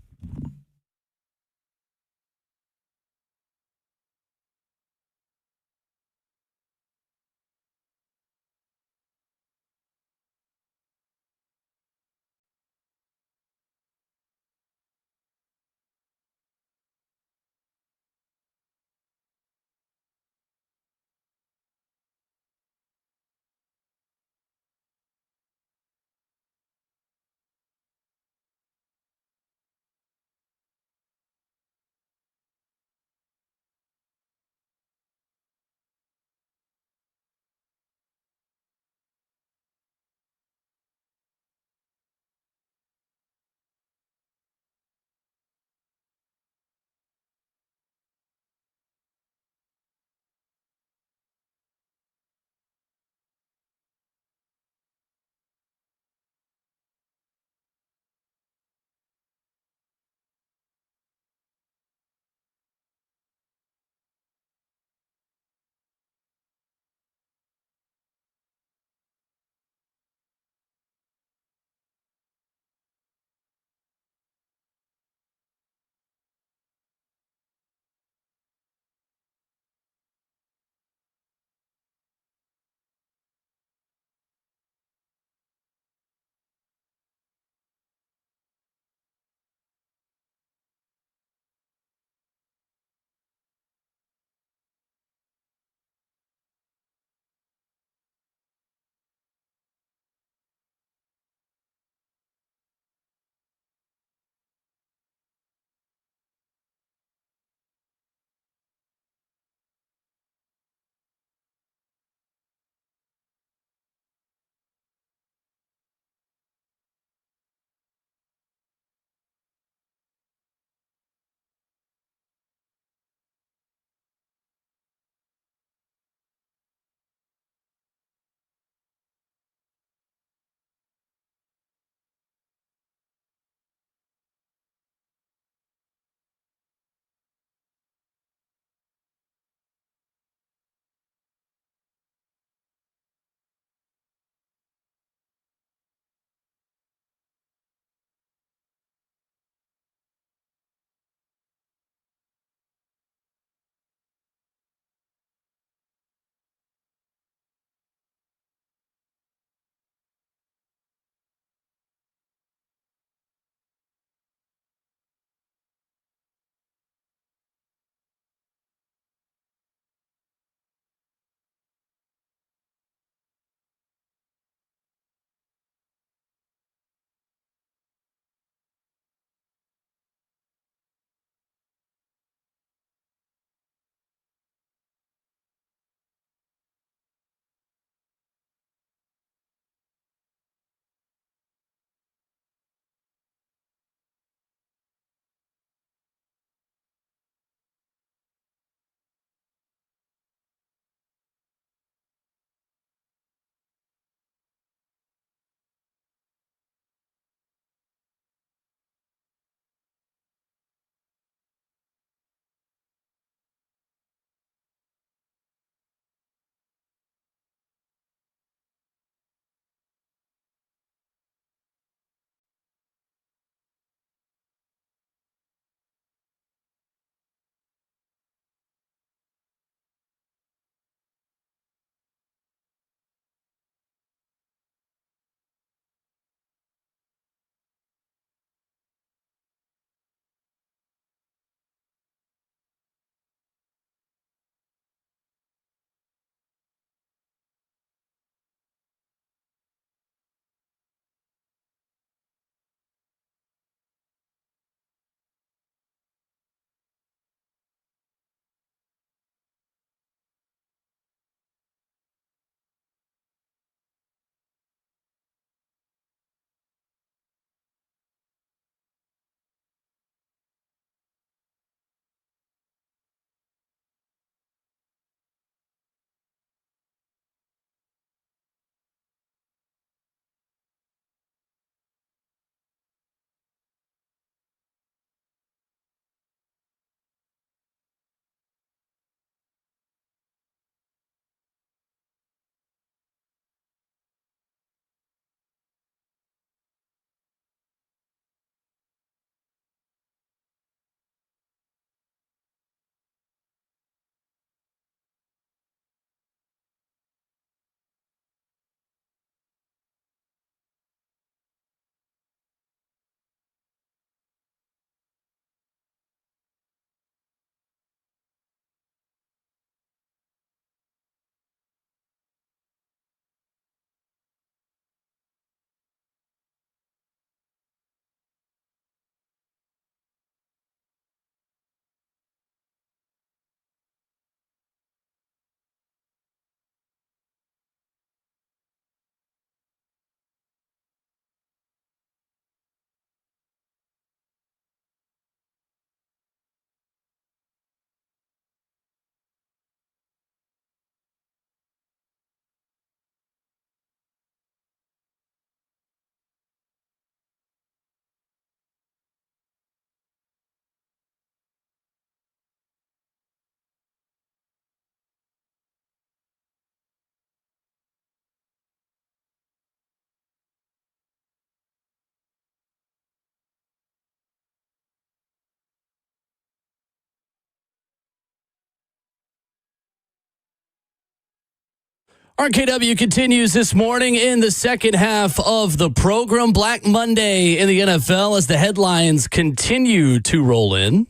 S3: RKW continues this morning in the second half of the program. Black Monday in the NFL as the headlines continue to roll in.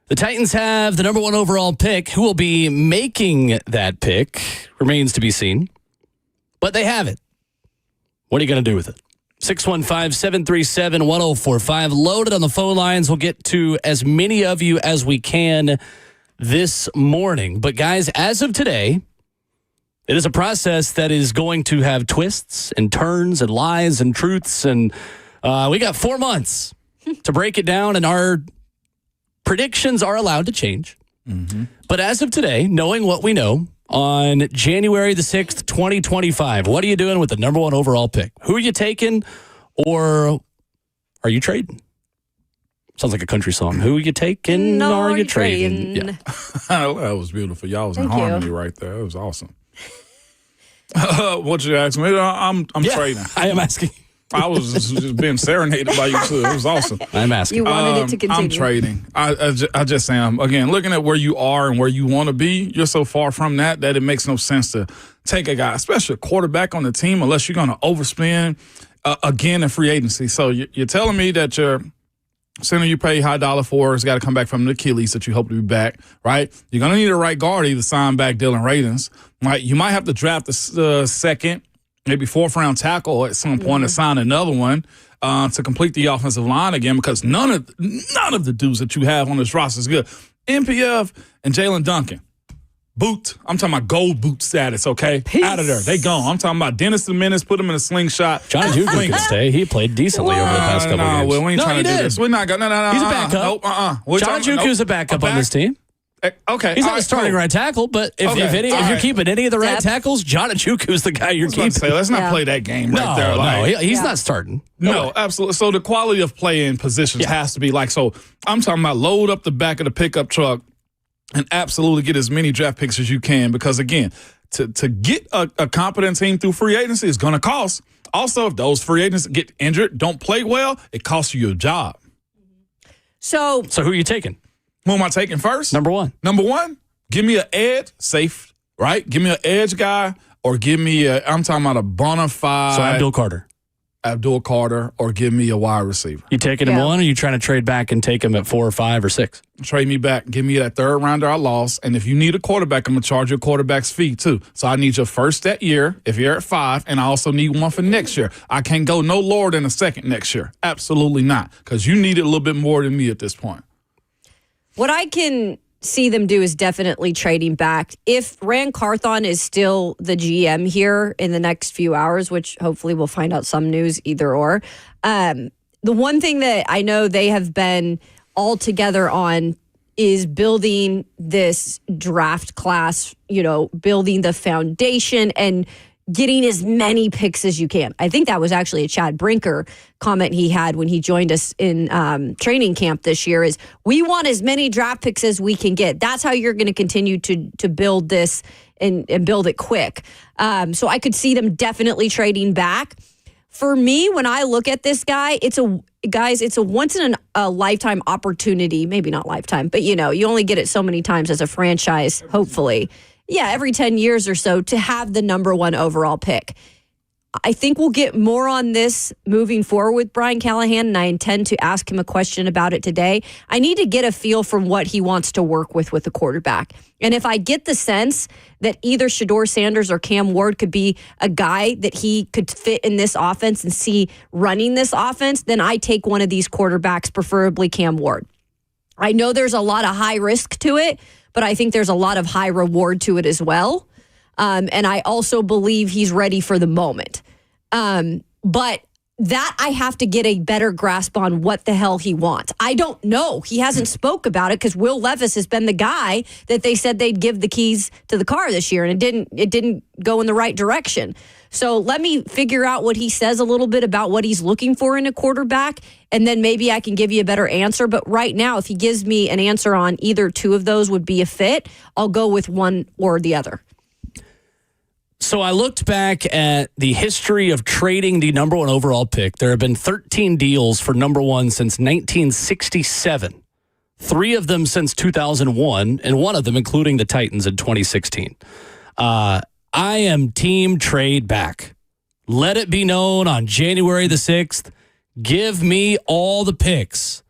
S3: The Titans have the number 1 overall pick. Who will be making that pick remains to be seen. But they have it. What are you going to do with it? 615-737-1045. Loaded on the phone lines. We'll get to as many of you as we can this morning. But guys, as of today, it is a process that is going to have twists and turns and lies and truths. And we got 4 months to break it down. And our predictions are allowed to change. Mm-hmm. But as of today, knowing what we know, on January the 6th, 2025, what are you doing with the number 1 overall pick? Who are you taking, or are you trading? Sounds like a country song. Who are you taking, or are you trading? Yeah.
S5: That was beautiful. Y'all was in harmony right there. It was awesome. What you asking me? I'm trading.
S3: I am asking.
S5: I was just being serenaded by you too. It was awesome.
S3: I'm asking.
S4: You wanted it to continue.
S5: I'm trading. I just am. Again, looking at where you are and where you want to be, you're so far from that it makes no sense to take a guy, especially a quarterback on the team, unless you're going to overspend again in free agency. So you're telling me that your center you pay high dollar for has got to come back from the Achilles that you hope to be back, right? You're going to need a right guard to either sign back Dylan Radins, right? You might have to draft the second, maybe 4th round tackle at some point and sign another one to complete the offensive line again, because none of the dudes that you have on this roster is good. NPF and Jalen Duncan, boot. I'm talking about gold boot status, okay? Peace. Out of there. They gone. I'm talking about Dennis the Menace, put him in a slingshot.
S3: John Juku can stay. He played decently over the past couple of games.
S5: Well, we ain't trying to do this. We're not going to. No.
S3: He's a backup.
S5: Nope,
S3: John Juku's a backup on this team.
S5: Okay.
S3: He's not a starting right tackle, but if you're keeping any of the right tackles, John Juku's the guy you're keeping.
S5: Let's not play that game right there.
S3: No, he's not starting.
S5: No, absolutely. So the quality of play in positions has to be like, so I'm talking about load up the back of the pickup truck and absolutely get as many draft picks as you can, because, again, to get a competent team through free agency is going to cost. Also, if those free agents get injured, don't play well, it costs you your job.
S4: So
S3: who are you taking?
S5: Who am I taking first?
S3: Number 1.
S5: Number 1, give me an edge, safe, right? Give me an edge guy, or give me I'm talking about a bona fide.
S3: So Abdul Carter,
S5: or give me a wide receiver.
S3: You taking him 1, or are you trying to trade back and take him at 4 or 5 or 6?
S5: Trade me back. Give me that 3rd rounder I lost. And if you need a quarterback, I'm going to charge you a quarterback's fee too. So I need your first that year if you're at 5, and I also need one for next year. I can't go no lower than a second next year. Absolutely not, because you need it a little bit more than me at this point.
S4: What I can see them do is definitely trading back. If Rand Carthon is still the GM here in the next few hours, which hopefully we'll find out some news either or, the one thing that I know they have been all together on is building this draft class, building the foundation and getting as many picks as you can. I think that was actually a Chad Brinker comment he had when he joined us in training camp this year, is we want as many draft picks as we can get. That's how you're going to continue to build this and build it quick. So I could see them definitely trading back. For me, when I look at this guy, it's a once in a lifetime opportunity. Maybe not lifetime, but you only get it so many times as a franchise, hopefully. Yeah, every 10 years or so, to have the number 1 overall pick. I think we'll get more on this moving forward with Brian Callahan, and I intend to ask him a question about it today. I need to get a feel from what he wants to work with the quarterback. And if I get the sense that either Shedeur Sanders or Cam Ward could be a guy that he could fit in this offense and see running this offense, then I take one of these quarterbacks, preferably Cam Ward. I know there's a lot of high risk to it, but I think there's a lot of high reward to it as well. And I also believe he's ready for the moment. But that I have to get a better grasp on what the hell he wants. I don't know. He hasn't spoke about it because Will Levis has been the guy that they said they'd give the keys to the car this year, and it didn't go in the right direction. So let me figure out what he says a little bit about what he's looking for in a quarterback, and then maybe I can give you a better answer. But right now, if he gives me an answer on either 2 of those would be a fit, I'll go with one or the other.
S3: So I looked back at the history of trading the number 1 overall pick. There have been 13 deals for number 1 since 1967. 3 of them since 2001, and one of them including the Titans in 2016. I am team trade back. Let it be known on January the 6th. Give me all the picks.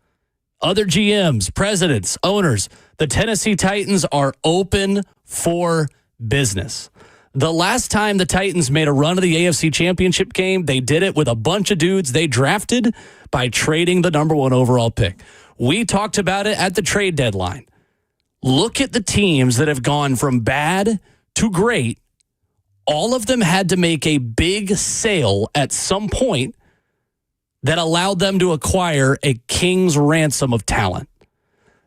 S3: Other GMs, presidents, owners, the Tennessee Titans are open for business. The last time the Titans made a run of the AFC Championship game, they did it with a bunch of dudes they drafted by trading the number 1 overall pick. We talked about it at the trade deadline. Look at the teams that have gone from bad to great. All of them had to make a big sale at some point that allowed them to acquire a king's ransom of talent.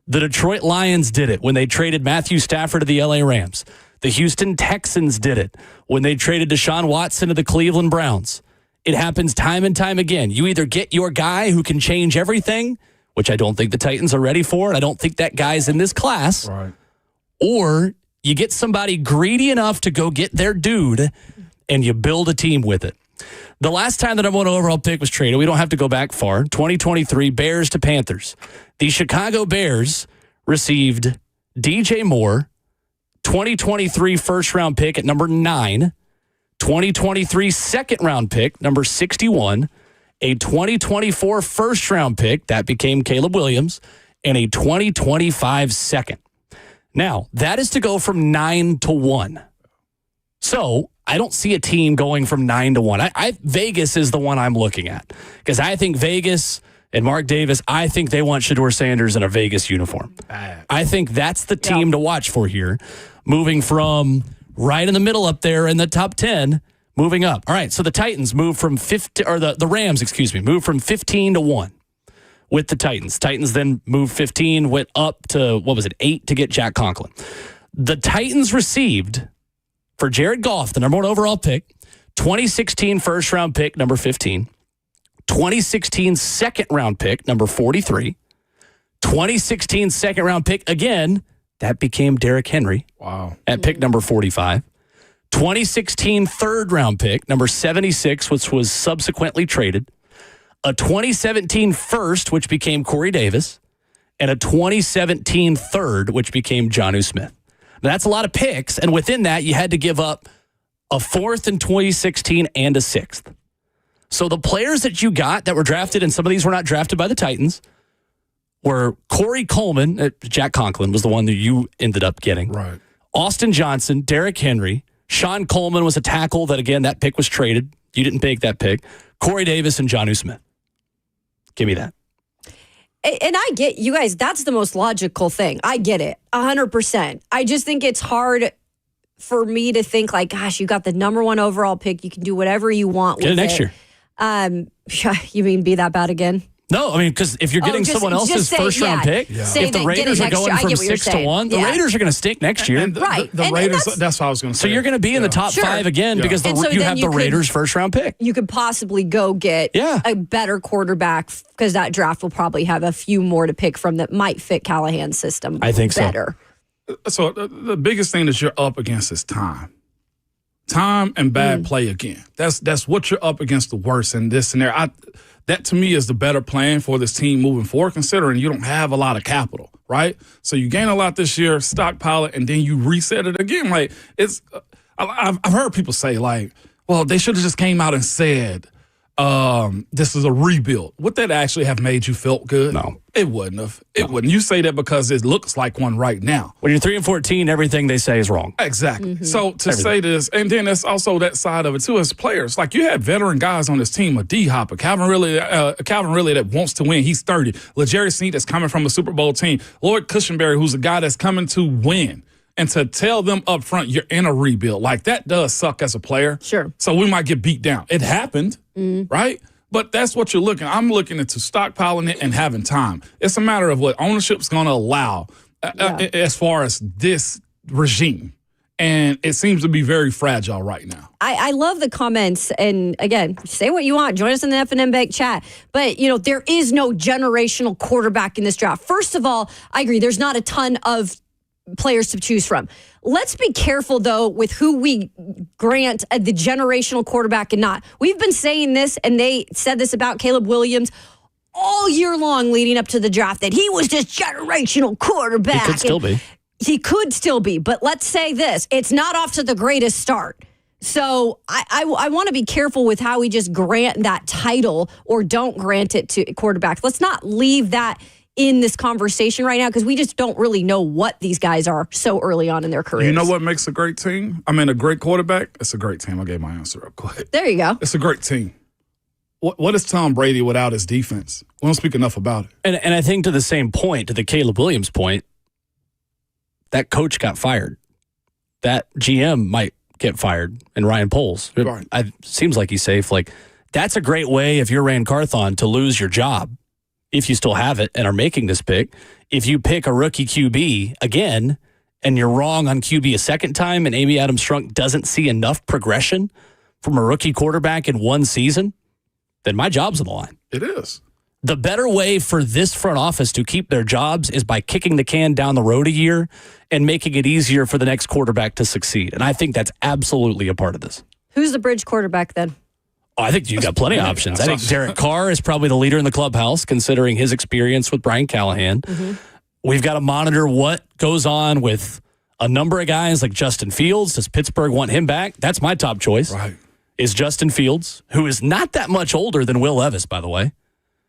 S3: The Detroit Lions did it when they traded Matthew Stafford to the LA Rams. The Houston Texans did it when they traded Deshaun Watson to the Cleveland Browns. It happens time and time again. You either get your guy who can change everything, which I don't think the Titans are ready for, and I don't think that guy's in this class,
S5: right,
S3: or you get somebody greedy enough to go get their dude, and you build a team with it. The last time the number 1 overall pick was traded, we don't have to go back far, 2023, Bears to Panthers. The Chicago Bears received DJ Moore, 2023 first-round pick at number 9, 2023 second-round pick, number 61, a 2024 first-round pick, that became Caleb Williams, and a 2025 second. Now, that is to go from 9 to 1. So I don't see a team going from 9 to 1. Vegas is the one I'm looking at because I think Vegas and Mark Davis, I think they want Shedeur Sanders in a Vegas uniform. I think that's the team to watch for here, moving from right in the middle up there in the top 10, moving up. All right, so the Titans moved from 50, or the Rams, moved from 15 to 1 with the Titans. Titans then moved 15, went up to, 8 to get Jack Conklin. The Titans received, for Jared Goff, the number 1 overall pick, 2016 first-round pick, number 15, 2016 second-round pick, number 43, 2016 second-round pick, again, that became Derrick Henry.
S5: Wow.
S3: At pick number 45. 2016 third-round pick, number 76, which was subsequently traded. A 2017 first, which became Corey Davis. And a 2017 third, which became Jonnu Smith. Now, that's a lot of picks, and within that, you had to give up a fourth in 2016 and a sixth. So the players that you got that were drafted, and some of these were not drafted by the Titans, were Corey Coleman. Jack Conklin was the one that you ended up getting.
S5: Right.
S3: Austin Johnson, Derrick Henry. Sean Coleman was a tackle that, again, that pick was traded. You didn't pick that pick. Corey Davis and Jonnu Smith. Give me that.
S4: And I get you guys, that's the most logical thing. I get it 100%. I just think it's hard for me to think like, gosh, you got the number 1 overall pick. You can do whatever you want
S3: get
S4: with
S3: it next year.
S4: You mean be that bad again?
S3: No, I mean, because if you're getting someone else's first-round pick, if the Raiders are going from 6 to 1, the Raiders are going to stink next year.
S5: And the Raiders, that's what I was going to say.
S3: So you're going to be in the top 5 again because you have the Raiders' first-round pick.
S4: You could possibly go get a better quarterback because that draft will probably have a few more to pick from that might fit Callahan's system
S3: I think
S4: better.
S5: So the biggest thing that you're up against is time. Time and bad play again. That's what you're up against the worst in this scenario. That, to me, is the better plan for this team moving forward, considering you don't have a lot of capital, right? So you gain a lot this year, stockpile it, and then you reset it again. Like, it's, I've heard people say, like, well, they should have just came out and said, this is a rebuild. Would that actually have made you feel good?
S3: No.
S5: It wouldn't have. It wouldn't. You say that because it looks like one right now.
S3: When you're 3-14, everything they say is wrong.
S5: Exactly. So to say this, and then there's also that side of it too as players. Like you had veteran guys on this team, a D-Hopper, Calvin Ridley that wants to win. He's 30. LeJarry Sneed that's coming from a Super Bowl team. Lloyd Cushenberry, who's a guy that's coming to win. And to tell them up front you're in a rebuild, like that does suck as a player.
S4: Sure.
S5: So we might get beat down. It happened, right? But that's what you're looking. I'm looking into stockpiling it and having time. It's a matter of what ownership's going to allow as far as this regime. And it seems to be very fragile right now.
S4: I love the comments. And again, say what you want. Join us in the F&M Bank chat. But, there is no generational quarterback in this draft. First of all, I agree. There's not a ton of players to choose from. Let's be careful, though, with who we grant the generational quarterback and not. We've been saying this, and they said this about Caleb Williams all year long leading up to the draft, that he was this generational quarterback.
S3: He could still be.
S4: He could still be. But let's say this. It's not off to the greatest start. So I want to be careful with how we just grant that title or don't grant it to quarterbacks. Let's not leave that in this conversation right now because we just don't really know what these guys are so early on in their careers.
S5: You know what makes a great team? I mean, a great quarterback? It's a great team. I gave my answer up quick.
S4: There you go.
S5: It's a great team. What is Tom Brady without his defense? We don't speak enough about it.
S3: And I think to the same point, to the Caleb Williams point, that coach got fired. That GM might get fired, and Ryan Poles.
S5: Right.
S3: Seems like he's safe. Like, that's a great way if you're Rand Carthon to lose your job if you still have it and are making this pick. If you pick a rookie QB again and you're wrong on QB a second time and Amy Adams-Strunk doesn't see enough progression from a rookie quarterback in one season, then my job's on the line.
S5: It is.
S3: The better way for this front office to keep their jobs is by kicking the can down the road a year and making it easier for the next quarterback to succeed. And I think that's absolutely a part of this.
S4: Who's the bridge quarterback then?
S3: Oh, I think you've got plenty of options. I think Derek Carr is probably the leader in the clubhouse, considering his experience with Brian Callahan. Mm-hmm. We've got to monitor what goes on with a number of guys like Justin Fields. Does Pittsburgh want him back? That's my top choice.
S5: Right.
S3: Is Justin Fields, who is not that much older than Will Levis, by the way.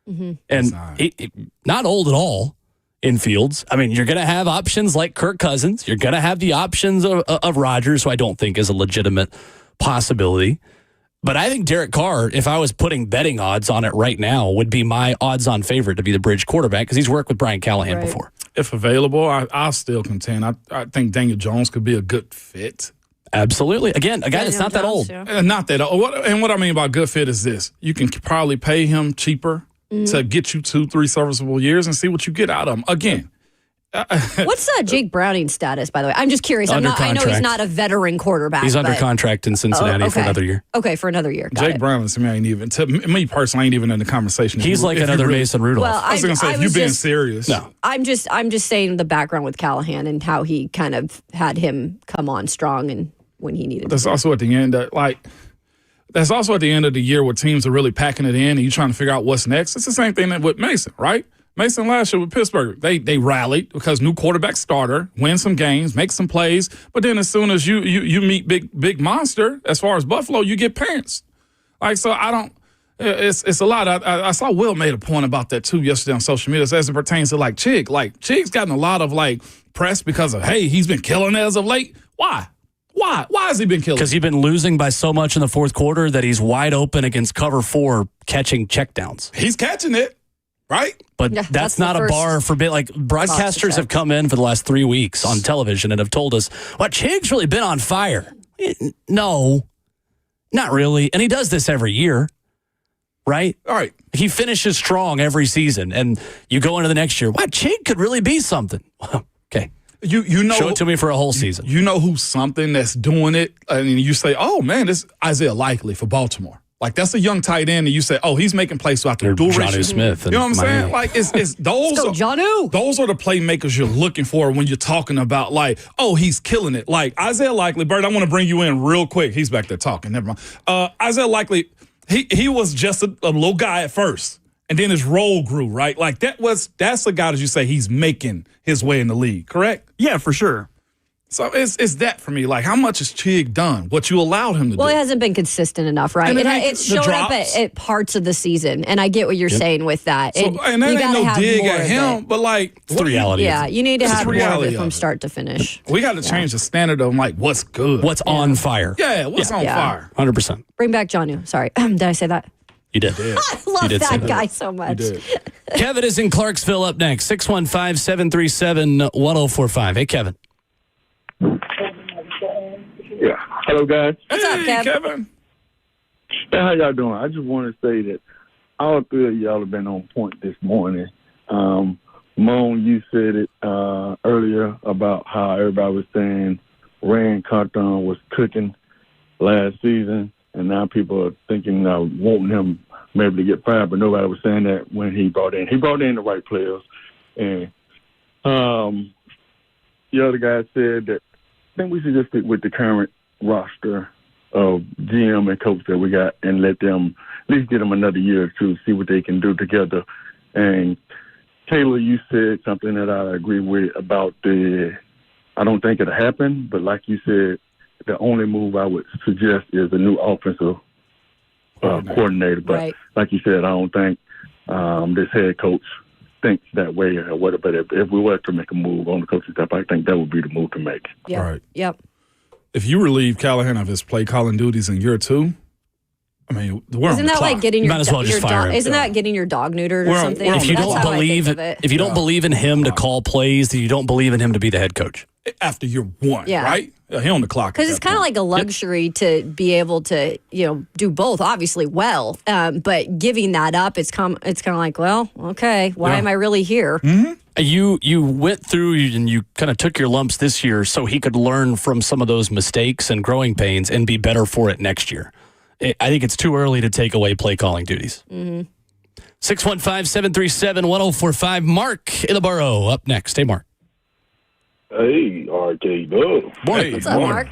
S3: Mm-hmm. And not old at all in Fields. I mean, you're going to have options like Kirk Cousins. You're going to have the options of Rodgers, who I don't think is a legitimate possibility. But I think Derek Carr, if I was putting betting odds on it right now, would be my odds-on favorite to be the bridge quarterback because he's worked with Brian Callahan before. If
S5: available, I'll still contend. I think Daniel Jones could be a good fit.
S3: Absolutely. Again, a guy that's not that old.
S5: Yeah. Not that old. And what I mean by good fit is this. You can probably pay him cheaper to get you 2-3 serviceable years and see what you get out of him. Again.
S4: What's Jake Browning's status, by the way? I'm just curious. I know he's not a veteran quarterback.
S3: He's under contract in Cincinnati for another year.
S4: Okay, for another year.
S5: Jake Browning, to me, ain't even. To me personally, ain't even in the conversation.
S3: He's like another Mason Rudolph.
S4: Well,
S5: I was going to say, if you're being serious.
S3: No.
S4: I'm just saying the background with Callahan and how he kind of had him come on strong and when he needed.
S5: That's also at the end that's also at the end of the year where teams are really packing it in and you're trying to figure out what's next. It's the same thing with Mason, right? Mason last year with Pittsburgh, they rallied because new quarterback starter, win some games, make some plays, but then as soon as you meet big monster, as far as Buffalo, you get pants. Like, so I don't. It's a lot. I saw Will made a point about that too yesterday on social media as it pertains to like Chig. Like Chig's gotten a lot of like press because of he's been killing as of late. Why? Why has he been killing?
S3: Because he's been losing by so much in the fourth quarter that he's wide open against cover 4 catching checkdowns.
S5: He's catching it. Right?
S3: But that's not a bar for like broadcasters have come in for the last 3 weeks on television and have told us, Chig's really been on fire. No, not really. And he does this every year, right?
S5: All right.
S3: He finishes strong every season. And you go into the next year, Chig could really be something. Okay.
S5: You know,
S3: show it to me for a whole season.
S5: You know who's something that's doing it, and you say, "Oh man, this Isaiah Likely for Baltimore." Like that's a young tight end, and you say, "Oh, he's making plays so I can do
S3: Jonnu Smith."
S5: You know what I'm saying? Like it's those.
S4: Let's go, Jonnu.
S5: Those are the playmakers you're looking for when you're talking about like, oh, he's killing it. Like Isaiah Likely, Bert. I want to bring you in real quick. He's back there talking. Never mind. Isaiah Likely, he was just a little guy at first. And then his role grew, right? Like that's a guy, as you say, he's making his way in the league, correct?
S1: Yeah, for sure.
S5: So it's that for me. Like, how much has Chig done? What you allowed him to do?
S4: Well, it hasn't been consistent enough, right? It's showed up at parts of the season, and I get what you're saying with that.
S5: And that ain't no dig at him, but like
S3: it's the reality.
S4: Yeah, you need to have more of it from start to finish.
S5: We got to change the standard of like what's good,
S3: what's on fire.
S5: Yeah, what's on fire.
S3: 100%.
S4: Bring back Jonnu. Sorry, did I say that?
S3: You did.
S4: I love that guy so much.
S3: Kevin is in Clarksville up next. 615-737-1045. Hey, Kevin.
S17: Yeah. Hello, guys.
S4: What's up,
S5: Kevin?
S17: Hey, how y'all doing? I just want to say that all three of y'all have been on point this morning. Moan, you said it earlier about how everybody was saying Rand Carthon was cooking last season, and now people are thinking wanting him maybe to get fired, but nobody was saying that when he brought in. He brought in the right players, and the other guy said that I think we should just stick with the current roster of GM and coach that we got and let them at least get them another year or two, see what they can do together. And Taylor, you said something that I agree with about I don't think it'll happen, but like you said, the only move I would suggest is a new offensive coordinator. But like you said, I don't think this head coach thinks that way or whatever. But if we were to make a move on the coaching staff, I think that would be the move to make.
S4: Yep.
S5: Right.
S4: Yep.
S5: If you relieve Callahan of his play calling duties in year 2, I mean, we're
S4: Isn't
S5: on the
S4: that
S5: clock.
S4: like getting your,
S3: Might as well just fire him.
S4: Isn't that getting your dog neutered or something?
S3: If you don't believe, if you don't believe in him to call plays, then you don't believe in him to be the head coach.
S5: After year 1,
S4: Yeah.
S5: right? He on the clock.
S4: Because it's kind of like a luxury to be able to, do both, obviously well. But giving that up, it's kind of like, well, okay, why am I really here?
S5: Mm-hmm.
S3: You went through and you kind of took your lumps this year so he could learn from some of those mistakes and growing pains and be better for it next year. I think it's too early to take away play calling duties. 615-737-1045. Mark in the borough up next. Hey, Mark.
S18: Hey, RKW.
S3: Morning.
S4: What's up, Mark?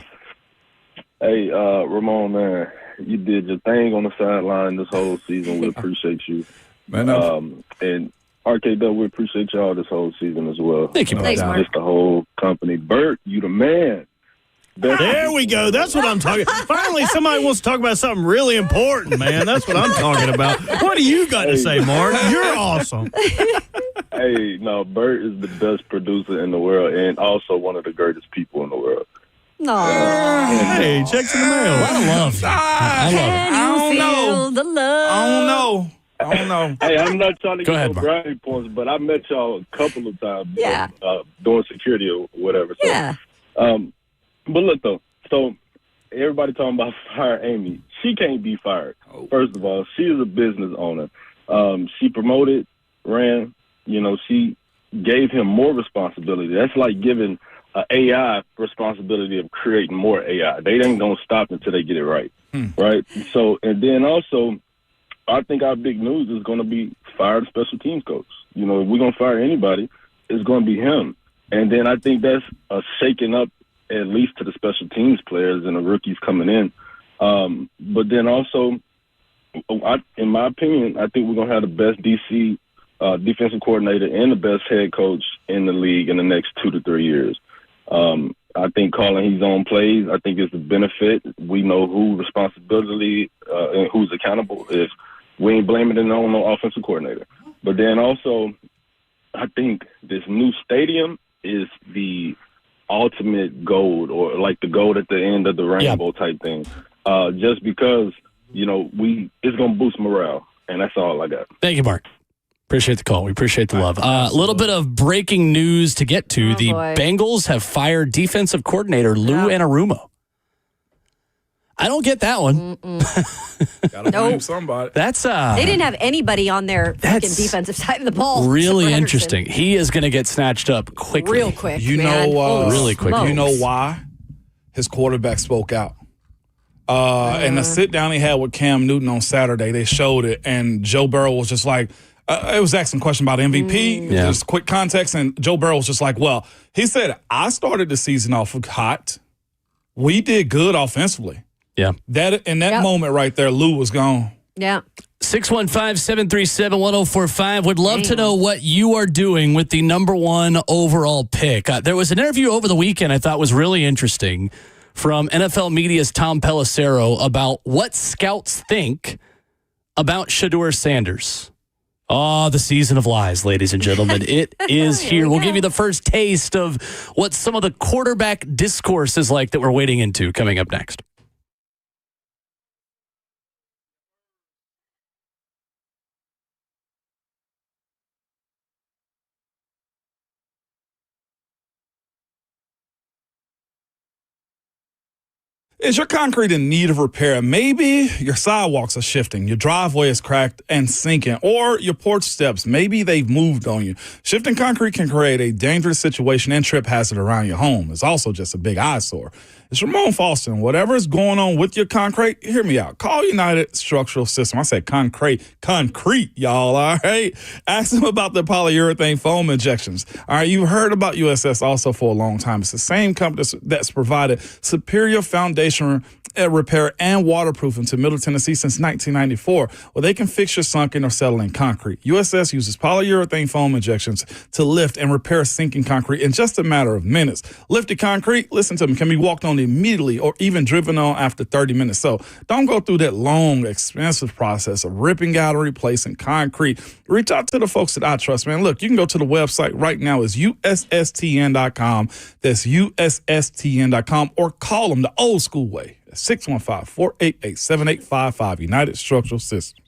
S18: Hey, Ramon, man, you did your thing on the sideline this whole season. We appreciate you.
S5: Man,
S18: and RKW, we appreciate y'all this whole season as well.
S3: Thank you,
S4: Thanks, Mark.
S18: Just the whole company. Bert, you the man.
S1: There we go. That's what I'm talking about. Finally, somebody wants to talk about something really important, man. That's what I'm talking about. What do you got to say, Mark? You're awesome.
S18: Hey, no, Bert is the best producer in the world and also one of the greatest people in the world.
S4: No.
S1: Hey, checks in the mail.
S3: A lot of love. I love it.
S4: I don't know. The love.
S5: I don't know.
S18: Hey, I'm not trying to
S3: Go
S18: get
S3: ahead,
S18: no
S3: Mark.
S18: brownie points, but I met y'all a couple of times.
S4: Yeah.
S18: Doing security or whatever. So,
S4: Yeah.
S18: But look, though, so everybody talking about fire Amy. She can't be fired. First of all, she is a business owner. She promoted, ran, she gave him more responsibility. That's like giving AI responsibility of creating more AI. They ain't going to stop until they get it right. Right? So, and then also, I think our big news is going to be fire the special teams coach. If we're going to fire anybody, it's going to be him. And then I think that's a shaking up at least to the special teams players and the rookies coming in. But then also, in my opinion, I think we're going to have the best defensive coordinator and the best head coach in the league in the next 2 to 3 years. I think calling his own plays, I think is a benefit. We know who responsibility and who's accountable if we ain't blaming it on no offensive coordinator. But then also, I think this new stadium is the ultimate gold, or like the gold at the end of the rainbow type thing. Just because, it's going to boost morale. And that's all I got.
S3: Thank you, Mark. Appreciate the call. We appreciate the love. A little bit of breaking news to get to. The Bengals have fired defensive coordinator Lou Anarumo. I don't get that one.
S5: Gotta blame somebody.
S3: That's
S4: they didn't have anybody on their freaking defensive side of the ball.
S3: Really interesting. He is going to get snatched up quickly.
S4: Real quick,
S3: really quick.
S5: You know why? His quarterback spoke out. And the sit down he had with Cam Newton on Saturday, they showed it, and Joe Burrow was just like, it was asking a question about MVP, just quick context, and Joe Burrow was just like, well, he said, I started the season off hot. We did good offensively.
S3: Yeah.
S5: In that moment right there, Lou was gone.
S4: Yeah.
S3: 615-737-1045. Would love to know what you are doing with the number 1 overall pick. There was an interview over the weekend I thought was really interesting from NFL Media's Tom Pelissero about what scouts think about Shedeur Sanders. Oh, the season of lies, ladies and gentlemen. It is here. We'll give you the first taste of what some of the quarterback discourse is like that we're wading into coming up next.
S5: Is your concrete in need of repair? Maybe your sidewalks are shifting, your driveway is cracked and sinking, or your porch steps, maybe they've moved on you. Shifting concrete can create a dangerous situation and trip hazard around your home. It's also just a big eyesore. It's Ramon Foster. Whatever is going on with your concrete, hear me out. Call United Structural System. I said concrete, y'all, all right? Ask them about their polyurethane foam injections. All right, you've heard about USS also for a long time. It's the same company that's provided superior foundation renovation, repair, and waterproofing to Middle Tennessee since 1994, where they can fix your sunken or settling concrete. USS uses polyurethane foam injections to lift and repair sinking concrete in just a matter of minutes. Lifted concrete, listen to me, can be walked on immediately or even driven on after 30 minutes. So don't go through that long, expensive process of ripping out or replacing concrete. Reach out to the folks that I trust, man. Look, you can go to the website right now. It's USSTN.com. That's USSTN.com, or call them the old school way. 615-488-7855, United Structural Systems.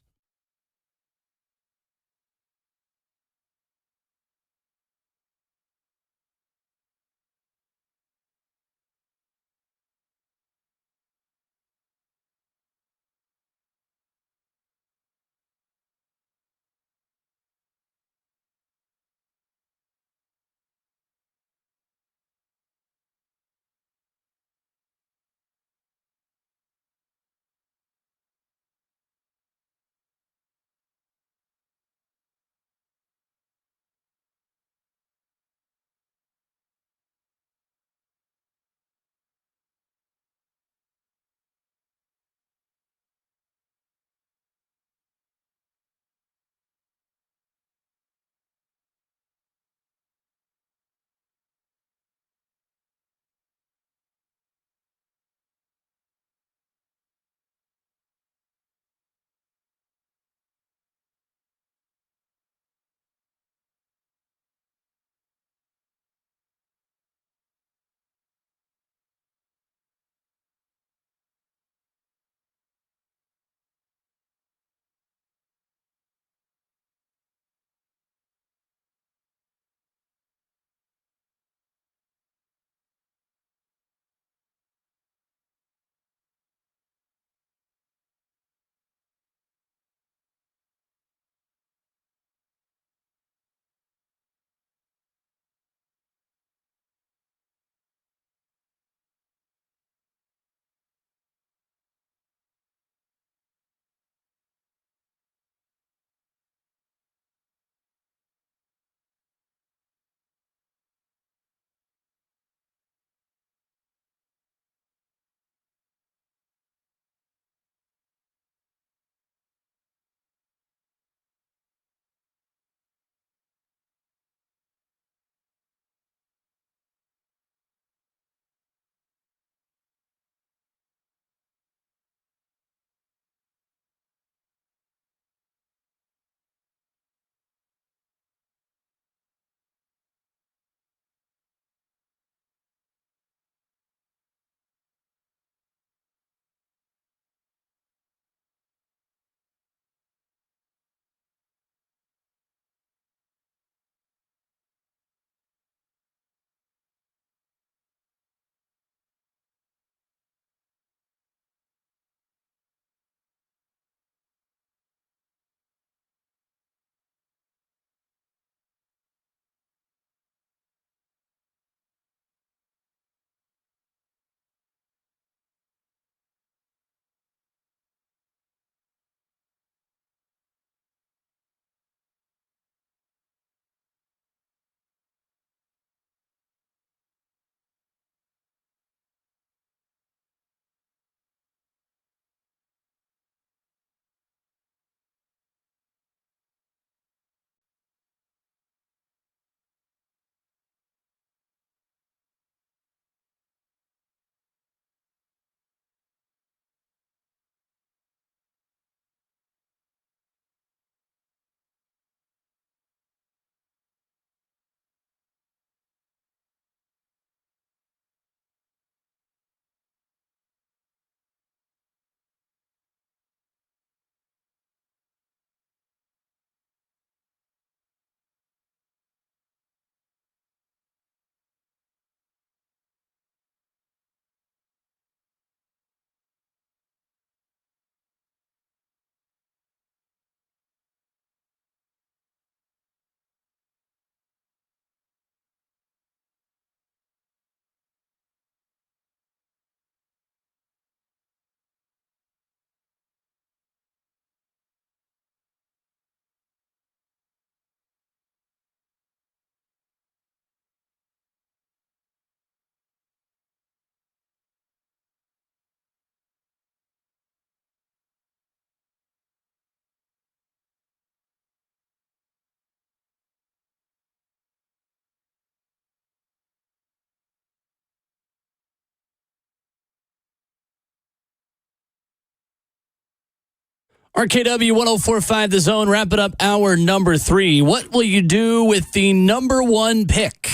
S3: RKW 104.5 The Zone, wrapping up hour number 3. What will you do with the number 1 pick?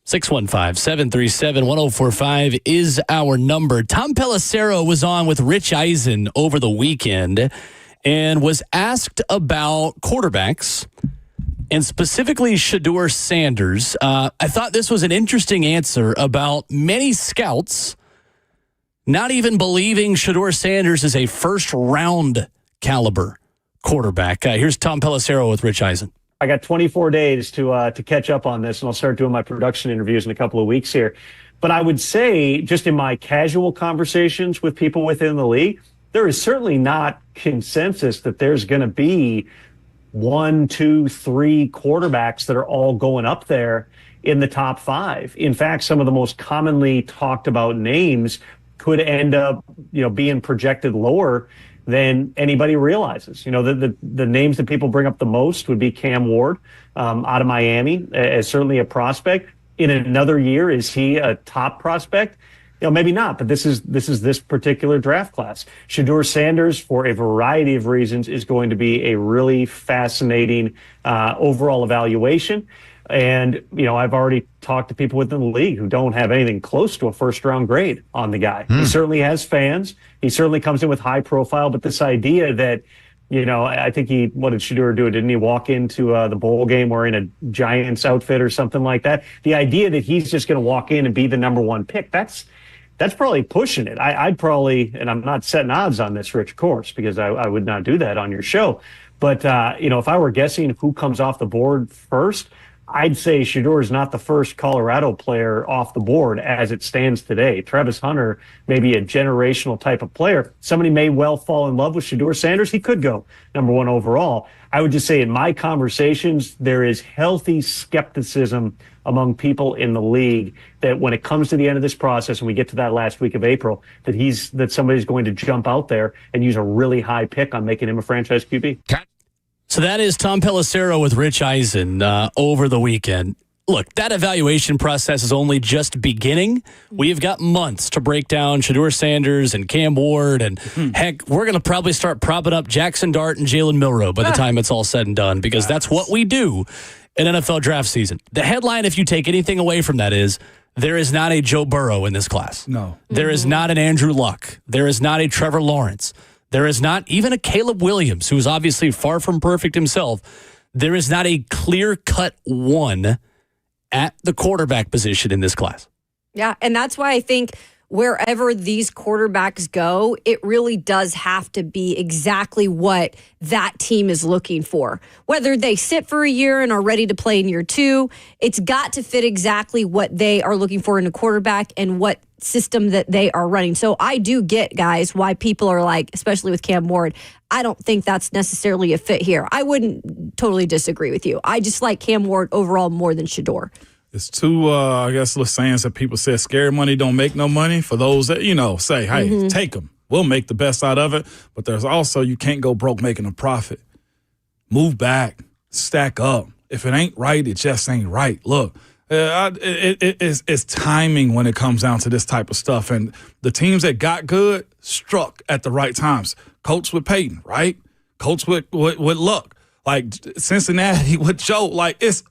S3: 615-737-1045 is our number. Tom Pelissero was on with Rich Eisen over the weekend and was asked about quarterbacks and specifically Shedeur Sanders. I thought this was an interesting answer about many scouts not even believing Shedeur Sanders is a first-round caliber quarterback. Here's Tom Pelissero with Rich Eisen.
S19: I got 24 days to catch up on this, and I'll start doing my production interviews in a couple of weeks here. But I would say, just in my casual conversations with people within the league, there is certainly not consensus that there's going to be 1, 2, 3 quarterbacks that are all going up there in the top 5. In fact, some of the most commonly talked about names could end up, being projected lower than anybody realizes. The names that people bring up the most would be Cam Ward out of Miami as certainly a prospect. In another year, is he a top prospect? Maybe not, but this is this particular draft class. Shedeur Sanders, for a variety of reasons, is going to be a really fascinating overall evaluation. And, I've already talked to people within the league who don't have anything close to a first-round grade on the guy. He certainly has fans. He certainly comes in with high profile. But this idea that, I think what did Shedeur do? Didn't he walk into the bowl game wearing a Giants outfit or something like that? The idea that he's just going to walk in and be the number 1 pick, that's probably pushing it. I'd probably, and I'm not setting odds on this, Rich, of course, because I would not do that on your show. But, if I were guessing who comes off the board first, I'd say Shedeur is not the first Colorado player off the board as it stands today. Travis Hunter may be a generational type of player. Somebody may well fall in love with Shedeur Sanders. He could go number 1 overall. I would just say in my conversations, there is healthy skepticism among people in the league that when it comes to the end of this process and we get to that last week of April, that somebody's going to jump out there and use a really high pick on making him a franchise QB.
S3: So that is Tom Pelissero with Rich Eisen over the weekend. Look, that evaluation process is only just beginning. We've got months to break down Shedeur Sanders and Cam Ward, and heck, we're going to probably start propping up Jackson Dart and Jalen Milroe by the time it's all said and done, because that's what we do in NFL draft season. The headline, if you take anything away from that, is there is not a Joe Burrow in this class.
S5: No.
S3: There is not an Andrew Luck. There is not a Trevor Lawrence. There is not even a Caleb Williams, who is obviously far from perfect himself. There is not a clear-cut one at the quarterback position in this class.
S4: Yeah, and that's why I think wherever these quarterbacks go, it really does have to be exactly what that team is looking for. Whether they sit for a year and are ready to play in year 2, it's got to fit exactly what they are looking for in a quarterback and what system that they are running. So I do get, guys, why people are like, especially with Cam Ward, I don't think that's necessarily a fit here. I wouldn't totally disagree with you. I just like Cam Ward overall more than Shedeur.
S5: It's two, little sayings that people say, scary money don't make no money. For those that, say, hey, take them. We'll make the best out of it. But there's also, you can't go broke making a profit. Move back. Stack up. If it ain't right, it just ain't right. Look, it's timing when it comes down to this type of stuff. And the teams that got good struck at the right times. Coach with Peyton, right? Coach with Luck. Like Cincinnati with Joe. Like it's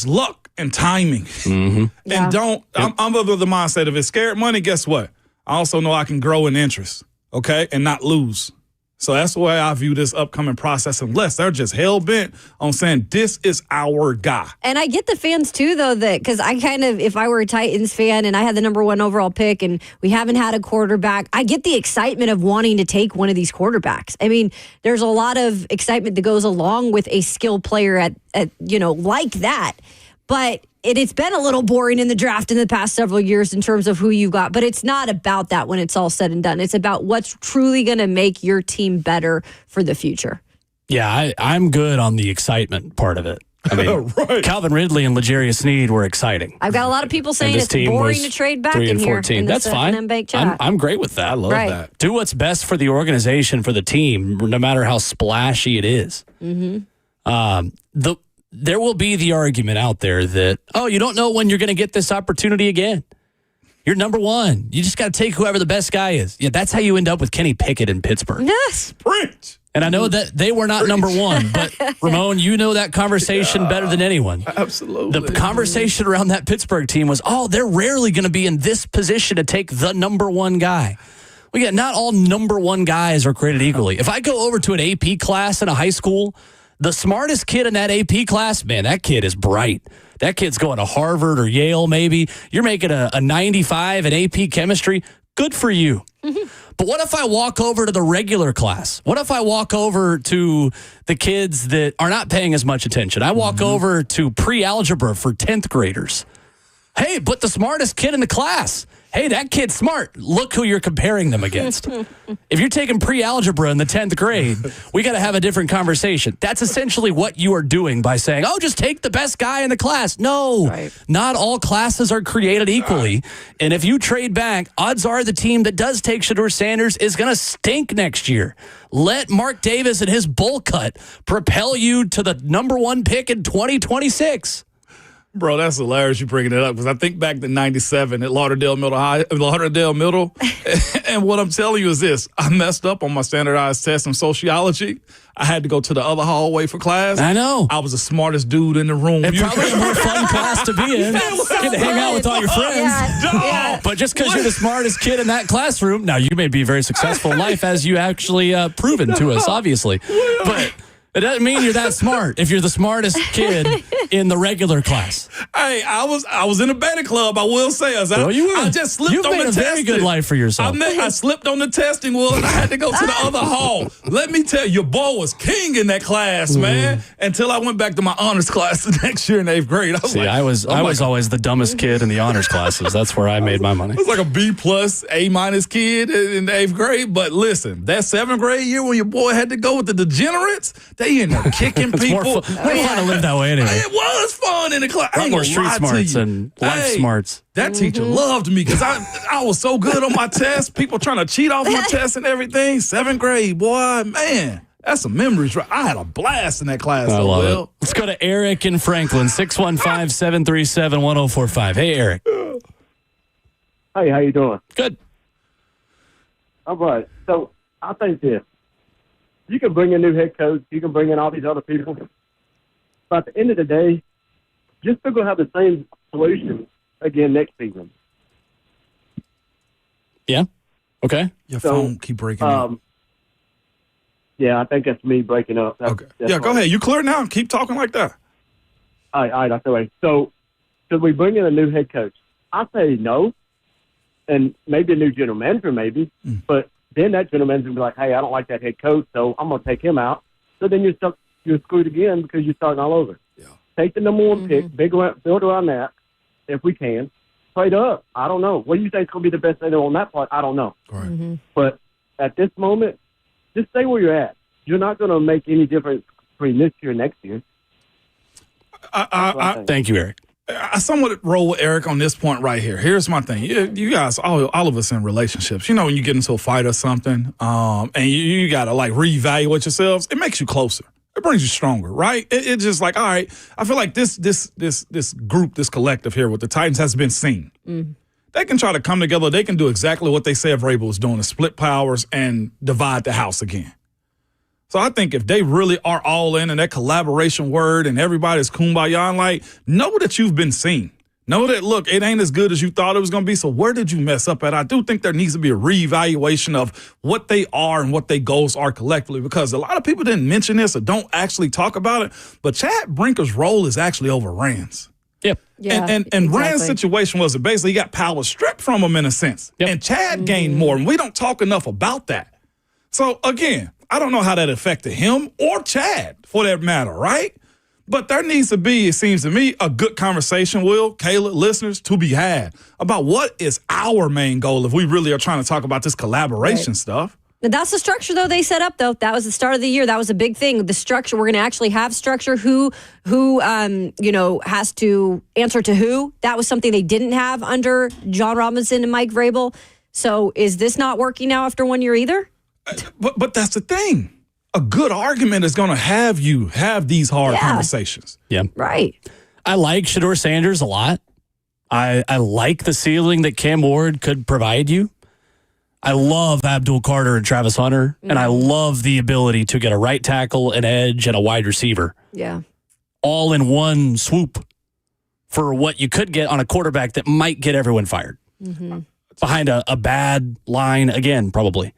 S5: luck and timing.
S3: Mm-hmm.
S4: Yeah.
S5: And I'm of the mindset of it. Scared money, guess what? I also know I can grow in interest, okay, and not lose. So that's the way I view this upcoming process, unless they're just hell-bent on saying this is our guy.
S4: And I get the fans, too, though, that because I if I were a Titans fan and I had the number 1 overall pick and we haven't had a quarterback, I get the excitement of wanting to take one of these quarterbacks. I mean, there's a lot of excitement that goes along with a skilled player at like that. But it's been a little boring in the draft in the past several years in terms of who you got. But it's not about that when it's all said and done. It's about what's truly going to make your team better for the future.
S3: Yeah, I'm good on the excitement part of it. I mean, right. Calvin Ridley and L'Jarius Sneed were exciting.
S4: I've got a lot of people saying it's boring to trade back in here. In
S3: That's fine.
S4: Bank chat.
S3: I'm great with that. I love that. Do what's best for the organization, for the team, no matter how splashy it is. Mm-hmm. There will be the argument out there that, you don't know when you're going to get this opportunity again. You're number one. You just got to take whoever the best guy is. Yeah, that's how you end up with Kenny Pickett in Pittsburgh.
S4: Yes.
S5: Preach.
S3: And I know that they were not number one, but Ramon, you know that conversation better than anyone.
S5: Absolutely.
S3: The conversation around that Pittsburgh team was, they're rarely going to be in this position to take the number one guy. Well, yeah, not all number one guys are created equally. If I go over to an AP class in a high school, the smartest kid in that AP class, man, that kid is bright. That kid's going to Harvard or Yale, maybe. You're making a 95 in AP chemistry. Good for you. But what if I walk over to the regular class? What if I walk over to the kids that are not paying as much attention? I walk over to pre-algebra for 10th graders. Hey, but the smartest kid in the class. Hey, that kid's smart. Look who you're comparing them against. If you're taking pre-algebra in the 10th grade, we got to have a different conversation. That's essentially what you are doing by saying, just take the best guy in the class. No, not all classes are created equally. And if you trade back, odds are the team that does take Shedeur Sanders is going to stink next year. Let Mark Davis and his bowl cut propel you to the number one pick in 2026.
S5: Bro, that's hilarious you bringing it up because I think back to 97 at Lauderdale Middle. And what I'm telling you is this. I messed up on my standardized test in sociology. I had to go to the other hallway for class.
S3: I know.
S5: I was the smartest dude in the room.
S3: It's probably a more fun class to be in. Get to hang out with all your friends.
S4: Yeah.
S3: But just because you're the smartest kid in that classroom, now you may be very successful in life as you actually proven to us, obviously. But it doesn't mean you're that smart if you're the smartest kid in the regular class.
S5: Hey, I was in a beta club, I will say. I just slipped on the testing.
S3: You've made a very good life for yourself.
S5: I slipped on the testing, Will, and I had to go to the other hall. Let me tell you, your boy was king in that class, man, until I went back to my honors class the next year in 8th grade.
S3: I was always the dumbest kid in the honors classes. That's where I made my money.
S5: I was like a B+, A- kid in the 8th grade. But listen, that 7th grade year when your boy had to go with the degenerates, they in there kicking people.
S3: More fun to live that way anyway.
S5: It was fun in the class.
S3: A lot more street smarts and life smarts.
S5: That teacher loved me because I was so good on my test. People trying to cheat off my test and everything. 7th grade, boy, man. That's some memories. I had a blast in that class.
S3: I love it. Let's go to Eric in Franklin, 615-737-1045. Hey, Eric.
S20: Hey, how you doing?
S3: Good.
S20: All right. So I think this. You can bring in new head coach. You can bring in all these other people. But at the end of the day, you're still going to have the same solution again next season.
S3: Yeah. Okay.
S5: Your phone keep breaking up.
S20: Yeah, I think that's me breaking up.
S5: Okay. Yeah, go ahead. You clear now. Keep talking like that.
S20: All right, that's the way. So should we bring in a new head coach? I say no. And maybe a new general manager, maybe. But then that general manager will be like, hey, I don't like that head coach, so I'm going to take him out. So then you're screwed again because you're starting all over. Yeah. Take the number one pick, build around that, if we can. Trade up. I don't know. What do you think is going to be the best thing on that part? I don't know.
S5: Right.
S20: But at this moment, just stay where you're at. You're not going to make any difference between this year and next year.
S3: Thank you, Eric.
S5: I somewhat roll with Eric on this point right here. Here's my thing. You guys, all of us in relationships, you know, when you get into a fight or something, and you got to like reevaluate yourselves, it makes you closer. It brings you stronger, right? It's just like, all right, I feel like this group, this collective here with the Titans has been seen. They can try to come together. They can do exactly what they said Vrabel was doing, to split powers and divide the house again. So I think if they really are all in and that collaboration word and everybody's kumbaya, and like, know that you've been seen. Know that, look, it ain't as good as you thought it was going to be. So where did you mess up at? I do think there needs to be a reevaluation of what they are and what their goals are collectively, because a lot of people didn't mention this or don't actually talk about it. But Chad Brinker's role is actually over Rand's.
S3: Yep.
S4: Yeah,
S5: and Rand's situation was that basically he got power stripped from him in a sense. Yep. And Chad gained more. And we don't talk enough about that. So, again, I don't know how that affected him or Chad, for that matter, right? But there needs to be, it seems to me, a good conversation, Will, Kayla, listeners, to be had about what is our main goal if we really are trying to talk about this collaboration stuff.
S4: That's the structure, though, they set up, though. That was the start of the year. That was a big thing. The structure, we're going to actually have structure. Who has to answer to who. That was something they didn't have under John Robinson and Mike Vrabel. So is this not working now after 1 year either?
S5: But that's the thing. A good argument is going to have you have these hard conversations.
S3: Yeah.
S4: Right.
S3: I like Shedeur Sanders a lot. I like the ceiling that Cam Ward could provide you. I love Abdul Carter and Travis Hunter, and I love the ability to get a right tackle, an edge, and a wide receiver.
S4: Yeah.
S3: All in one swoop for what you could get on a quarterback that might get everyone fired. Behind a bad line, again, probably,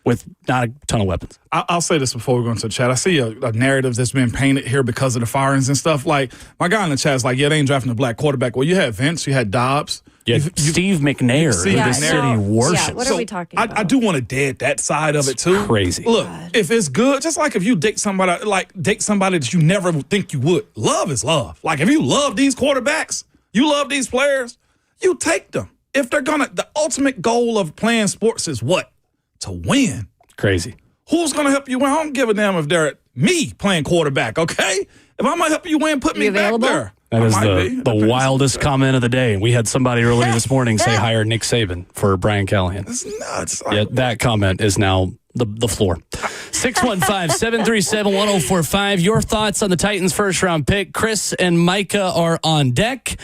S3: with not a ton of weapons.
S5: I'll say this before we go into the chat. I see a narrative that's been painted here because of the firings and stuff. Like, my guy in the chat's like, yeah, they ain't drafting a black quarterback. Well, you had Vince, you had Dobbs.
S3: Yeah, Steve McNair, who the city worships.
S4: Yeah, what are we talking about?
S5: I do want to dead that side of it, too.
S3: Crazy.
S5: Look, if it's good, just like if you date somebody that you never think you would, love is love. Like, if you love these quarterbacks, you love these players, you take them. If they're the ultimate goal of playing sports is what? To win.
S3: Crazy.
S5: Who's going to help you win? I don't give a damn if they're me playing quarterback, okay? If I'm going to help you win, put me back there.
S3: That is the wildest comment of the day. We had somebody earlier this morning say hire Nick Saban for Brian Callahan.
S5: That's nuts.
S3: Yeah, that comment is now the floor. 615-737-1045. Your thoughts on the Titans' first-round pick. Chris and Micah are on deck.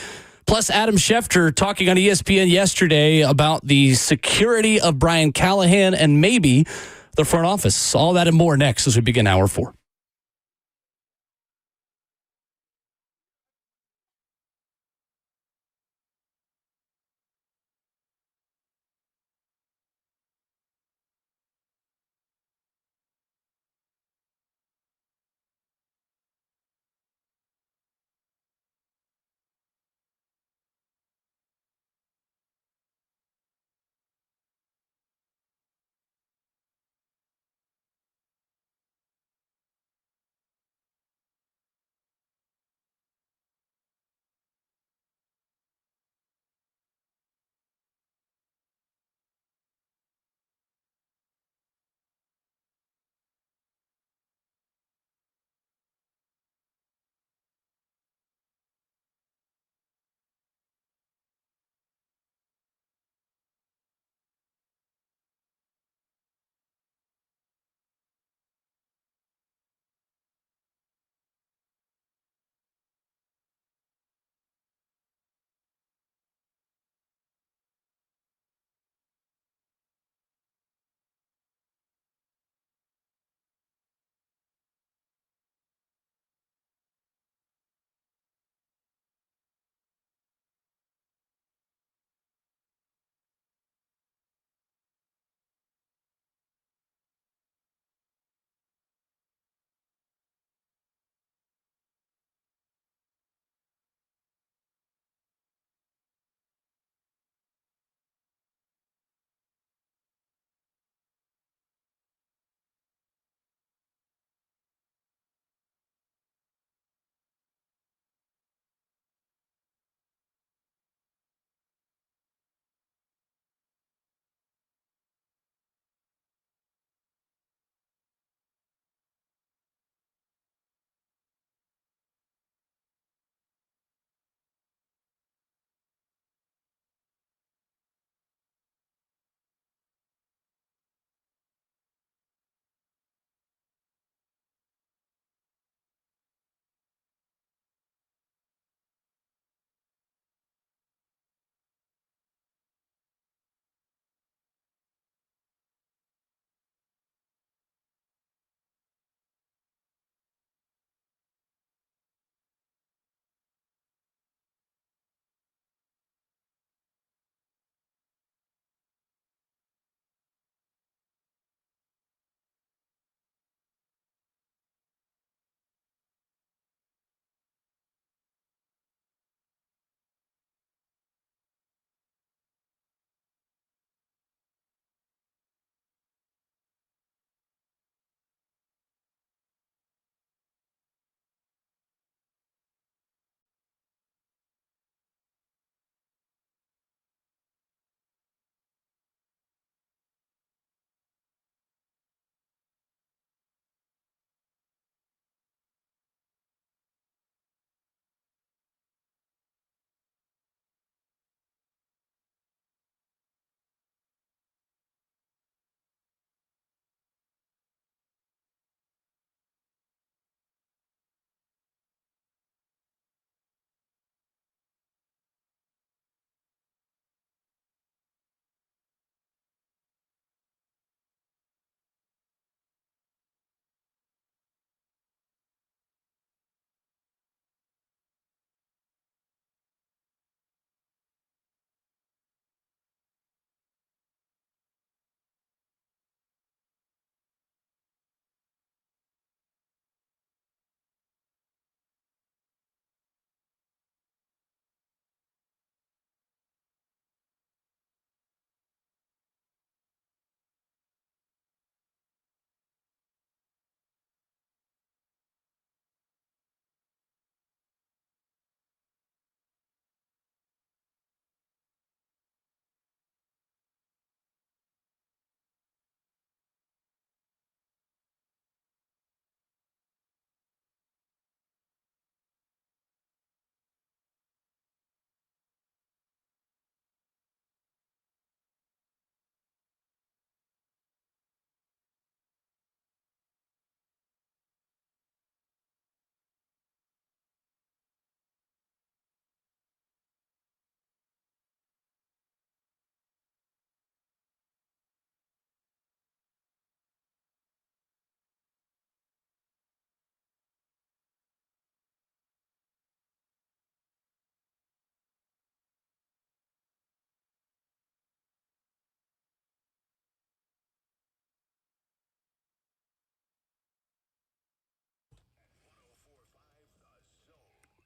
S3: Plus, Adam Schefter talking on ESPN yesterday about the security of Brian Callahan and maybe the front office. All that and more next as we begin Hour 4.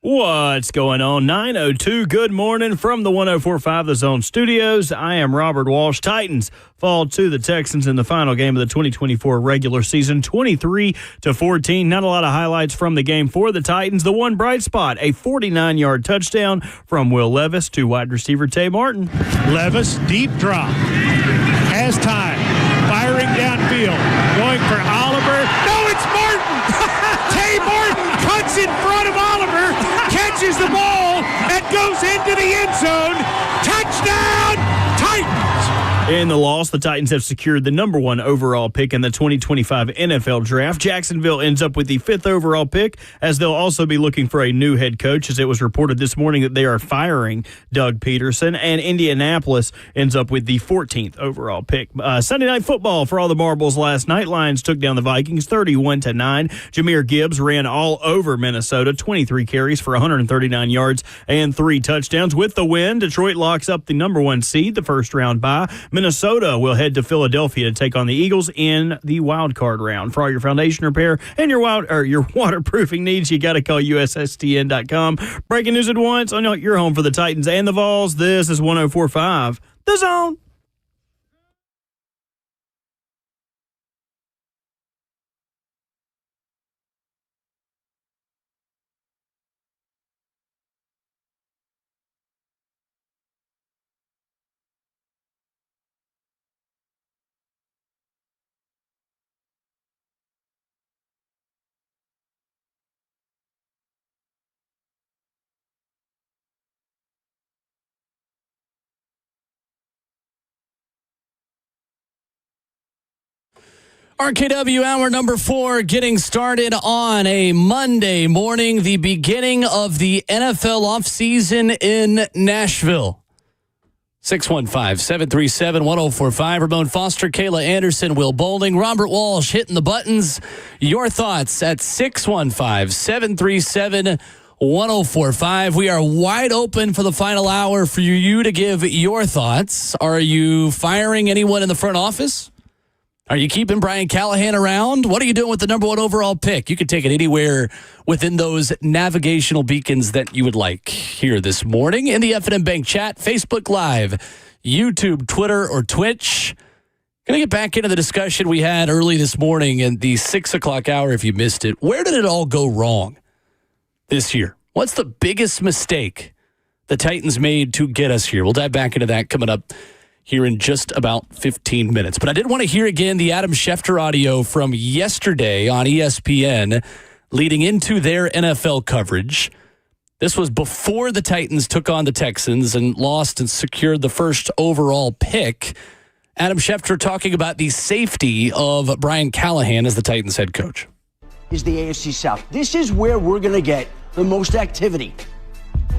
S1: What's going on? 9:02. Good morning from the 104.5 The Zone Studios. I am Robert Walsh. Titans fall to the Texans in the final game of the 2024 regular season, 23-14. Not a lot of highlights from the game for the Titans. The one bright spot, a 49-yard touchdown from Will Levis to wide receiver Tay Martin.
S2: Levis, deep drop. Has time. Firing downfield. Going for Oliver. No, it's Martin! Tay Martin cuts in front of Oliver, catches the ball, and goes into the end zone. Touchdown, Titans!
S1: In the loss, the Titans have secured the number 1 overall pick in the 2025 NFL Draft. Jacksonville ends up with the 5th overall pick, as they'll also be looking for a new head coach, as it was reported this morning that they are firing Doug Peterson. And Indianapolis ends up with the 14th overall pick. Sunday Night Football for all the marbles last night. Lions took down the Vikings 31-9. Jahmyr Gibbs ran all over Minnesota, 23 carries for 139 yards and 3 touchdowns. With the win, Detroit locks up the number 1 seed, the first round bye. Minnesota will head to Philadelphia to take on the Eagles in the wild card round. For all your foundation repair and your waterproofing needs, you got to call USSTN.com. Breaking news at once on your home for the Titans and the Vols. This is 104.5 The Zone.
S3: RKW hour number 4 getting started on a Monday morning, the beginning of the NFL offseason in Nashville. 615-737-1045. Ramon Foster, Kayla Anderson, Will Bowling, Robert Walsh hitting the buttons. Your thoughts at 615-737-1045. We are wide open for the final hour for you to give your thoughts. Are you firing anyone in the front office? Are you keeping Brian Callahan around? What are you doing with the number 1 overall pick? You can take it anywhere within those navigational beacons that you would like here this morning in the F&M Bank chat, Facebook Live, YouTube, Twitter, or Twitch. Going to get back into the discussion we had early this morning in the 6 o'clock hour if you missed it. Where did it all go wrong this year? What's the biggest mistake the Titans made to get us here? We'll dive back into that coming up here in just about 15 minutes. But I did want to hear again the Adam Schefter audio from yesterday on ESPN leading into their NFL coverage. This was before the Titans took on the Texans and lost and secured the first overall pick. Adam Schefter talking about the safety of Brian Callahan as the Titans head coach.
S10: Is the AFC South. This is where we're going to get the most activity.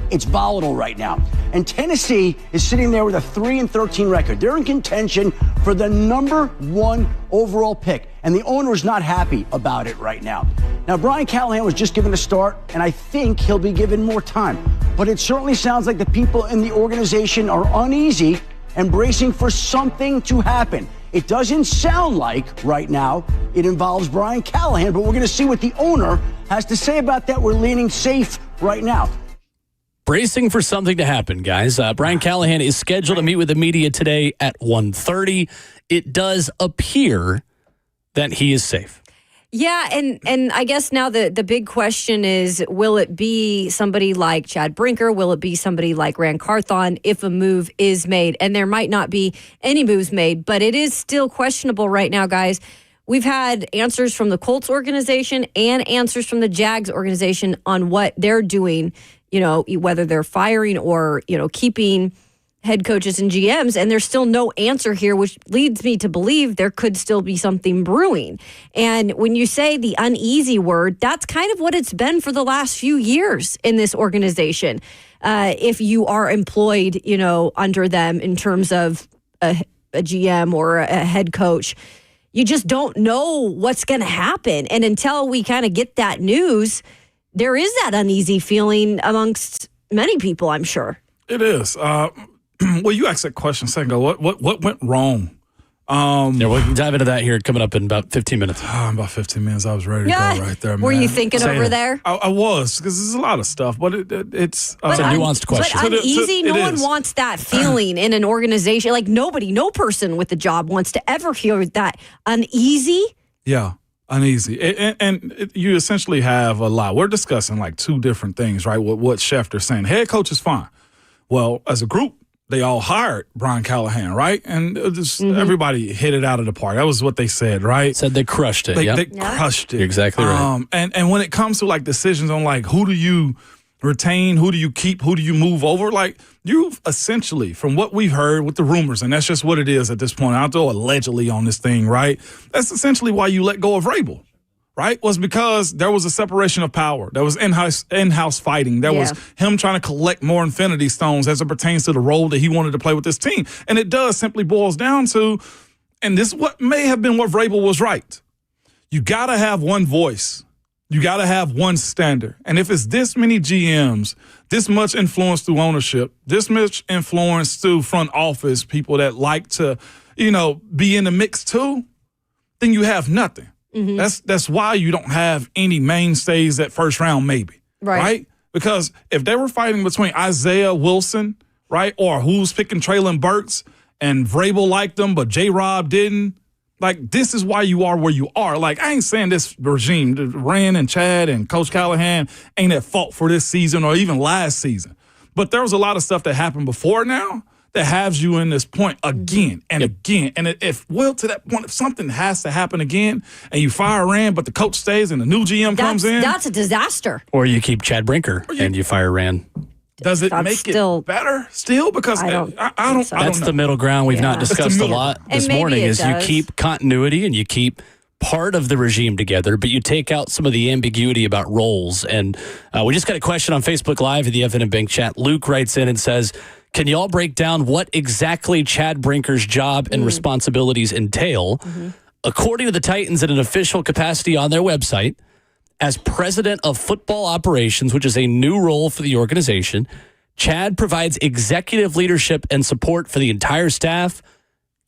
S10: It's volatile right now. And Tennessee is sitting there with a 3-13 record. They're in contention for the number 1 overall pick. And the owner is not happy about it right now. Now, Brian Callahan was just given a start, and I think he'll be given more time. But it certainly sounds like the people in the organization are uneasy and bracing for something to happen. It doesn't sound like right now it involves Brian Callahan, but we're going to see what the owner has to say about that. We're leaning safe right now.
S3: Bracing for something to happen, guys. Brian Callahan is scheduled to meet with the media today at 1:30. It does appear that he is safe.
S4: Yeah, and I guess now the big question is, will it be somebody like Chad Brinker? Will it be somebody like Rand Carthon if a move is made? And there might not be any moves made, but it is still questionable right now, guys. We've had answers from the Colts organization and answers from the Jags organization on what they're doing, you know, whether they're firing or, you know, keeping head coaches and GMs, and there's still no answer here, which leads me to believe there could still be something brewing. And when you say the uneasy word, that's kind of what it's been for the last few years in this organization. If you are employed, you know, under them in terms of a GM or a head coach, you just don't know what's going to happen. And until we kind of get that news, there is that uneasy feeling amongst many people, I'm sure.
S5: It is. Well, you asked that question a second ago. What went wrong
S3: Yeah, we can dive into that here coming up in about 15 minutes.
S5: About 15 minutes. I was ready to go right there, man.
S4: Were you thinking over there?
S5: I was, because there's a lot of stuff, but it's a
S3: nuanced question.
S4: But uneasy, no one wants that feeling in an organization. Like no person with a job wants to ever feel that uneasy.
S5: Yeah, uneasy. And you essentially have a lot. We're discussing like two different things, right? What Schefter's saying. Head coach is fine. Well, as a group, they all hired Brian Callahan, right? And everybody hit it out of the park. That was what they said, right?
S3: Said they crushed it.
S5: They crushed it.
S3: You're exactly right.
S5: And when it comes to like decisions on like who do you retain, who do you keep, who do you move over, like you've essentially, from what we've heard with the rumors, and that's just what it is at this point, I'll throw allegedly on this thing, right? That's essentially why you let go of Vrabel. Right, was because there was a separation of power. There was in-house fighting. There was him trying to collect more Infinity Stones as it pertains to the role that he wanted to play with this team. And it does simply boils down to, and this what may have been what Vrabel was right. You got to have one voice. You got to have one standard. And if it's this many GMs, this much influence through ownership, this much influence through front office, people that like to, be in the mix too, then you have nothing. Mm-hmm. That's why you don't have any mainstays at first round, maybe. Right? Because if they were fighting between Isaiah Wilson, right, or who's picking Traylon Burks, and Vrabel liked them, but J-Rob didn't, like, this is why you are where you are. Like, I ain't saying this regime, Rand and Chad and Coach Callahan ain't at fault for this season or even last season. But there was a lot of stuff that happened before now that has you in this point again and again. And to that point, if something has to happen again and you fire Rand, but the coach stays and the new GM comes in.
S4: That's a disaster.
S3: Or you keep Chad Brinker and you fire Rand.
S5: Does it make it better still? Because I don't know.
S3: That's the middle ground we've not discussed a lot this morning is you keep continuity and you keep part of the regime together, but you take out some of the ambiguity about roles. And we just got a question on Facebook Live in the Evan and Bank chat. Luke writes in and says, can y'all break down what exactly Chad Brinker's job and responsibilities entail? Mm-hmm. According to the Titans in an official capacity on their website, as president of football operations, which is a new role for the organization, Chad provides executive leadership and support for the entire staff.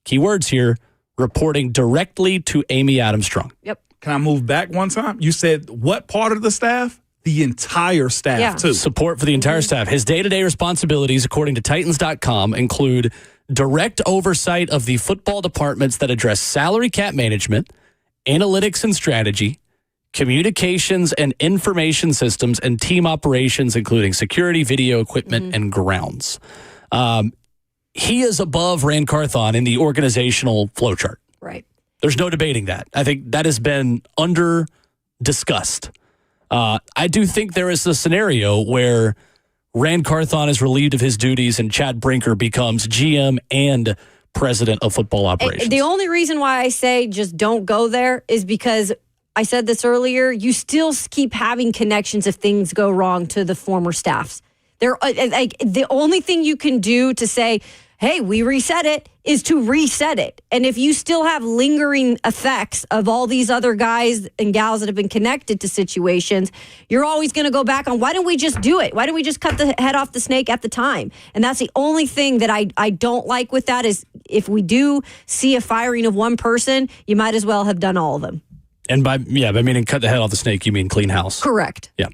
S3: Key words here, reporting directly to Amy Adams-Strong.
S4: Yep.
S5: Can I move back one time? You said what part of the staff? The entire staff, too.
S3: Support for the entire staff. His day-to-day responsibilities, according to Titans.com, include direct oversight of the football departments that address salary cap management, analytics and strategy, communications and information systems, and team operations, including security, video equipment, and grounds. He is above Rand Carthon in the organizational flowchart.
S4: Right.
S3: There's no debating that. I think that has been under-discussed. I do think there is a scenario where Rand Carthon is relieved of his duties and Chad Brinker becomes GM and president of football operations.
S4: The only reason why I say just don't go there is because I said this earlier, you still keep having connections if things go wrong to the former staffs. The only thing you can do to say, hey, we reset it, is to reset it. And if you still have lingering effects of all these other guys and gals that have been connected to situations, you're always going to go back on, why don't we just do it? Why don't we just cut the head off the snake at the time? And that's the only thing that I don't like with that is if we do see a firing of one person, you might as well have done all of them.
S3: And by meaning cut the head off the snake, you mean clean house.
S4: Correct.
S3: Yeah.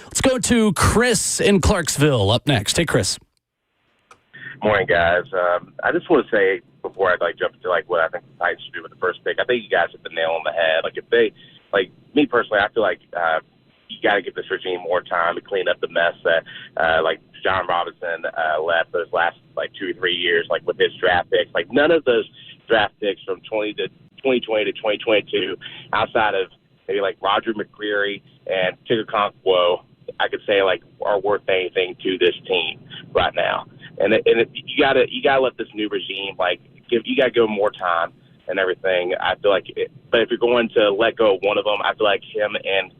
S3: Let's go to Chris in Clarksville up next. Hey, Chris.
S21: Morning, guys. I just want to say before I jump into what I think the Titans should do with the first pick, I think you guys hit the nail on the head. If they, me personally, I feel like you got to give this regime more time to clean up the mess that John Robinson left those last 2 or 3 years, with his draft picks. None of those draft picks from 2020 to 2022, outside of maybe Roger McCreary and Tigger Conquo, I could say are worth anything to this team right now. And you gotta let this new regime you gotta give them more time and everything. I feel but if you're going to let go of one of them, I feel like him and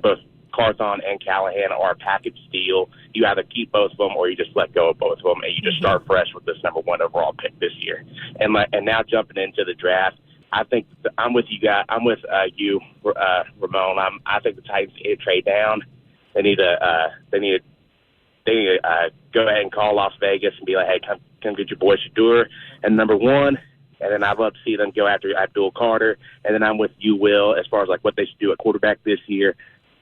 S21: both Carthon and Callahan are a package deal. You either keep both of them or you just let go of both of them and you just start fresh with this number 1 overall pick this year. And now jumping into the draft, I think I'm with you guys. I'm with you, Ramon. I think the Titans need to trade down. They need to go ahead and call Las Vegas and be like, hey, come get your boy Shador. And number 1, And then I'd love to see them go after Abdul Carter. And then I'm with you, Will, as far as like what they should do at quarterback this year.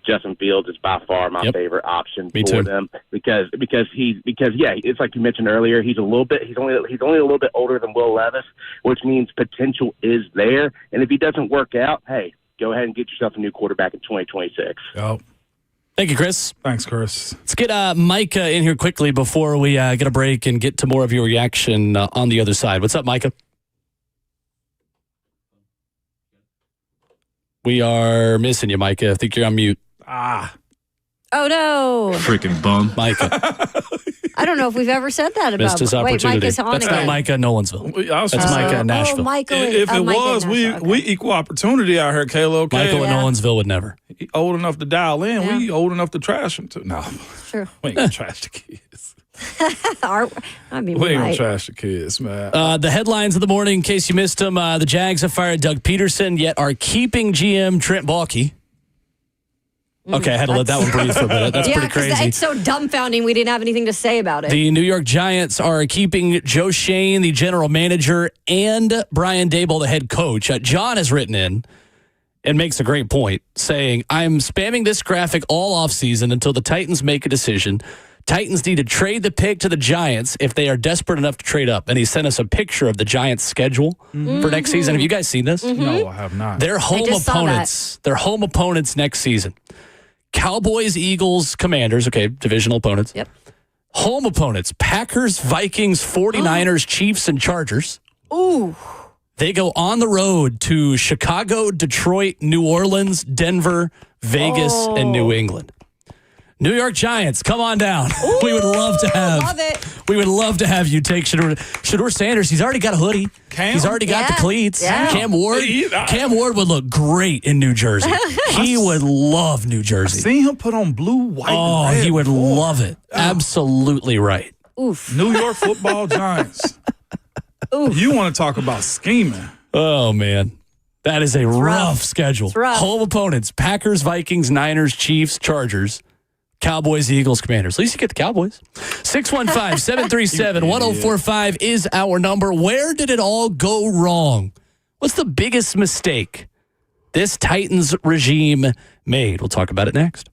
S21: Justin Fields is by far my favorite option for them because it's like you mentioned earlier, he's only a little bit older than Will Levis, which means potential is there. And if he doesn't work out, hey, go ahead and get yourself a new quarterback in 2026.
S5: Oh.
S3: Thank you, Chris.
S5: Thanks, Chris.
S3: Let's get Micah in here quickly before we get a break and get to more of your reaction on the other side. What's up, Micah? We are missing you, Micah. I think you're on mute.
S4: Oh, no.
S5: Freaking bum.
S3: Micah.
S4: I don't know if we've ever said that about
S3: Missed his opportunity.
S4: Wait, Micah's on
S3: That's
S4: again.
S3: not Micah in Nolensville. That's Micah in Nashville.
S4: Oh, Michael
S5: If it
S4: Micah
S5: was,
S4: in Nashville.
S5: we equal opportunity out here, Kayla. Okay?
S3: Michael in Nolensville would never.
S5: He old enough to dial in. We old enough to trash him, too. No.
S4: True.
S5: We ain't going to trash the kids.
S4: I mean,
S5: We ain't going
S4: might.
S5: to trash the kids, man.
S3: The headlines of the morning, in case you missed them, the Jags have fired Doug Peterson, yet are keeping GM Trent Baalke. Okay, I had to let that one breathe for a minute. That's pretty crazy.
S4: It's so dumbfounding we didn't have anything to say about it.
S3: The New York Giants are keeping Joe Shane, the general manager, and Brian Daboll, the head coach. John has written in and makes a great point, saying, I'm spamming this graphic all offseason until the Titans make a decision. Titans need to trade the pick to the Giants if they are desperate enough to trade up. And he sent us a picture of the Giants' schedule for next season. Have you guys seen this?
S5: No, I have not.
S3: Their home opponents. Their home opponents next season. Cowboys, Eagles, Commanders. Okay, divisional opponents.
S4: Yep.
S3: Home opponents: Packers, Vikings, 49ers, Chiefs, and Chargers.
S4: Ooh.
S3: They go on the road to Chicago, Detroit, New Orleans, Denver, Vegas, and New England. New York Giants, come on down.
S4: Ooh,
S3: we would love to have.
S4: Love it.
S3: We would love to have you take Shedeur Sanders. He's already got a hoodie. He's already got the cleats.
S4: Yeah.
S3: Cam Ward would look great in New Jersey. He would love New Jersey.
S5: Seen him put on blue, white, and red.
S3: He would love it. Absolutely right.
S4: Oof.
S5: New York Football Giants.
S4: Oof.
S5: You want to talk about scheming?
S3: Oh man. That is a rough schedule.
S4: It's rough.
S3: Home opponents: Packers, Vikings, Niners, Chiefs, Chargers. Cowboys, Eagles, Commanders. At least you get the Cowboys. 615-737-1045 is our number. Where did it all go wrong? What's the biggest mistake this Titans regime made? We'll talk about it next.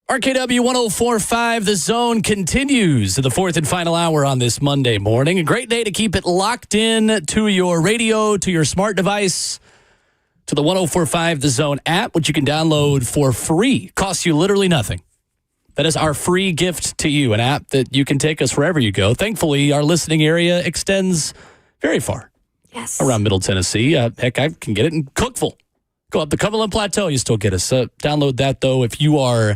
S3: RKW 104.5, The Zone continues to the fourth and final hour on this Monday morning. A great day to keep it locked in to your radio, to your smart device, to the 104.5 The Zone app, which you can download for free. Costs you literally nothing. That is our free gift to you, an app that you can take us wherever you go. Thankfully, our listening area extends very far.
S4: Yes.
S3: Around Middle Tennessee. Heck, I can get it in Cookeville. Go up the Cumberland Plateau, you still get us. Download that, though, if you are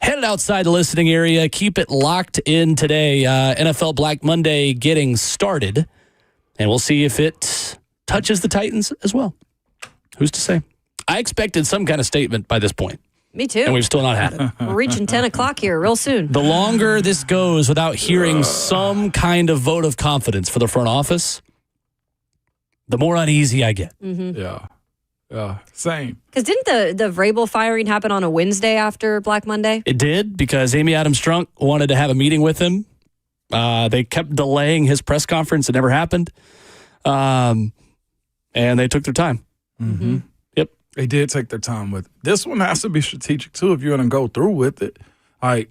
S3: headed outside the listening area. Keep it locked in today. NFL Black Monday getting started. And we'll see if it touches the Titans as well. Who's to say? I expected some kind of statement by this point.
S4: Me too.
S3: And we've still not had it.
S4: We're reaching 10 o'clock here real soon.
S3: The longer this goes without hearing some kind of vote of confidence for the front office, the more uneasy I get.
S4: Mm-hmm.
S5: Yeah, same.
S4: Because didn't the Vrabel firing happen on a Wednesday after Black Monday?
S3: It did, because Amy Adams-Strunk wanted to have a meeting with him. They kept delaying his press conference. It never happened. And they took their time.
S5: Mm-hmm.
S3: Yep.
S5: They did take their time with it. This one has to be strategic, too, if you're going to go through with it. Like,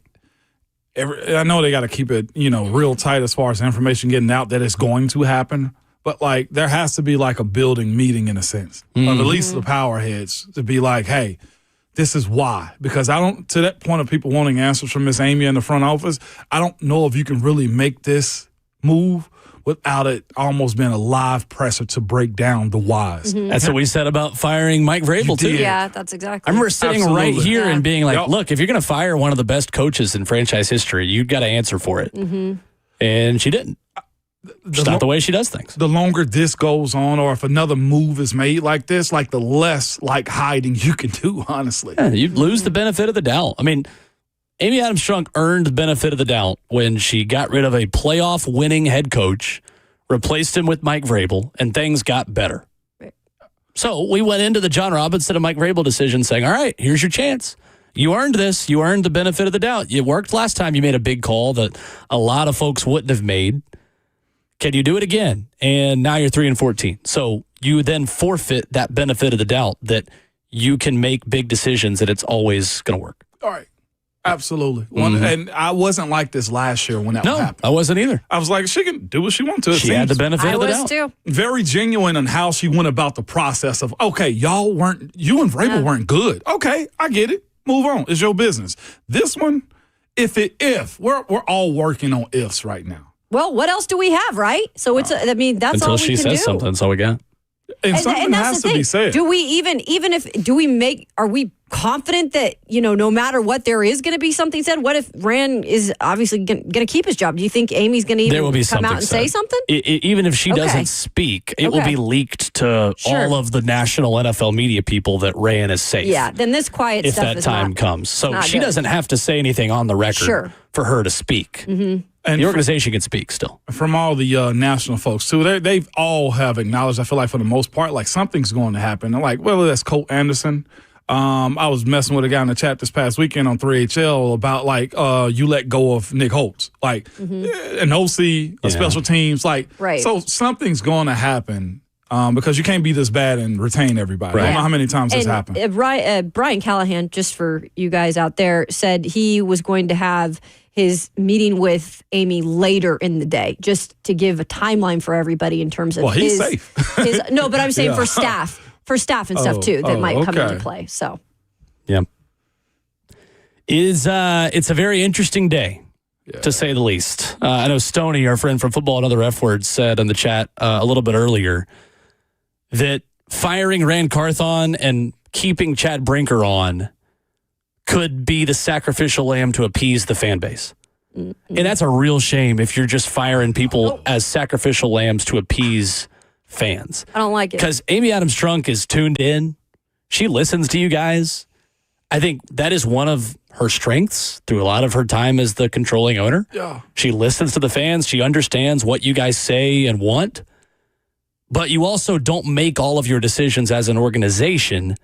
S5: I know they got to keep it, real tight as far as information getting out that it's going to happen. But, like, there has to be, like, a building meeting in a sense, of at least the power heads to be like, hey, this is why. Because to that point of people wanting answers from Miss Amy in the front office, I don't know if you can really make this move without it almost being a live presser to break down the whys.
S4: Mm-hmm.
S3: That's what we said about firing Mike Vrabel, too.
S4: Yeah, that's exactly.
S3: I remember sitting right here and being like, look, if you're going to fire one of the best coaches in franchise history, you've got to answer for it.
S4: Mm-hmm.
S3: And she didn't. It's not the way she does things.
S5: The longer this goes on, or if another move is made like this, like the less like hiding you can do, honestly.
S3: Yeah, you lose the benefit of the doubt. I mean, Amy Adams-Strunk earned the benefit of the doubt when she got rid of a playoff winning head coach, replaced him with Mike Vrabel, and things got better.
S4: Right.
S3: So we went into the John Robinson and Mike Vrabel decision saying, all right, here's your chance. You earned this. You earned the benefit of the doubt. It worked last time. You made a big call that a lot of folks wouldn't have made. Can you do it again? And now you're 3-14. So you then forfeit that benefit of the doubt that you can make big decisions that it's always going to work.
S5: All right. Absolutely. And I wasn't like this last year when that happened.
S3: I wasn't either.
S5: I was like, she can do what she wants to.
S3: She had the benefit of the doubt.
S4: I was too.
S5: Very genuine on how she went about the process of, okay, you and Vrabel weren't good. Okay, I get it. Move on. It's your business. This one, we're all working on ifs right now.
S4: Well, what else do we have, right? So that's
S3: Until
S4: all we can do.
S3: Until she says something, that's all we got.
S5: And something has to be said.
S4: Do we are we confident that, no matter what, there is going to be something said? What if Rand is obviously going to keep his job? Do you think Amy's going to even come out and say something?
S3: Even if she doesn't speak, it will be leaked to all of the national NFL media people that Rand is safe.
S4: Yeah, then this quiet
S3: if
S4: stuff
S3: that
S4: is
S3: time
S4: not,
S3: comes. So she
S4: good.
S3: doesn't have to say anything on the record for her to speak.
S4: Mm-hmm.
S5: And
S3: the organization can speak still.
S5: From all the national folks, too, they've all have acknowledged, I feel like for the most part, like something's going to happen. And like, whether that's Colt Anderson. I was messing with a guy in the chat this past weekend on 3HL about like you let go of Nick Holtz. Like an OC, a special teams. Like, so something's going to happen. Because you can't be this bad and retain everybody. Right. I don't know how many times this happened.
S4: Brian Callahan, just for you guys out there, said he was going to have his meeting with Amy later in the day, just to give a timeline for everybody in terms of
S5: he's safe.
S4: No, but I'm saying for staff and stuff too that might come into play. So,
S3: yeah, it's a very interesting day. To say the least. I know Stoney, our friend from Football and Other F Words, said in the chat a little bit earlier that firing Rand Carthon and keeping Chad Brinker on could be the sacrificial lamb to appease the fan base. Mm-hmm. And that's a real shame if you're just firing people as sacrificial lambs to appease fans.
S4: I don't like it.
S3: Because Amy Adams-Strunk is tuned in. She listens to you guys. I think that is one of her strengths through a lot of her time as the controlling owner.
S5: Yeah.
S3: She listens to the fans. She understands what you guys say and want. But you also don't make all of your decisions as an organization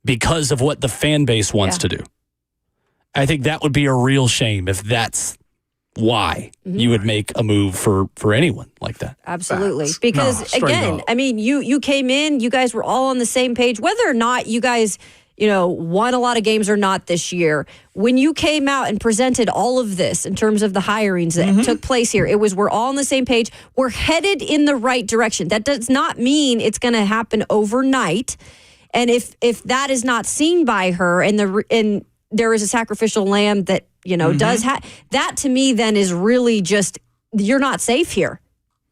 S3: because of what the fan base wants to do. I think that would be a real shame if that's why you would make a move for anyone like that.
S4: Absolutely. Because, again, I mean, you came in, you guys were all on the same page, whether or not you guys won a lot of games or not this year. When you came out and presented all of this in terms of the hirings that took place here, it was we're all on the same page. We're headed in the right direction. That does not mean it's going to happen overnight. And if that is not seen by her and there is a sacrificial lamb that, does that to me then is really just, you're not safe here.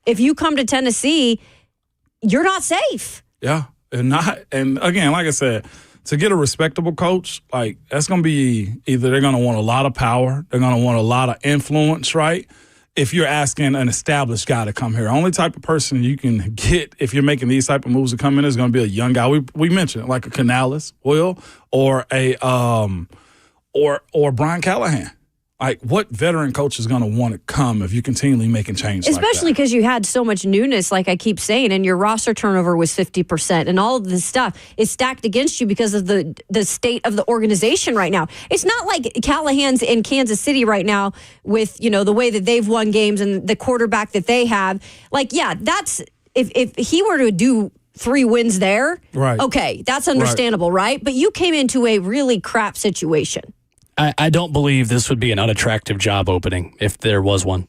S4: If you come to Tennessee, you're not safe.
S5: Yeah. And again, like I said, to get a respectable coach, like that's going to be either they're going to want a lot of power, they're going to want a lot of influence, right? If you're asking an established guy to come here, only type of person you can get if you're making these type of moves to come in is going to be a young guy. We mentioned like a Canales, Will, or a or Brian Callahan. Like, what veteran coach is going to want to come if you're continually making changes?
S4: Especially because you had so much newness, like I keep saying, and your roster turnover was 50%, and all of this stuff is stacked against you because of the state of the organization right now. It's not like Callahan's in Kansas City right now with, the way that they've won games and the quarterback that they have. Like, yeah, that's if he were to do 3 wins there, right? Okay, that's understandable, right? But you came into a really crap situation.
S3: I don't believe this would be an unattractive job opening if there was one.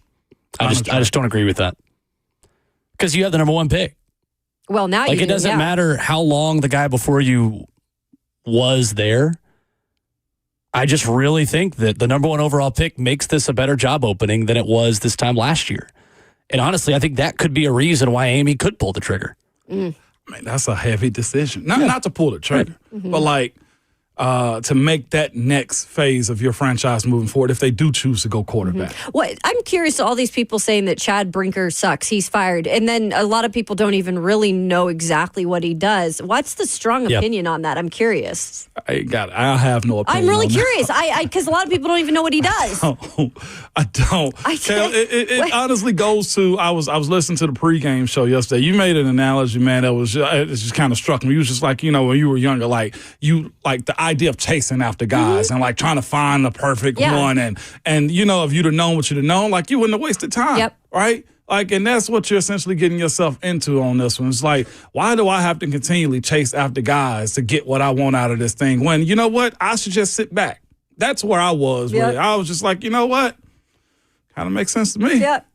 S3: I just don't agree with that. Because you have the number 1 pick.
S4: Well, now
S3: it doesn't matter how long the guy before you was there. I just really think that the number 1 overall pick makes this a better job opening than it was this time last year. And honestly, I think that could be a reason why Amy could pull the trigger.
S5: Man, that's a heavy decision. Not to pull the trigger, but like to make that next phase of your franchise moving forward if they do choose to go quarterback.
S4: Well, I'm curious to all these people saying that Chad Brinker sucks. He's fired. And then a lot of people don't even really know exactly what he does. What's the strong opinion on that? I'm curious.
S5: I have no opinion.
S4: I'm really curious. Because a lot of people don't even know what he does.
S5: I don't. It honestly goes to, I was listening to the pregame show yesterday. You made an analogy, man, that was it just kind of struck me. You was just like, when you were younger, like the idea of chasing after guys and like trying to find the perfect one. And if you'd have known what you'd have known, like you wouldn't have wasted time. Right? Like, and that's what you're essentially getting yourself into on this one. It's like, why do I have to continually chase after guys to get what I want out of this thing when, you know what, I should just sit back. That's where I was with it. I was just like, you know what? Kind of makes sense to me.
S4: Yep.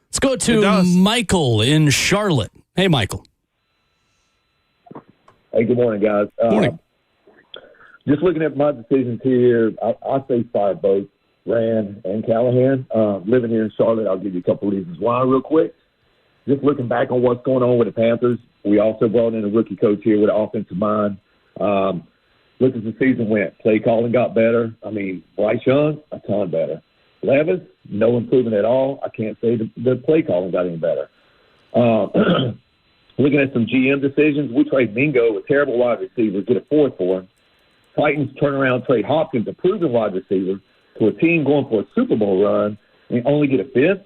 S3: Let's go to Michael in Charlotte. Hey, Michael.
S6: Hey, good morning, guys.
S3: Morning.
S6: Just looking at my decisions here, I say fire both Rand and Callahan. Living here in Charlotte, I'll give you a couple of reasons why real quick. Just looking back on what's going on with the Panthers, we also brought in a rookie coach here with an offensive mind. Look as the season went. Play calling got better. I mean, Bryce Young, a ton better. Levis, no improvement at all. I can't say the play calling got any better. Looking at some GM decisions, we trade Mingo, a terrible wide receiver, get a 4th for him. Titans turn around, trade Hopkins, a proven wide receiver, to a team going for a Super Bowl run and only get a 5th.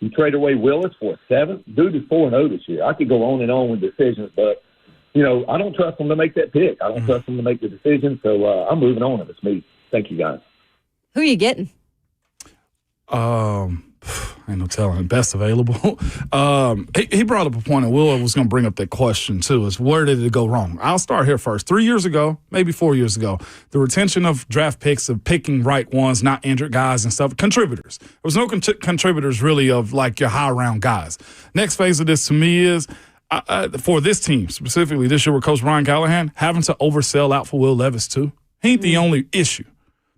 S6: You trade away Willis for a 7th. Dude is 4-0 this year. I could go on and on with decisions, but, I don't trust them to make that pick. I don't trust them to make the decision, so I'm moving on. It's me. Thank you, guys.
S4: Who are you getting?
S5: Ain't no telling. Best available. He brought up a point, and Will was going to bring up that question, too, is where did it go wrong? I'll start here first. 3 years ago, maybe 4 years ago, the retention of draft picks, of picking right ones, not injured guys and stuff, contributors. There was no contributors, really, of, like, your high-round guys. Next phase of this, to me, is for this team, specifically this year with Coach Brian Callahan, having to oversell out for Will Levis, too. He ain't the only issue.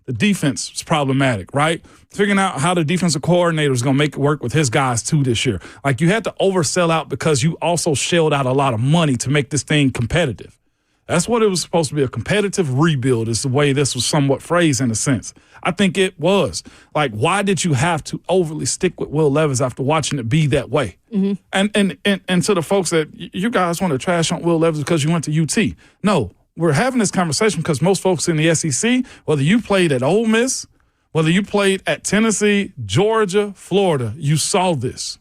S5: The defense is problematic, right? Figuring out how the defensive coordinator is going to make it work with his guys, too, this year. Like, you had to oversell out because you also shelled out a lot of money to make this thing competitive. That's what it was supposed to be, a competitive rebuild is the way this was somewhat phrased in a sense. I think it was. Like, why did you have to overly stick with Will Levis after watching it be that way? And to the folks that you guys want to trash on Will Levis because you went to UT. No. We're having this conversation because most folks in the SEC, whether you played at Ole Miss, whether you played at Tennessee, Georgia, Florida, you saw this.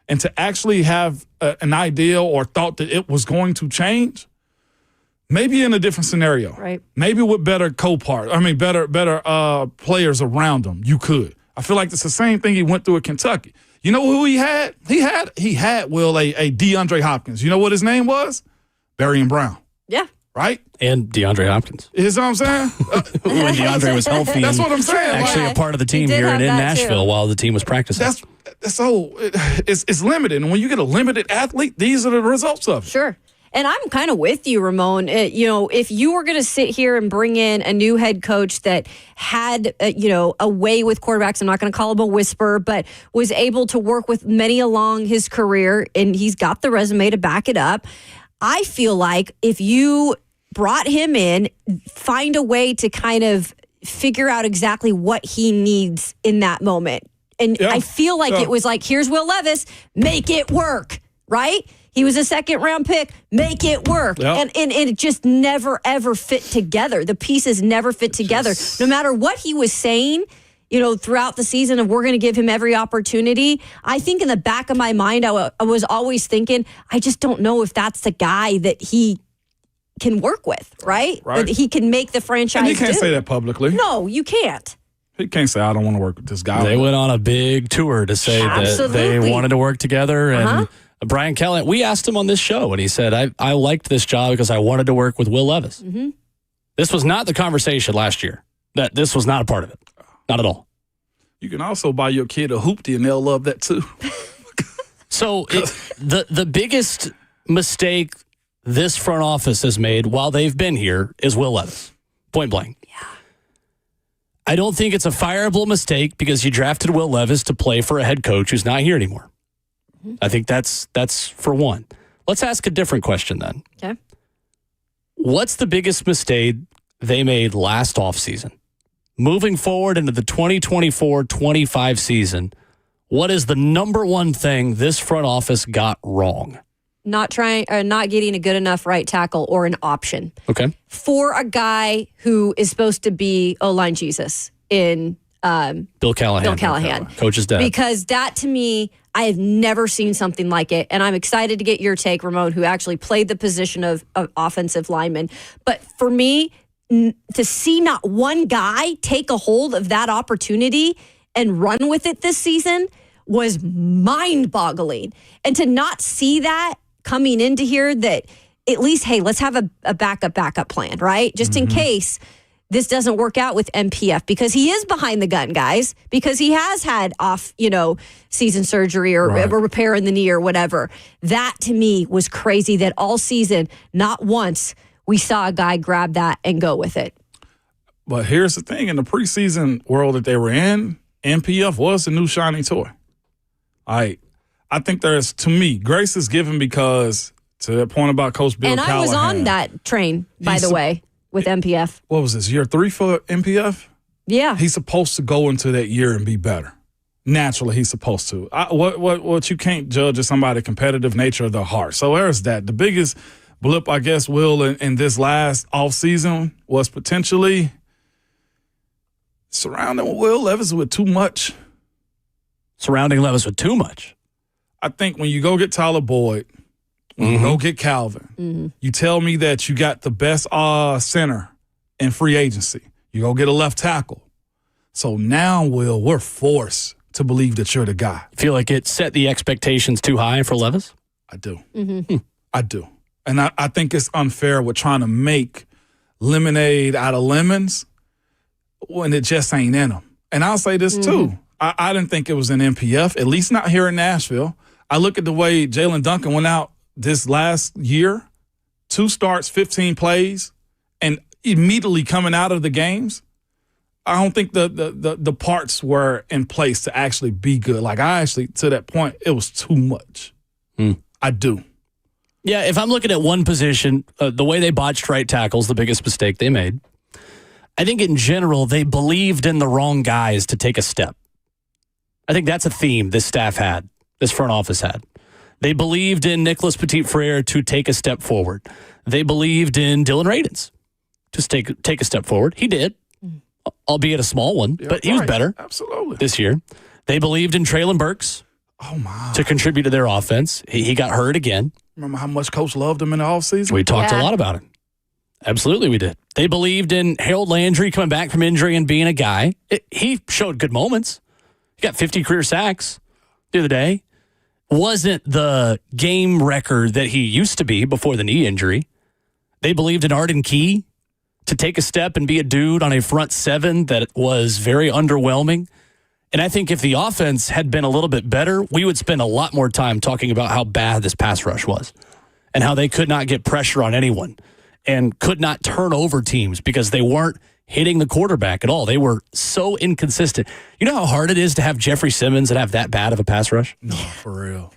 S5: And to actually have an idea or thought that it was going to change, maybe in a different scenario.
S4: Right. Maybe
S5: with better better players around him, you could. I feel like it's the same thing he went through at Kentucky. You know who he had? He had Will, a DeAndre Hopkins. You know what his name was? Barry and Brown.
S4: Yeah.
S5: right?
S3: And DeAndre Hopkins.
S5: You know what I'm saying?
S3: When DeAndre was healthy.
S5: That's what I'm saying.
S3: Actually a part of the team here and in Nashville while the team was practicing.
S5: It's limited. And when you get a limited athlete, these are the results of it.
S4: Sure. And I'm kind of with you, Ramon. If you were going to sit here and bring in a new head coach that had, a way with quarterbacks, I'm not going to call him a whisperer, but was able to work with many along his career, and he's got the resume to back it up. I feel like if you brought him in, find a way to kind of figure out exactly what he needs in that moment. And I feel like it was like, here's Will Levis, make it work, right? He was a second-round pick. Make it work. Yep. And it just never, ever fit together. The pieces never fit together. No matter what he was saying, throughout the season of we're going to give him every opportunity, I think in the back of my mind, I was always thinking, I just don't know if that's the guy that he can work with, right? Or that he can make the franchise
S5: And he can't say that publicly.
S4: No, you can't.
S5: He can't say, I don't want to work with this guy.
S3: They went on a big tour to say that they wanted to work together. And Brian Callahan, we asked him on this show, and he said, I liked this job because I wanted to work with Will Levis.
S4: Mm-hmm.
S3: This was not the conversation last year. This was not a part of it. Not at all.
S5: You can also buy your kid a hoopty, and they'll love that too.
S3: So the biggest mistake this front office has made while they've been here is Will Levis. Point blank.
S4: Yeah.
S3: I don't think it's a fireable mistake because you drafted Will Levis to play for a head coach who's not here anymore. I think that's for one. Let's ask a different question then.
S4: Okay.
S3: What's the biggest mistake they made last offseason? Moving forward into the 2024-25 season, what is the number one thing this front office got wrong?
S4: Not getting a good enough right tackle or an option.
S3: Okay.
S4: For a guy who is supposed to be O-line Jesus in
S3: Bill Callahan. Coach's dad.
S4: Because that, to me, I have never seen something like it. And I'm excited to get your take, Ramon, who actually played the position of offensive lineman. But for me, to see not one guy take a hold of that opportunity and run with it this season was mind-boggling. And to not see that coming into here, that at least, hey, let's have a backup plan, right? Just in case this doesn't work out with MPF, because he is behind the gun, guys, because he has had season surgery or a repair in the knee or whatever. That to me was crazy that all season, not once we saw a guy grab that and go with it.
S5: But here's the thing, in the preseason world that they were in, MPF was the new shiny toy. I think there's, to me, grace is given because, to that point about Coach Bill Callahan.
S4: And I was on that train, by the way, with MPF.
S5: What was this, year 3 for MPF?
S4: Yeah.
S5: He's supposed to go into that year and be better. Naturally, he's supposed to. What you can't judge is somebody's competitive nature of their heart. So there's that. The biggest blip, I guess, Will, in this last offseason was potentially surrounding Will Levis with too much.
S3: Surrounding Levis with too much?
S5: I think when you go get Tyler Boyd, when you go get Calvin, you tell me that you got the best center in free agency. You go get a left tackle. So now, Will, we're forced to believe that you're the guy.
S3: Feel like it set the expectations too high for Levis?
S5: I do. I do. And I think it's unfair with trying to make lemonade out of lemons when it just ain't in them. And I'll say this, too. I didn't think it was an MPF, at least not here in Nashville. I look at the way Jalen Duncan went out this last year, 2 starts, 15 plays, and immediately coming out of the games, I don't think the parts were in place to actually be good. Like, to that point, it was too much. I do.
S3: Yeah, if I'm looking at one position, the way they botched right tackle is the biggest mistake they made. I think in general, they believed in the wrong guys to take a step. I think that's a theme this staff had, this front office had. They believed in Nicholas Petit-Frere to take a step forward. They believed in Dylan Radins to take a step forward. He did, albeit a small one, but he was better.
S5: Absolutely.
S3: This year. They believed in Traylon Burks to contribute to their offense. He got hurt again.
S5: Remember how much Coach loved him in the offseason?
S3: We talked a lot about him. Absolutely, we did. They believed in Harold Landry coming back from injury and being a guy. He showed good moments. He got 50 career sacks the other day. Wasn't the game record that he used to be before the knee injury. They believed in Arden Key to take a step and be a dude on a front seven that was very underwhelming. And I think if the offense had been a little bit better, we would spend a lot more time talking about how bad this pass rush was and how they could not get pressure on anyone and could not turn over teams because they weren't hitting the quarterback at all. They were so inconsistent. You know how hard it is to have Jeffrey Simmons and have that bad of a pass rush?
S5: No, for real.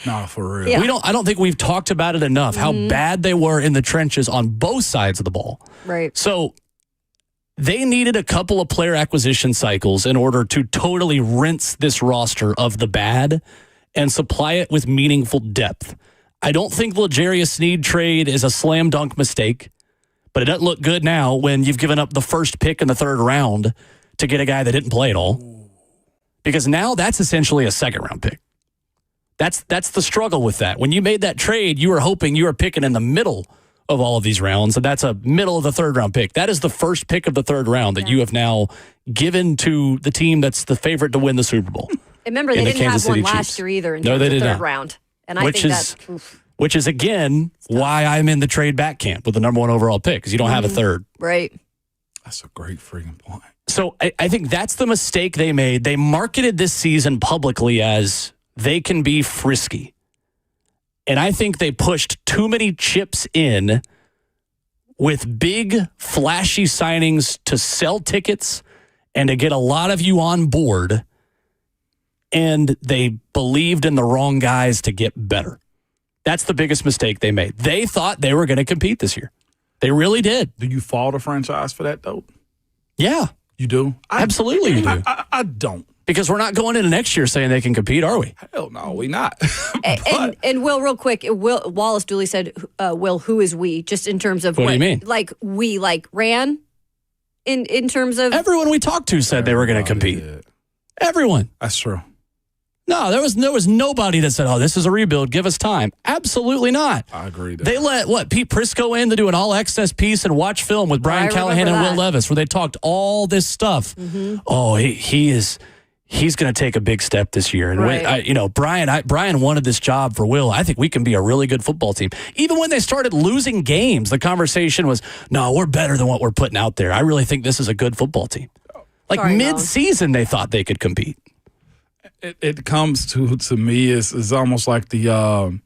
S5: No, for real.
S4: Yeah.
S3: I don't think we've talked about it enough, how bad they were in the trenches on both sides of the ball.
S4: Right.
S3: So they needed a couple of player acquisition cycles in order to totally rinse this roster of the bad and supply it with meaningful depth. I don't think the L'Jarius Sneed trade is a slam dunk mistake, but it doesn't look good now when you've given up the first pick in the third round to get a guy that didn't play at all. Because now that's essentially a second round pick. That's the struggle with that. When you made that trade, you were hoping you were picking in the middle of all of these rounds, and that's a middle of the third round pick. That is the first pick of the third round that you have now given to the team that's the favorite to win the Super Bowl.
S4: Remember, they didn't have one last year either in terms of third round. And I think that's...
S3: Which is, again, why I'm in the trade back camp with the number one overall pick, because you don't have a third.
S4: Right.
S5: That's a great freaking point.
S3: So I think that's the mistake they made. They marketed this season publicly as they can be frisky. And I think they pushed too many chips in with big, flashy signings to sell tickets and to get a lot of you on board. And they believed in the wrong guys to get better. That's the biggest mistake they made. They thought they were going to compete this year. They really did.
S5: Do you fault a franchise for that, though?
S3: Yeah.
S5: You do?
S3: Absolutely you do.
S5: I don't.
S3: Because we're not going into next year saying they can compete, are we?
S5: Hell no, we not.
S4: and Will, real quick, Wallace Dooley said, Will, who is we? Just in terms of
S3: what do you mean?
S4: Like we, like ran in terms of...
S3: Everyone we talked to said they were going to compete. Everyone.
S5: That's true.
S3: No, there was nobody that said, oh, this is a rebuild. Give us time. Absolutely not.
S5: I agree.
S3: They let, Pete Prisco in to do an all-access piece and watch film with Brian Callahan and Will Levis where they talked all this stuff. Mm-hmm. Oh, he's going to take a big step this year. And Brian wanted this job for Will. I think we can be a really good football team. Even when they started losing games, the conversation was, no, we're better than what we're putting out there. I really think this is a good football team. Like mid-season, they thought they could compete.
S5: It comes to me is almost like the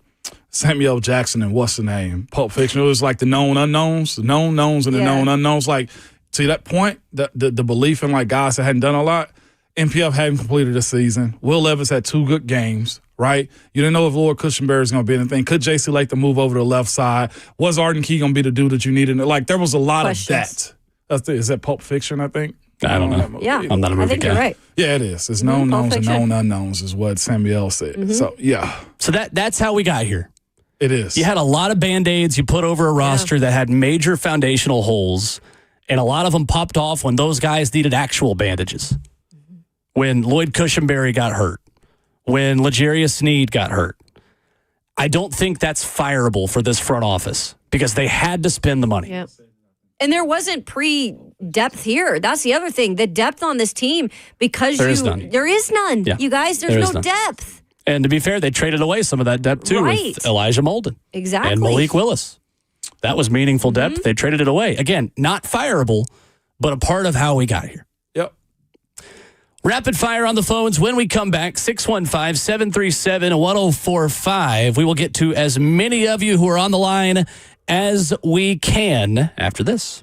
S5: Samuel Jackson and what's the name? Pulp Fiction. It was like the known unknowns, the known knowns and the known unknowns. Like, to that point, the belief in like guys that hadn't done a lot. NPF hadn't completed the season. Will Levis had 2 good games, right? You didn't know if Lord Cushenberry was going to be anything. Could J.C. Latham move over to the left side? Was Arden Key going to be the dude that you needed? Like, there was a lot of that. Is that Pulp Fiction, I think?
S3: I don't know.
S4: Yeah.
S3: I'm not a movie
S4: I think
S3: guy.
S4: you're right.
S5: Yeah, it is. It's known knowns and known unknowns is what Samuel said. Mm-hmm. So, yeah.
S3: So that's how we got here.
S5: It is.
S3: You had a lot of Band-Aids you put over a roster that had major foundational holes, and a lot of them popped off when those guys needed actual bandages. When Lloyd Cushenberry got hurt. When L'Jarius Sneed got hurt. I don't think that's fireable for this front office because they had to spend the money.
S4: Yep. And there wasn't pre-depth here. That's the other thing. The depth on this team, because
S3: there is none.
S4: There is none.
S3: Yeah.
S4: You guys, there's no depth.
S3: And to be fair, they traded away some of that depth too with Elijah Molden.
S4: Exactly.
S3: And Malik Willis. That was meaningful depth. They traded it away. Again, not fireable, but a part of how we got here.
S5: Yep.
S3: Rapid fire on the phones when we come back. 615-737-1045. We will get to as many of you who are on the line as we can after this.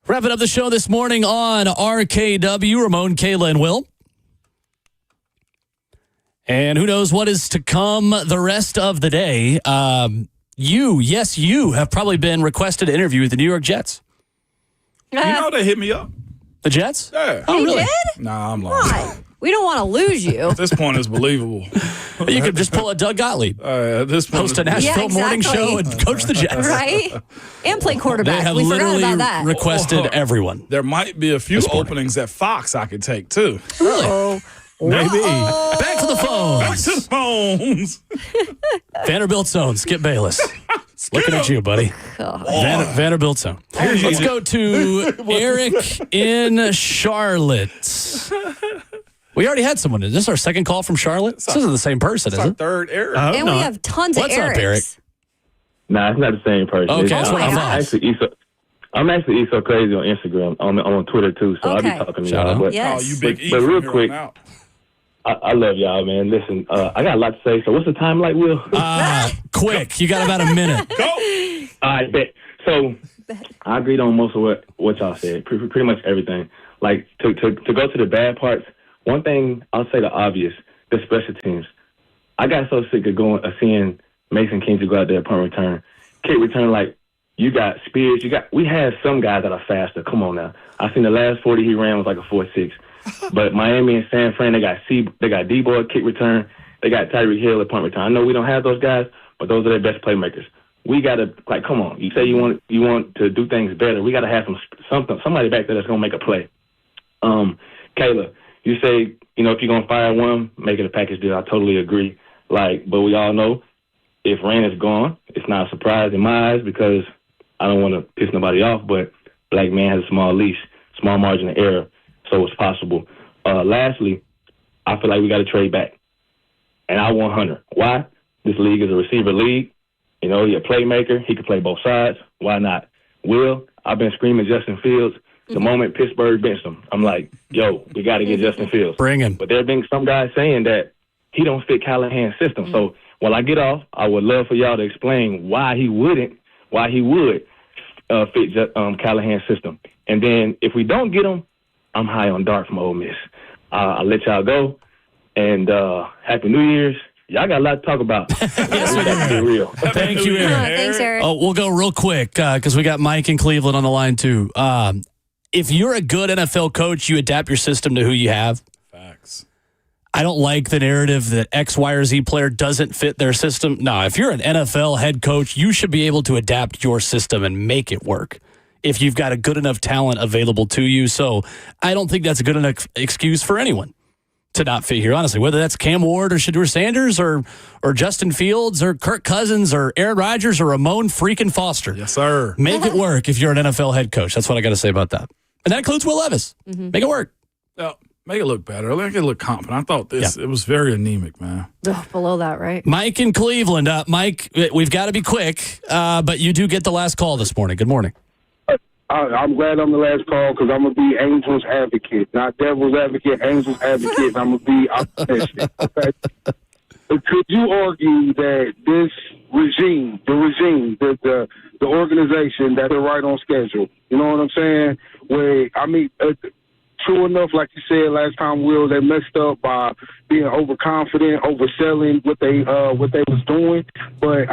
S3: Wrapping up the show this morning on RKW, Ramon, Kayla, and Will. And who knows what is to come the rest of the day. You have probably been requested to interview with the New York Jets.
S5: You know they hit me up.
S3: The Jets?
S5: Yeah.
S3: Oh, really?
S4: Did?
S5: Nah, I'm lying.
S4: Why? We don't want to lose you.
S5: At this point, it's believable.
S3: You could just pull a Doug Gottlieb.
S5: At this point,
S3: host a Nashville morning show and coach the Jets.
S4: Right? And play quarterback.
S3: They have
S4: we forgot
S3: literally
S4: about that.
S3: requested everyone.
S5: There might be a few openings at Fox I could take, too.
S3: Really? Maybe.
S4: Uh-oh.
S3: Back to the phones.
S5: Back to the phones.
S3: Vanderbilt zone. Skip Bayless. Looking at you, buddy. Vanderbilt zone. Let's go to Eric in Charlotte. We already had someone. Is this our second call from Charlotte? This isn't the same person, is it?
S5: Third Eric.
S4: And we have tons of
S3: What's
S4: Erics.
S3: up, Eric?
S17: Nah, it's not the same person.
S3: Okay, that's what I thought.
S17: I'm actually East So Crazy on Instagram. I'm on Twitter, too, so I'll be talking to
S3: Shout
S17: y'all.
S3: out.
S17: But,
S4: Yes.
S5: Oh, you big E
S17: but
S5: from
S17: real
S5: here
S17: quick,
S5: on out.
S17: I love y'all, man. Listen, I got a lot to say, so what's the time like, Will?
S3: Quick. You got about a minute.
S5: Go.
S17: All right, bet. So I agreed on most of what y'all said, pretty much everything. Like, to go to the bad parts, one thing, I'll say the obvious, the special teams. I got so sick of seeing Mason Kingsbury go out there punt return, kick return, like, you got Spears, we had some guys that are faster. Come on now. I seen the last 40 he ran was like a 4.6. But Miami and San Fran, they got D-Boy kick return. They got Tyreek Hill at punt return. I know we don't have those guys, but those are their best playmakers. We got to, like, come on. You say you want to do things better. We got to have somebody back there that's going to make a play. Kayla, you say, if you're going to fire one, make it a package deal. I totally agree. Like, but we all know if Rand is gone, it's not a surprise in my eyes because I don't want to piss nobody off, but black man has a small leash, small margin of error, so it's possible. Lastly, I feel like we got to trade back. And I want Hunter. Why? This league is a receiver league. He's a playmaker. He can play both sides. Why not? Will, I've been screaming Justin Fields. The moment Pittsburgh benched him, I'm like, yo, we got to get Justin Fields.
S3: Bring him.
S17: But there have been some guys saying that he don't fit Callahan's system. So when I get off, I would love for y'all to explain why he would fit Callahan's system. And then if we don't get him, I'm high on Dart from Ole Miss. I'll let y'all go. And Happy New Year's. Y'all got a lot to talk about.
S3: Yes,
S17: we got to be real.
S3: Thank you, Eric.
S4: Thanks, Eric.
S3: Oh, we'll go real quick because we got Mike in Cleveland on the line, too. If you're a good NFL coach, you adapt your system to who you have.
S5: Facts.
S3: I don't like the narrative that X, Y, or Z player doesn't fit their system. No, if you're an NFL head coach, you should be able to adapt your system and make it work if you've got a good enough talent available to you. So I don't think that's a good enough excuse for anyone to not fit here, honestly, whether that's Cam Ward or Shedeur Sanders or Justin Fields or Kirk Cousins or Aaron Rodgers or Ramon freaking Foster.
S5: Yes, sir.
S3: Make it work if you're an NFL head coach. That's what I got to say about that. And that includes Will Levis. Make it work.
S5: Make it look better. Make it look competent. I thought it was very anemic, man.
S4: Below that, right?
S3: Mike in Cleveland. Mike, we've got to be quick, but you do get the last call this morning. Good morning.
S7: I'm glad I'm the last call because I'm going to be Angels advocate, not Devil's advocate, Angels advocate. I'm going to be optimistic. Okay? Could you argue that this regime, the organization, that they're right on schedule? You know what I'm saying? True enough, like you said last time, Will, they messed up by being overconfident, overselling what they was doing. But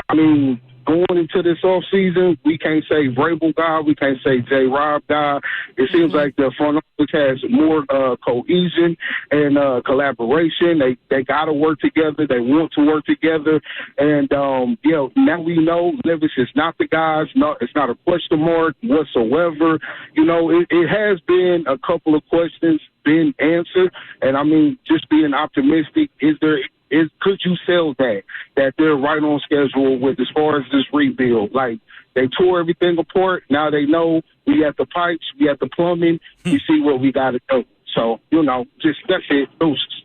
S7: going into this offseason, we can't say Vrabel guy, we can't say J. Rob guy. It seems like the front office has more cohesion and collaboration. They got to work together. They want to work together. And, now we know Levis is not the guy. It's not a question mark whatsoever. It has been a couple of questions been answered. And, just being optimistic, could you sell that they're right on schedule with as far as this rebuild? Like, they tore everything apart. Now they know we got the pipes, we got the plumbing. We see what we got to do. So, that's it. Boosts.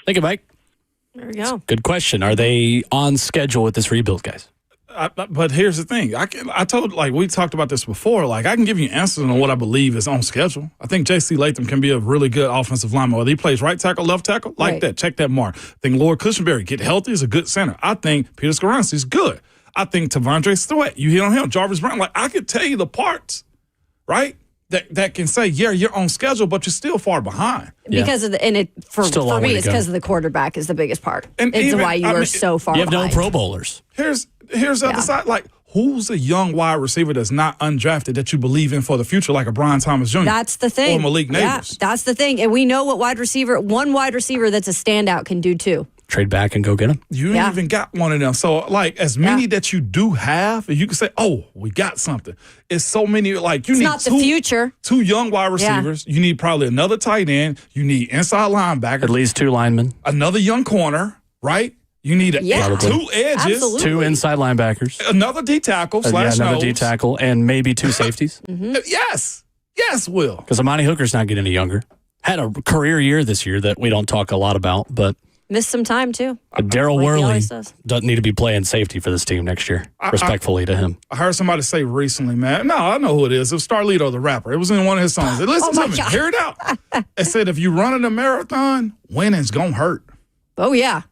S3: Thank you, Mike.
S4: There we go.
S3: Good question. Are they on schedule with this rebuild, guys?
S5: But here's the thing. We talked about this before. Like, I can give you answers on what I believe is on schedule. I think J.C. Latham can be a really good offensive lineman. Whether he plays right tackle, left tackle, that. Check that mark. I think Lord Cushenberry, get healthy, is a good center. I think Peter Skoronski is good. I think Tavondre Sweat, you hit on him. Jarvis Brown. Like, I could tell you the parts, right? that can say, yeah, you're on schedule, but you're still far behind.
S4: Because of for me, it's because of the quarterback is the biggest part.
S5: And
S4: it's why you are so far behind.
S3: You have no Pro Bowlers.
S5: Here's the other side. Like, who's a young wide receiver that's not undrafted that you believe in for the future, like a Brian Thomas Jr.?
S4: That's the thing.
S5: Or Malik Neighbors.
S4: Yeah, that's the thing. And we know what one wide receiver that's a standout can do too.
S3: Trade back and go get him.
S5: You ain't even got one of them. So, like, as many that you do have, you can say, oh, we got something. It's so many, like, you
S4: it's
S5: need
S4: not the future.
S5: 2 young wide receivers. You need probably another tight end. You need inside linebacker.
S3: At least 2 linemen.
S5: Another young corner, right? You need 2 edges.
S4: Absolutely.
S3: 2 inside linebackers.
S5: Another D tackle /
S3: another
S5: nose.
S3: D tackle, and maybe 2 safeties.
S5: Yes, Will.
S3: Because Amani Hooker's not getting any younger. Had a career year this year that we don't talk a lot about, but
S4: missed some time too.
S3: Daryl Worley doesn't need to be playing safety for this team next year. Respectfully to him.
S5: I heard somebody say recently, man. No, I know who it is. It was Starlito, the rapper. It was in one of his songs. Listen to me.
S4: God.
S5: Hear it out. It said, if you running a marathon, winning's gonna hurt.
S4: Oh yeah.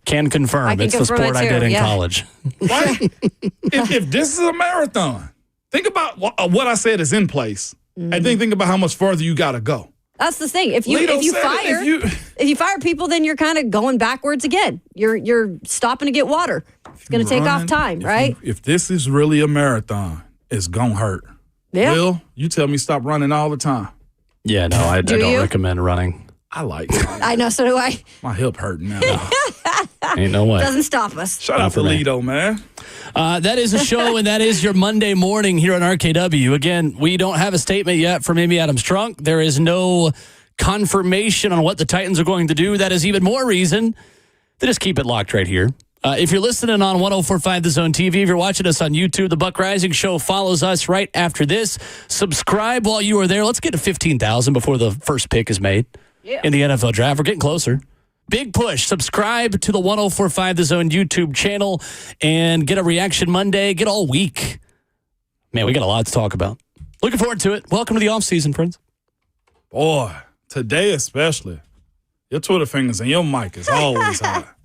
S3: Can confirm. It's the sport I did in college.
S5: Right? if this is a marathon, think about what I said is in place, and then think about how much further you got to go.
S4: That's the thing. If you fire people, then you're kind of going backwards again. You're stopping to get water. It's going to take off time, right?
S5: If this is really a marathon, it's gonna hurt.
S4: Yeah.
S5: Will, you tell me stop running all the time.
S3: Yeah, no, I don't recommend running.
S5: I like it.
S4: I know, so do I.
S5: My hip hurting now.
S3: Ain't no way.
S4: Doesn't stop us.
S5: Shout out to Lido, man.
S3: That is a show, and that is your Monday morning here on RKW. Again, we don't have a statement yet from Amy Adams Strunk. There is no confirmation on what the Titans are going to do. That is even more reason to just keep it locked right here. If you're listening on 104.5 The Zone TV, if you're watching us on YouTube, the Buck Rising Show follows us right after this. Subscribe while you are there. Let's get to 15,000 before the first pick is made in the NFL draft. We're getting closer. Big push. Subscribe to the 104.5 The Zone YouTube channel and get a Reaction Monday. Get all week. Man, we got a lot to talk about. Looking forward to it. Welcome to the offseason, friends.
S5: Boy, today especially, your Twitter fingers and your mic is always hot.